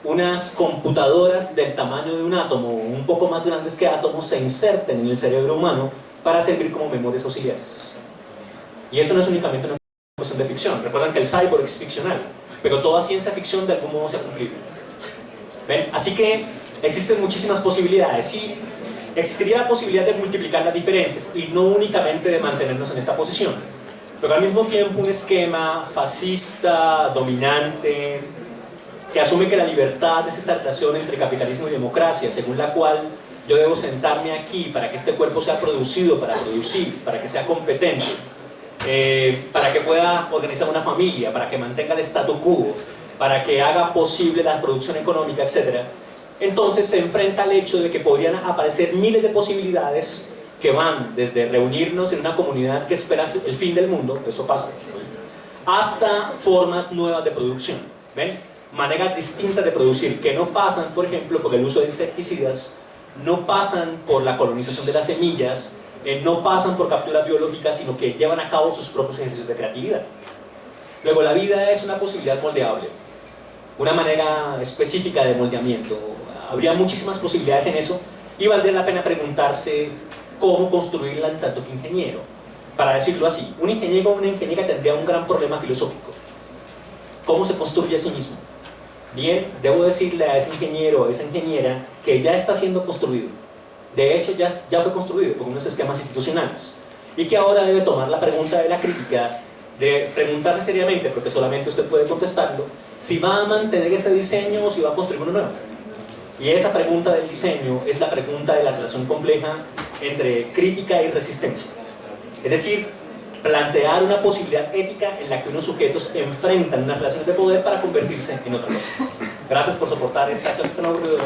unas computadoras del tamaño de un átomo o un poco más grandes que átomos se inserten en el cerebro humano para servir como memorias auxiliares. Y esto no es únicamente una cuestión de ficción. Recuerdan que el cyborg es ficcional, pero toda ciencia ficción de algún modo se ha cumplido. ¿Ven? Así que existen muchísimas posibilidades y existiría la posibilidad de multiplicar las diferencias y no únicamente de mantenernos en esta posición, pero al mismo tiempo un esquema fascista, dominante, que asume que la libertad es esta relación entre capitalismo y democracia, según la cual yo debo sentarme aquí para que este cuerpo sea producido, para producir, para que sea competente, para que pueda organizar una familia, para que mantenga el statu quo, para que haga posible la producción económica, etc. Entonces se enfrenta al hecho de que podrían aparecer miles de posibilidades que van desde reunirnos en una comunidad que espera el fin del mundo, eso pasa, hasta formas nuevas de producción. ¿Ven? Maneras distintas de producir que no pasan, por ejemplo, por el uso de insecticidas, no pasan por la colonización de las semillas, no pasan por capturas biológicas, sino que llevan a cabo sus propios ejercicios de creatividad. Luego, la vida es una posibilidad moldeable, una manera específica de moldeamiento. Habría muchísimas posibilidades en eso y valdría la pena preguntarse cómo construirla en tanto que ingeniero. Para decirlo así, un ingeniero o una ingeniera tendría un gran problema filosófico. ¿Cómo se construye a sí mismo? Bien, debo decirle a ese ingeniero o a esa ingeniera que ya está siendo construido. De hecho, ya fue construido con unos esquemas institucionales. Y que ahora debe tomar la pregunta de la crítica, de preguntarse seriamente, porque solamente usted puede contestarlo, si va a mantener ese diseño o si va a construir uno nuevo. Y esa pregunta del diseño es la pregunta de la relación compleja entre crítica y resistencia. Es decir, plantear una posibilidad ética en la que unos sujetos enfrentan unas relaciones de poder para convertirse en otra cosa. Gracias por soportar esta clase tan aburrida.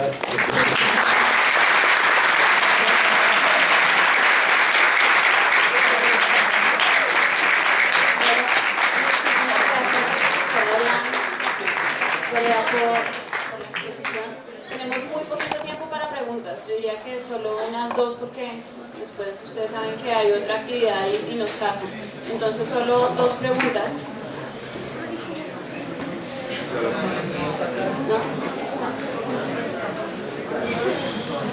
Yo diría que solo unas dos porque pues, después ustedes saben que hay otra actividad y nos sacan. Entonces solo dos preguntas. ¿No?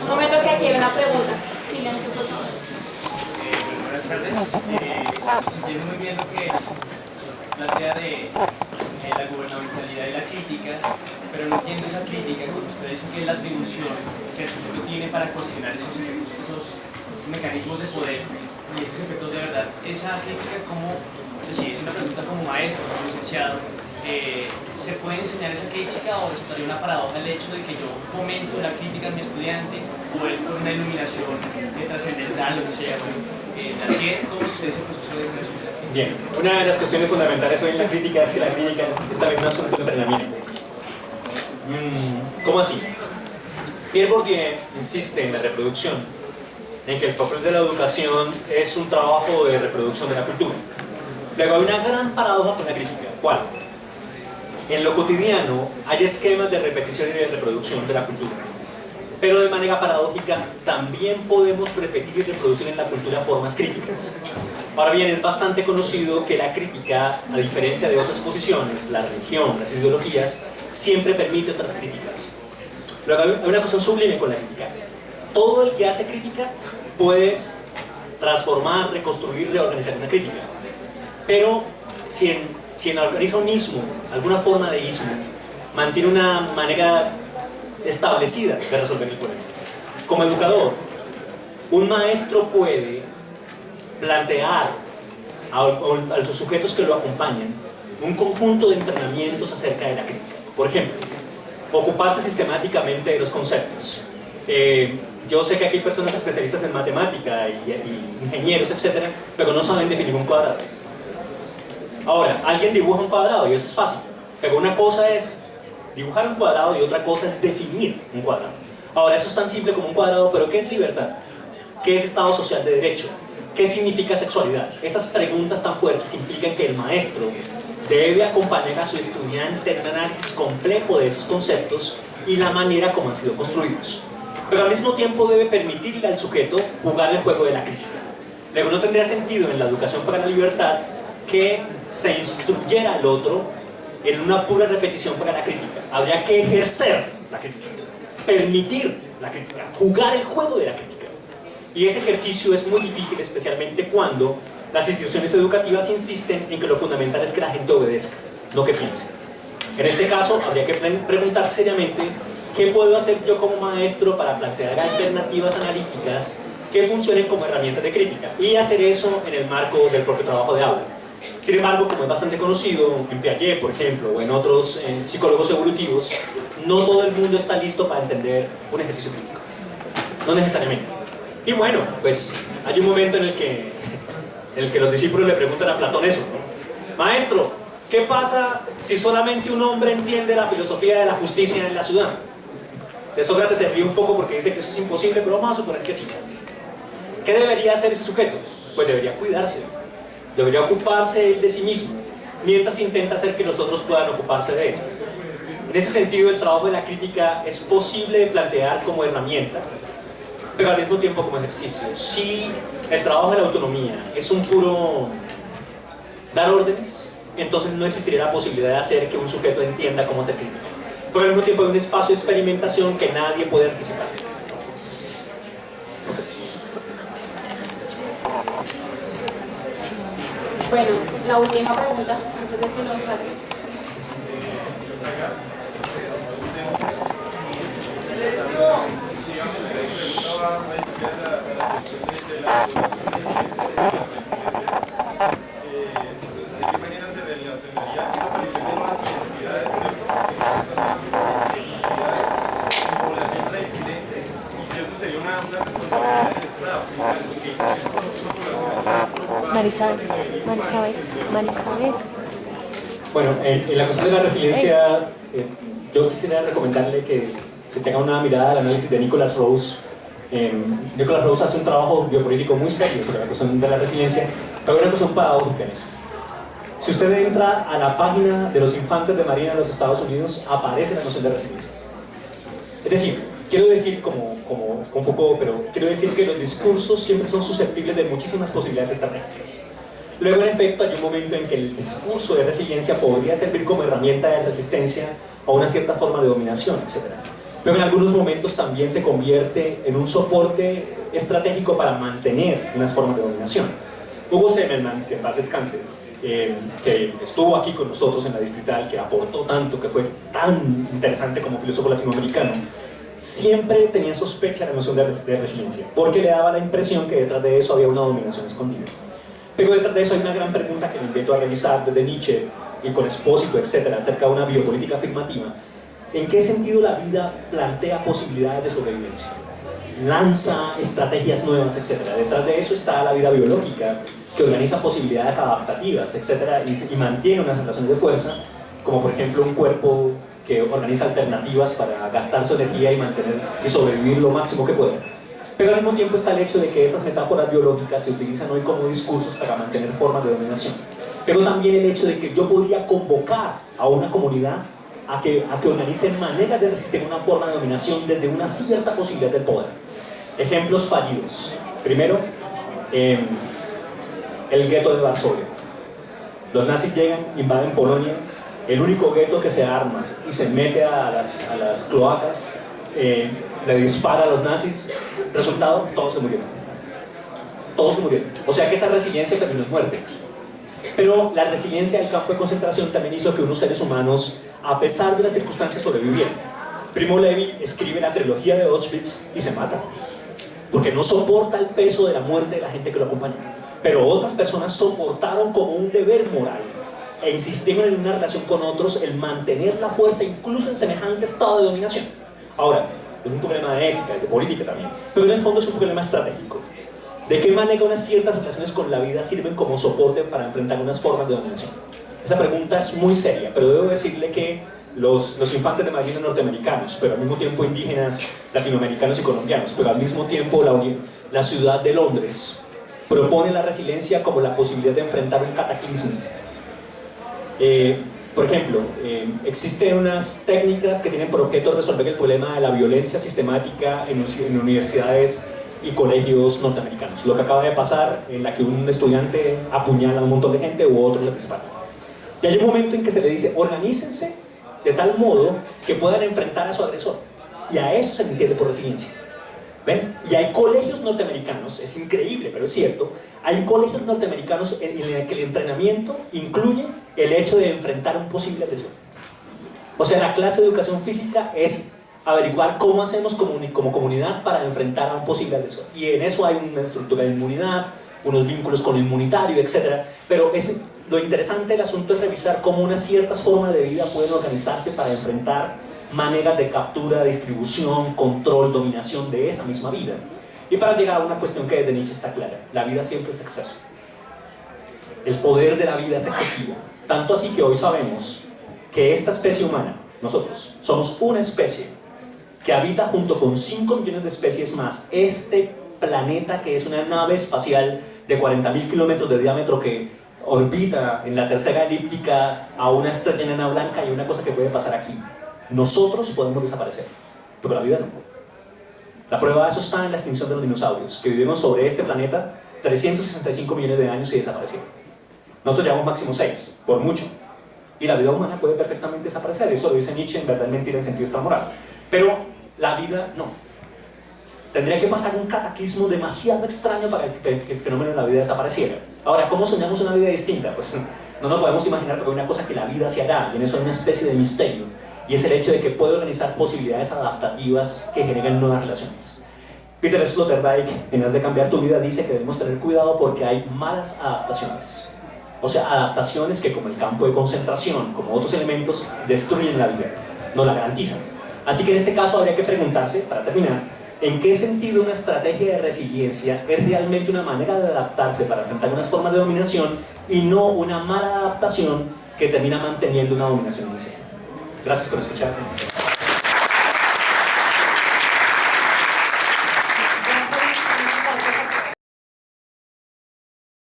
Un momento que aquí hay una pregunta. Silencio, por favor. Buenas tardes. Entiendo muy bien lo que plantea de la gubernamentalidad y la crítica, pero no entiendo esa crítica cuando usted dice que es la atribución que el sujeto tiene para cuestionar esos mecanismos de poder y esos efectos de verdad. Esa crítica, como, sí, es una pregunta como maestro, como licenciado, ¿se puede enseñar esa crítica o resultaría una paradoja el hecho de que yo fomento la crítica a mi estudiante o es por una iluminación trascendental, lo que sea? ¿Cómo sucede ese proceso de educación? Bien, una de las cuestiones fundamentales hoy en la crítica es que la crítica es también un asunto de entrenamiento. ¿Cómo así? Pierre Bourdieu insiste en la reproducción, en que el papel de la educación es un trabajo de reproducción de la cultura. Luego hay una gran paradoja con la crítica. ¿Cuál? En lo cotidiano hay esquemas de repetición y de reproducción de la cultura. Pero de manera paradójica también podemos repetir y reproducir en la cultura formas críticas. Ahora bien, es bastante conocido que la crítica, a diferencia de otras posiciones, la religión, las ideologías, siempre permite otras críticas. Luego hay una cuestión sublime con la crítica. Todo el que hace crítica puede transformar, reconstruir, reorganizar una crítica. Pero quien organiza un ismo, alguna forma de ismo, mantiene una manera establecida de resolver el problema. Como educador, un maestro puede plantear a los sujetos que lo acompañan un conjunto de entrenamientos acerca de la crítica. Por ejemplo, ocuparse sistemáticamente de los conceptos. Yo sé que aquí hay personas especialistas en matemática y ingenieros, etcétera, pero no saben definir un cuadrado. Ahora, alguien dibuja un cuadrado y eso es fácil, pero una cosa es dibujar un cuadrado y otra cosa es definir un cuadrado. Ahora, eso es tan simple como un cuadrado, pero ¿qué es libertad? ¿Qué es Estado social de derecho? ¿Qué significa sexualidad? Esas preguntas tan fuertes implican que el maestro debe acompañar a su estudiante en un análisis complejo de esos conceptos y la manera como han sido construidos. Pero al mismo tiempo debe permitirle al sujeto jugar el juego de la crítica. Luego no tendría sentido en la educación para la libertad que se instruyera al otro en una pura repetición para la crítica. Habría que ejercer la crítica, permitir la crítica, jugar el juego de la crítica. Y ese ejercicio es muy difícil, especialmente cuando las instituciones educativas insisten en que lo fundamental es que la gente obedezca, no que piense. En este caso, habría que preguntarse seriamente ¿qué puedo hacer yo como maestro para plantear alternativas analíticas que funcionen como herramientas de crítica? Y hacer eso en el marco del propio trabajo de aula. Sin embargo, como es bastante conocido en Piaget, por ejemplo, o en otros psicólogos evolutivos, no todo el mundo está listo para entender un ejercicio crítico. No necesariamente. Y bueno, pues hay un momento en el que los discípulos le preguntan a Platón eso, ¿no? Maestro, ¿qué pasa si solamente un hombre entiende la filosofía de la justicia en la ciudad? Entonces Sócrates se ríe un poco porque dice que eso es imposible, pero vamos a suponer que sí. ¿Qué debería hacer ese sujeto? Pues debería cuidarse, debería ocuparse él de sí mismo, mientras intenta hacer que los otros puedan ocuparse de él. En ese sentido, el trabajo de la crítica es posible de plantear como herramienta, pero al mismo tiempo como ejercicio. Si el trabajo de la autonomía es un puro dar órdenes, entonces no existiría la posibilidad de hacer que un sujeto entienda cómo hacer crítica. Pero al mismo tiempo hay un espacio de experimentación que nadie puede anticipar. Bueno, la última pregunta, antes de que lo saquen. Marisabel. Bueno, en la cuestión de la resiliencia, yo quisiera recomendarle que se tenga una mirada al análisis de Nicholas Rose. Nicholas Rose hace un trabajo biopolítico muy serio sobre la cuestión de la resiliencia, pero hay una cuestión paradójica en eso. Si usted entra a la página de los infantes de Marina de los Estados Unidos, aparece la noción de resiliencia. Es decir, quiero decir, como con Foucault, pero quiero decir que los discursos siempre son susceptibles de muchísimas posibilidades estratégicas. Luego, en efecto, hay un momento en que el discurso de resiliencia podría servir como herramienta de resistencia a una cierta forma de dominación, etc. Pero en algunos momentos también se convierte en un soporte estratégico para mantener unas formas de dominación. Hugo Semelman, que en paz descanse, que estuvo aquí con nosotros en la Distrital, que aportó tanto, que fue tan interesante como filósofo latinoamericano, siempre tenía sospecha de la noción de resiliencia, porque le daba la impresión que detrás de eso había una dominación escondida. Pero detrás de eso hay una gran pregunta que le invito a revisar desde Nietzsche y con Expósito, etcétera, acerca de una biopolítica afirmativa. ¿En qué sentido la vida plantea posibilidades de sobrevivencia? Lanza estrategias nuevas, etcétera. Detrás de eso está la vida biológica, que organiza posibilidades adaptativas, etcétera, y mantiene unas relaciones de fuerza, como por ejemplo un cuerpo que organiza alternativas para gastar su energía y mantener y sobrevivir lo máximo que pueda. Pero al mismo tiempo está el hecho de que esas metáforas biológicas se utilizan hoy como discursos para mantener formas de dominación. Pero también el hecho de que yo podría convocar a una comunidad a que organicen maneras de resistir una forma de dominación desde una cierta posibilidad del poder. Ejemplos fallidos. Primero, el gueto de Varsovia. Los nazis llegan, invaden Polonia. El único gueto que se arma y se mete a las cloacas le dispara a los nazis, resultado, todos se murieron. Todos se murieron. O sea que esa resiliencia terminó en muerte. Pero la resiliencia del campo de concentración también hizo que unos seres humanos, a pesar de las circunstancias, sobrevivieran. Primo Levi escribe la trilogía de Auschwitz y se mata, porque no soporta el peso de la muerte de la gente que lo acompaña. Pero otras personas soportaron como un deber moral e insistieron en una relación con otros el mantener la fuerza incluso en semejante estado de dominación. Ahora, es un problema de ética y de política también, pero en el fondo es un problema estratégico. ¿De qué manera unas ciertas relaciones con la vida sirven como soporte para enfrentar unas formas de dominación? Esa pregunta es muy seria, pero debo decirle que los infantes de marina norteamericanos, pero al mismo tiempo indígenas latinoamericanos y colombianos, pero al mismo tiempo la ciudad de Londres propone la resiliencia como la posibilidad de enfrentar un cataclismo. Por ejemplo, existen unas técnicas que tienen por objeto resolver el problema de la violencia sistemática en universidades y colegios norteamericanos. Lo que acaba de pasar, en la que un estudiante apuñala a un montón de gente u otro le dispara. Y hay un momento en que se le dice, organícense de tal modo que puedan enfrentar a su agresor. Y a eso se le entiende por resiliencia. ¿Ven? Y hay colegios norteamericanos, es increíble, pero es cierto, hay colegios norteamericanos en el que el entrenamiento incluye el hecho de enfrentar a un posible agresor. O sea, la clase de educación física es averiguar cómo hacemos como comunidad para enfrentar a un posible agresor. Y en eso hay una estructura de inmunidad, unos vínculos con lo inmunitario, etc. Pero lo interesante del asunto es revisar cómo unas ciertas formas de vida pueden organizarse para enfrentar maneras de captura, distribución, control, dominación de esa misma vida. Y para llegar a una cuestión que desde Nietzsche está clara: la vida siempre es exceso. El poder de la vida es excesivo. Tanto así que hoy sabemos que esta especie humana, nosotros, somos una especie que habita junto con 5 millones de especies más este planeta, que es una nave espacial de 40.000 kilómetros de diámetro que orbita en la tercera elíptica a una estrella enana blanca. Y una cosa que puede pasar aquí: nosotros podemos desaparecer, pero la vida no. La prueba de eso está en la extinción de los dinosaurios, que vivimos sobre este planeta 365 millones de años y desaparecieron. Nosotros llevamos máximo 6, por mucho. Y la vida humana puede perfectamente desaparecer. Eso lo dice Nietzsche, en verdad es mentira en sentido extramoral. Pero la vida no. Tendría que pasar un cataclismo demasiado extraño para que el fenómeno de la vida desapareciera. Ahora, ¿cómo soñamos una vida distinta? Pues no nos podemos imaginar, porque hay una cosa que la vida se hará, y en eso hay una especie de misterio, y es el hecho de que puede organizar posibilidades adaptativas que generen nuevas relaciones. Peter Sloterdijk, en Haz de cambiar tu vida, dice que debemos tener cuidado porque hay malas adaptaciones. O sea, adaptaciones que, como el campo de concentración, como otros elementos, destruyen la vida, no la garantizan. Así que en este caso habría que preguntarse, para terminar, ¿en qué sentido una estrategia de resiliencia es realmente una manera de adaptarse para enfrentar unas formas de dominación y no una mala adaptación que termina manteniendo una dominación inicial? Gracias por escucharme.